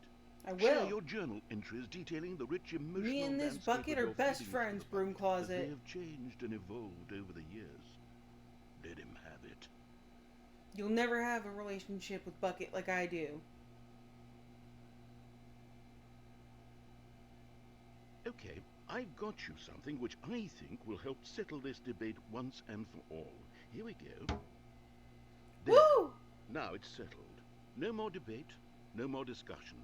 I Share will. your journal entries detailing the rich emotional Me and this landscape bucket of are your best feelings friends, for the broom bucket, as they closet. have changed and evolved over the years. Let him have it. You'll never have a relationship with Bucket like I do. Okay, I've got you something which I think will help settle this debate once and for all. Here we go. There. Woo! Now it's settled. No more debate, no more discussion.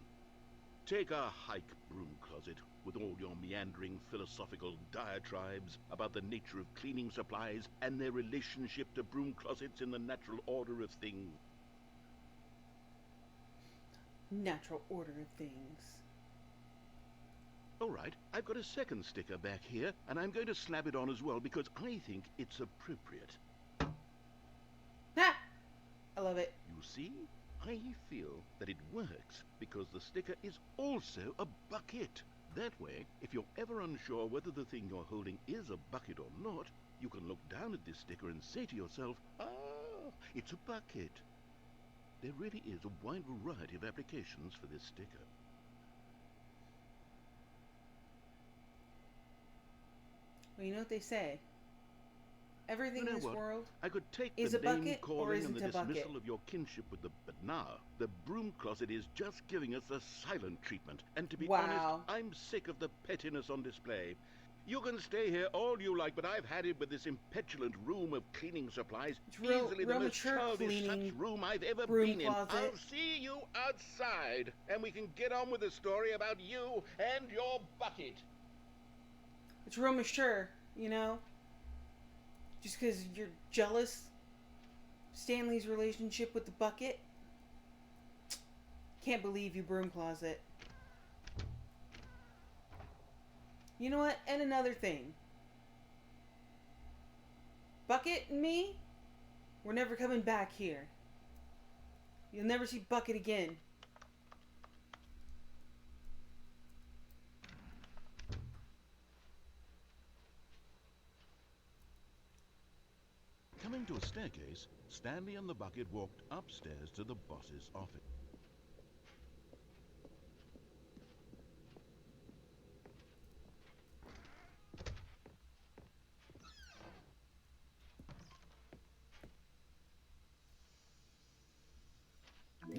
Take a hike, broom closet, with all your meandering philosophical diatribes about the nature of cleaning supplies and their relationship to broom closets in the natural order of things. Natural order of things. All right, I've got a second sticker back here, and I'm going to slap it on as well because I think it's appropriate. Ha! I love it. You see, I feel that it works because the sticker is also a bucket. That way, if you're ever unsure whether the thing you're holding is a bucket or not, you can look down at this sticker and say to yourself, ah, it's a bucket. There really is a wide variety of applications for this sticker. Well, you know what they say. Everything in this world I could take is the a bucket name or calling and isn't the a bucket. dismissal of your kinship with but now the broom closet is just giving us a silent treatment. And to be honest, Wow. I'm sick of the pettiness on display. You can stay here all you like, but I've had it with this impetulant room of cleaning supplies. It's real Easily the most mature childish cleaning such room I've ever broom been in. closet. I'll see you outside, and we can get on with the story about you and your bucket. It's real mature, you know? Just because you're jealous Stanley's relationship with the bucket. Can't believe you, broom closet. You know what? And another thing. Bucket and me, we're never coming back here. You'll never see Bucket again. Coming to a staircase, Stanley and the bucket walked upstairs to the boss's office.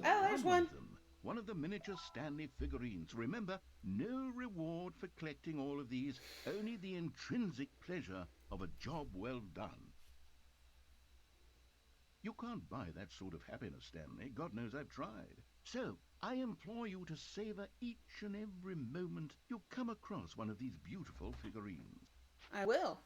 Oh, there's one. One of the miniature Stanley figurines. Remember, no reward for collecting all of these, only the intrinsic pleasure of a job well done. You can't buy that sort of happiness, Stanley. God knows I've tried. So, I implore you to savor each and every moment you come across one of these beautiful figurines. I will.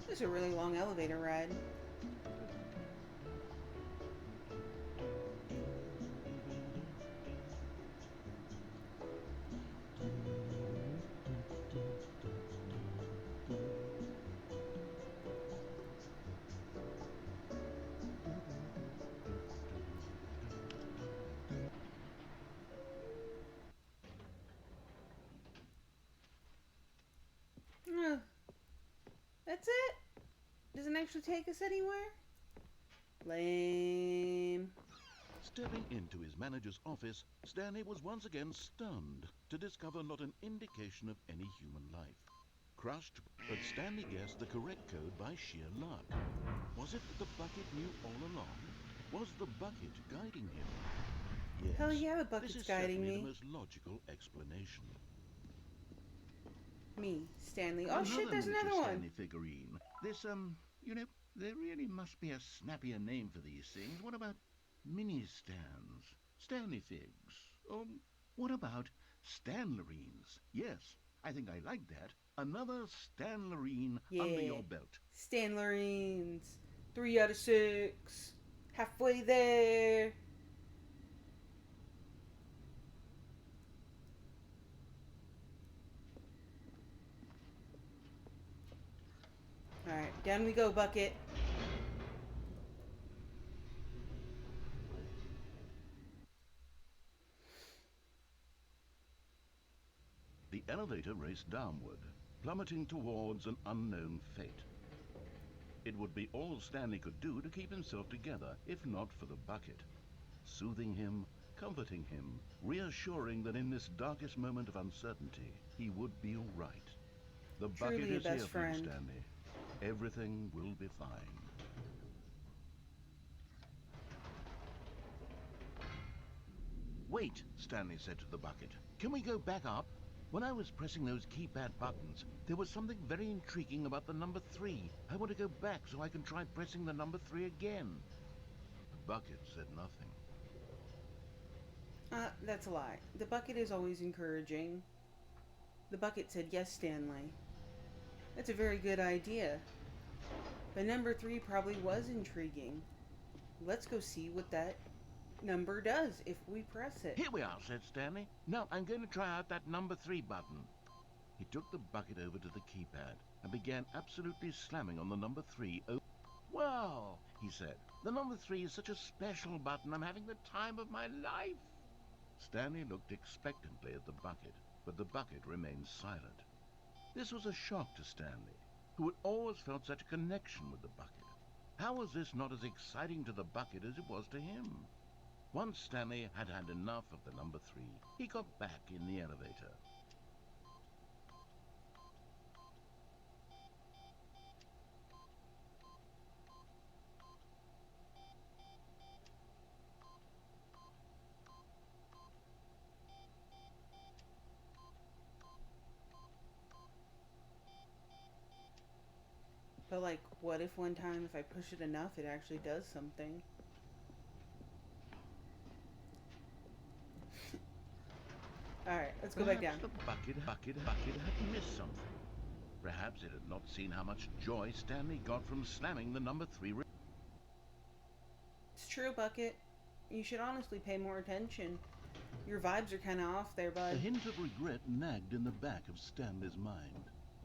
This is a really long elevator ride. That's it? Doesn't actually take us anywhere? Lame. Stepping into his manager's office, Stanley was once again stunned to discover not an indication of any human life. Crushed, but Stanley guessed the correct code by sheer luck. Was it that the bucket knew all along? Was the bucket guiding him? Yes, Hell yeah, the this bucket's is guiding certainly me. the most logical explanation. Me, Stanley. Oh shit, Another there's miniature another one. Stanley figurine. This, you know, there really must be a snappier name for these things. What about mini stands? Stanley figs? Or what about Stanlerines? Yes, I think I like that. Another Stanlerine under Yeah. your belt. Stanlerines. 3 out of 6. Halfway there. Alright, down we go, Bucket. The elevator raced downward, plummeting towards an unknown fate. It would be all Stanley could do to keep himself together, if not for the bucket. Soothing him, comforting him, reassuring that in this darkest moment of uncertainty, he would be all right. The bucket Truly a is here best for you, friend. Stanley. Everything will be fine. Wait, Stanley said to the bucket. Can we go back up? When I was pressing those keypad buttons, there was something very intriguing about the number 3. I want to go back so I can try pressing the number 3 again. The bucket said nothing. That's a lie. The bucket is always encouraging. The bucket said, yes, Stanley. That's a very good idea. The number 3 probably was intriguing. Let's go see what that number does if we press it. Here we are, said Stanley. Now I'm going to try out that number 3 button. He took the bucket over to the keypad and began absolutely slamming on the number 3. Well, he said, the number 3 is such a special button. I'm having the time of my life. Stanley looked expectantly at the bucket, but the bucket remained silent. This was a shock to Stanley, who had always felt such a connection with the bucket. How was this not as exciting to the bucket as it was to him? Once Stanley had had enough of the number 3, he got back in the elevator. But like, what if one time if I push it enough, it actually does something? Alright, let's go back down. Perhaps the bucket had missed something. Perhaps it had not seen how much joy Stanley got from slamming the number 3. It's true, Bucket. You should honestly pay more attention. Your vibes are kind of off there, A bud. hint of regret nagged in the back of Stanley's mind.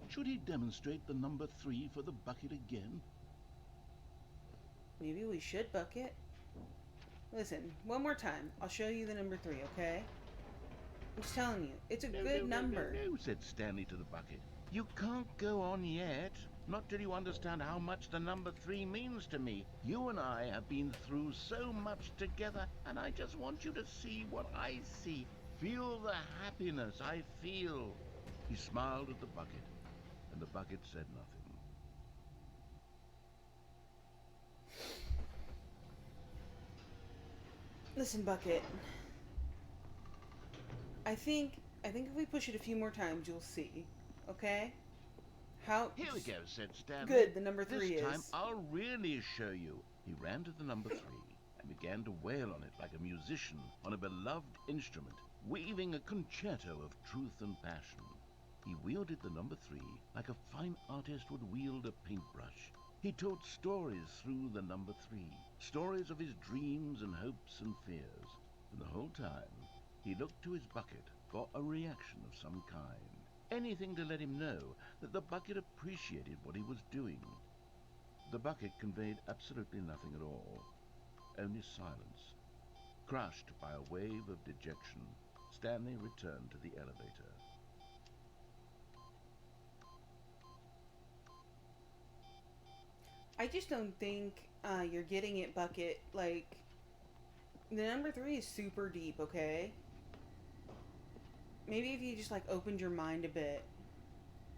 Should he demonstrate the number 3 for the bucket again? Maybe we should, Bucket. Listen, one more time. I'll show you the number 3, okay? I'm just telling you, it's a good number. No, said Stanley to the bucket. You can't go on yet. Not till you understand how much the number 3 means to me. You and I have been through so much together, and I just want you to see what I see. Feel the happiness I feel. He smiled at the bucket, and the bucket said nothing. Listen, Bucket. I think if we push it a few more times, you'll see. Okay? How? Here we go, said Stanley. Good, the number 3 This is. time I'll really show you. He ran to the number 3 and began to wail on it like a musician on a beloved instrument, weaving a concerto of truth and passion. He wielded the number 3 like a fine artist would wield a paintbrush. He told stories through the number 3, stories of his dreams and hopes and fears. And the whole time, he looked to his bucket for a reaction of some kind. Anything to let him know that the bucket appreciated what he was doing. The bucket conveyed absolutely nothing at all, only silence. Crushed by a wave of dejection, Stanley returned to the elevator. I just don't think you're getting it, Bucket. Like, the number three is super deep, okay? Maybe if you just, like, opened your mind a bit,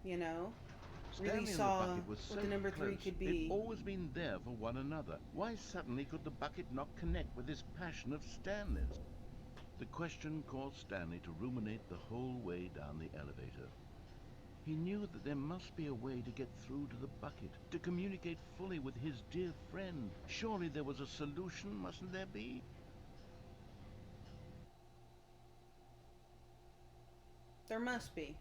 you know? Really Stanley and the saw bucket were what so the number three close. could They'd be. always been there for one another. Why suddenly could the bucket not connect with this passion of Stanley's? The question caused Stanley to ruminate the whole way down the elevator. He knew that there must be a way to get through to the bucket, to communicate fully with his dear friend. Surely there was a solution, mustn't there be? There must be.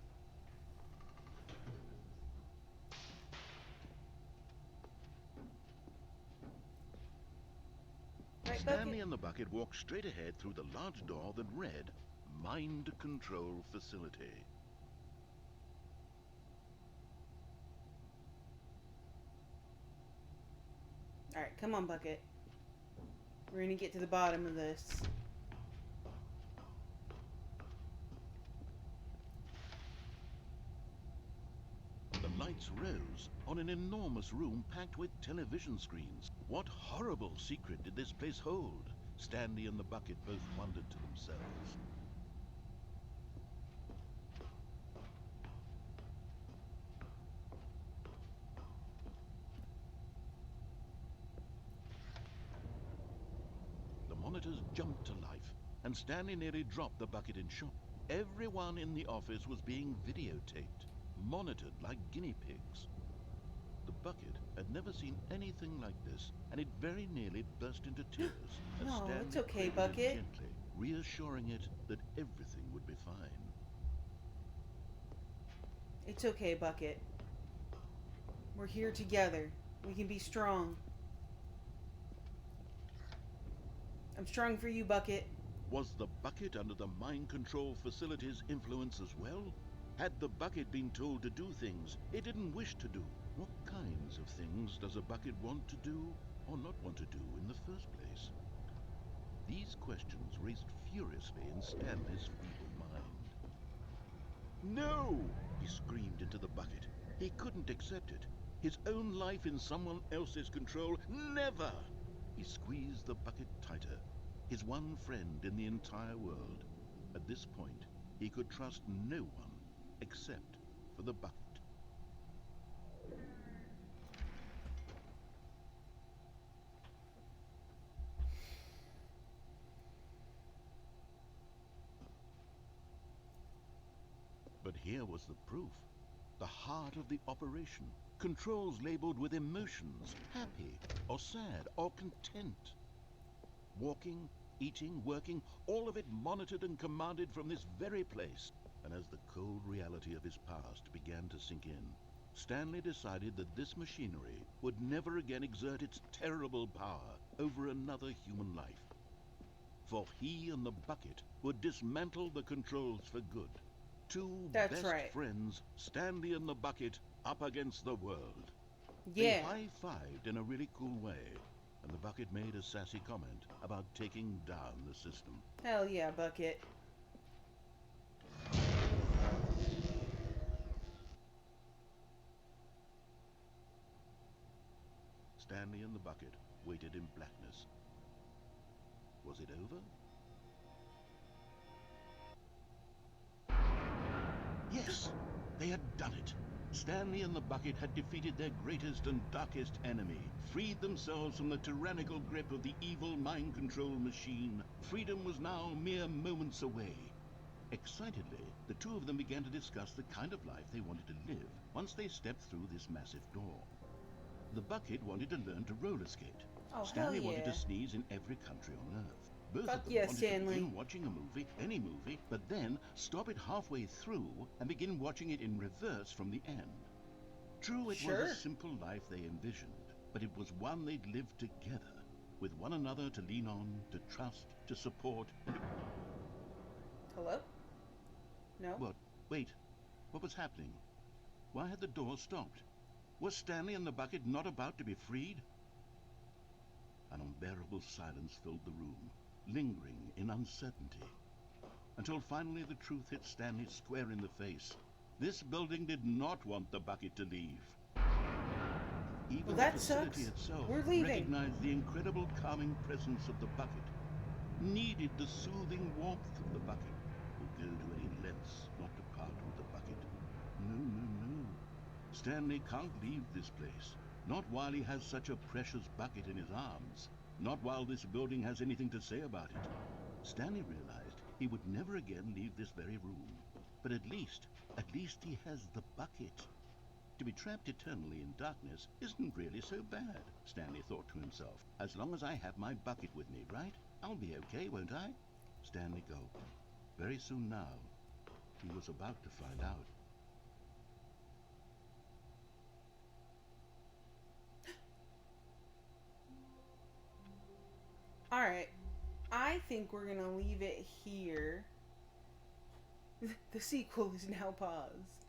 Right, Bucket? Stanley and the bucket walked straight ahead through the large door that read, Mind Control Facility. Alright, come on, Bucket. We're gonna get to the bottom of this. The lights rose on an enormous room packed with television screens. What horrible secret did this place hold? Stanley and the bucket both wondered to themselves. The monitors jumped to life, and Stanley nearly dropped the bucket in shock. Everyone in the office was being videotaped, monitored like guinea pigs. The bucket had never seen anything like this, and it very nearly burst into tears as No, Stanley it's okay, cradled it Bucket. gently, reassuring it that everything would be fine. It's okay, Bucket. We're here together. We can be strong. I'm strong for you, Bucket. Was the bucket under the mind control facility's influence as well? Had the bucket been told to do things it didn't wish to do? What kinds of things does a bucket want to do or not want to do in the first place? These questions raced furiously in Stanley's feeble mind. No! He screamed into the bucket. He couldn't accept it. His own life in someone else's control, never! He squeezed the bucket tighter. His one friend in the entire world. At this point, he could trust no one except for the bucket. But here was the proof. The heart of the operation. Controls labeled with emotions, happy or sad or content. Walking, eating, working, all of it monitored and commanded from this very place. And as the cold reality of his past began to sink in, Stanley decided that this machinery would never again exert its terrible power over another human life. For he and the bucket would dismantle the controls for good. Two That's best right. friends, Stanley and the bucket, up against the world. Yeah. They high-fived in a really cool way, and the bucket made a sassy comment about taking down the system. Hell yeah, Bucket. Stanley and the bucket waited in blackness. Was it over? Yes, they had done it. Stanley and the bucket had defeated their greatest and darkest enemy, freed themselves from the tyrannical grip of the evil mind control machine. Freedom was now mere moments away. Excitedly, the two of them began to discuss the kind of life they wanted to live once they stepped through this massive door. The bucket wanted to learn to roller skate. Oh, Stanley hell wanted yeah. to sneeze in every country on Earth. Both Fuck of them yeah, wanted Stanley. to begin watching a movie, any movie, but then stop it halfway through and begin watching it in reverse from the end. True, it Sure. was a simple life they envisioned, but it was one they'd live together, with one another to lean on, to trust, to support, and Hello? No? What? Wait. What was happening? Why had the door stopped? Was Stanley and the bucket not about to be freed? An unbearable silence filled the room, lingering in uncertainty. Until finally the truth hit Stanley square in the face. This building did not want the bucket to leave. Even Well, the that facility sucks. itself We're leaving. recognized the incredible calming presence of the bucket, needed the soothing warmth of the bucket, would go to any lengths not to part with the bucket. No, no, no. Stanley can't leave this place. Not while he has such a precious bucket in his arms. Not while this building has anything to say about it. Stanley realized he would never again leave this very room. But at least he has the bucket. To be trapped eternally in darkness isn't really so bad, Stanley thought to himself. As long as I have my bucket with me, right? I'll be okay, won't I? Stanley gulped. Very soon now, he was about to find out. Alright. I think we're going to leave it here. The sequel is now paused.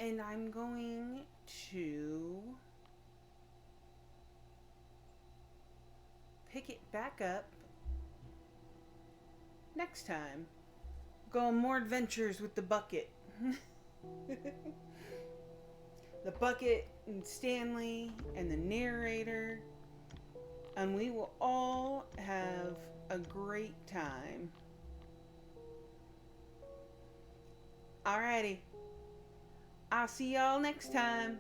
And I'm going to pick it back up next time. Go on more adventures with the bucket. The bucket and Stanley and the narrator. And we will all have a great time. Alrighty. I'll see y'all next time.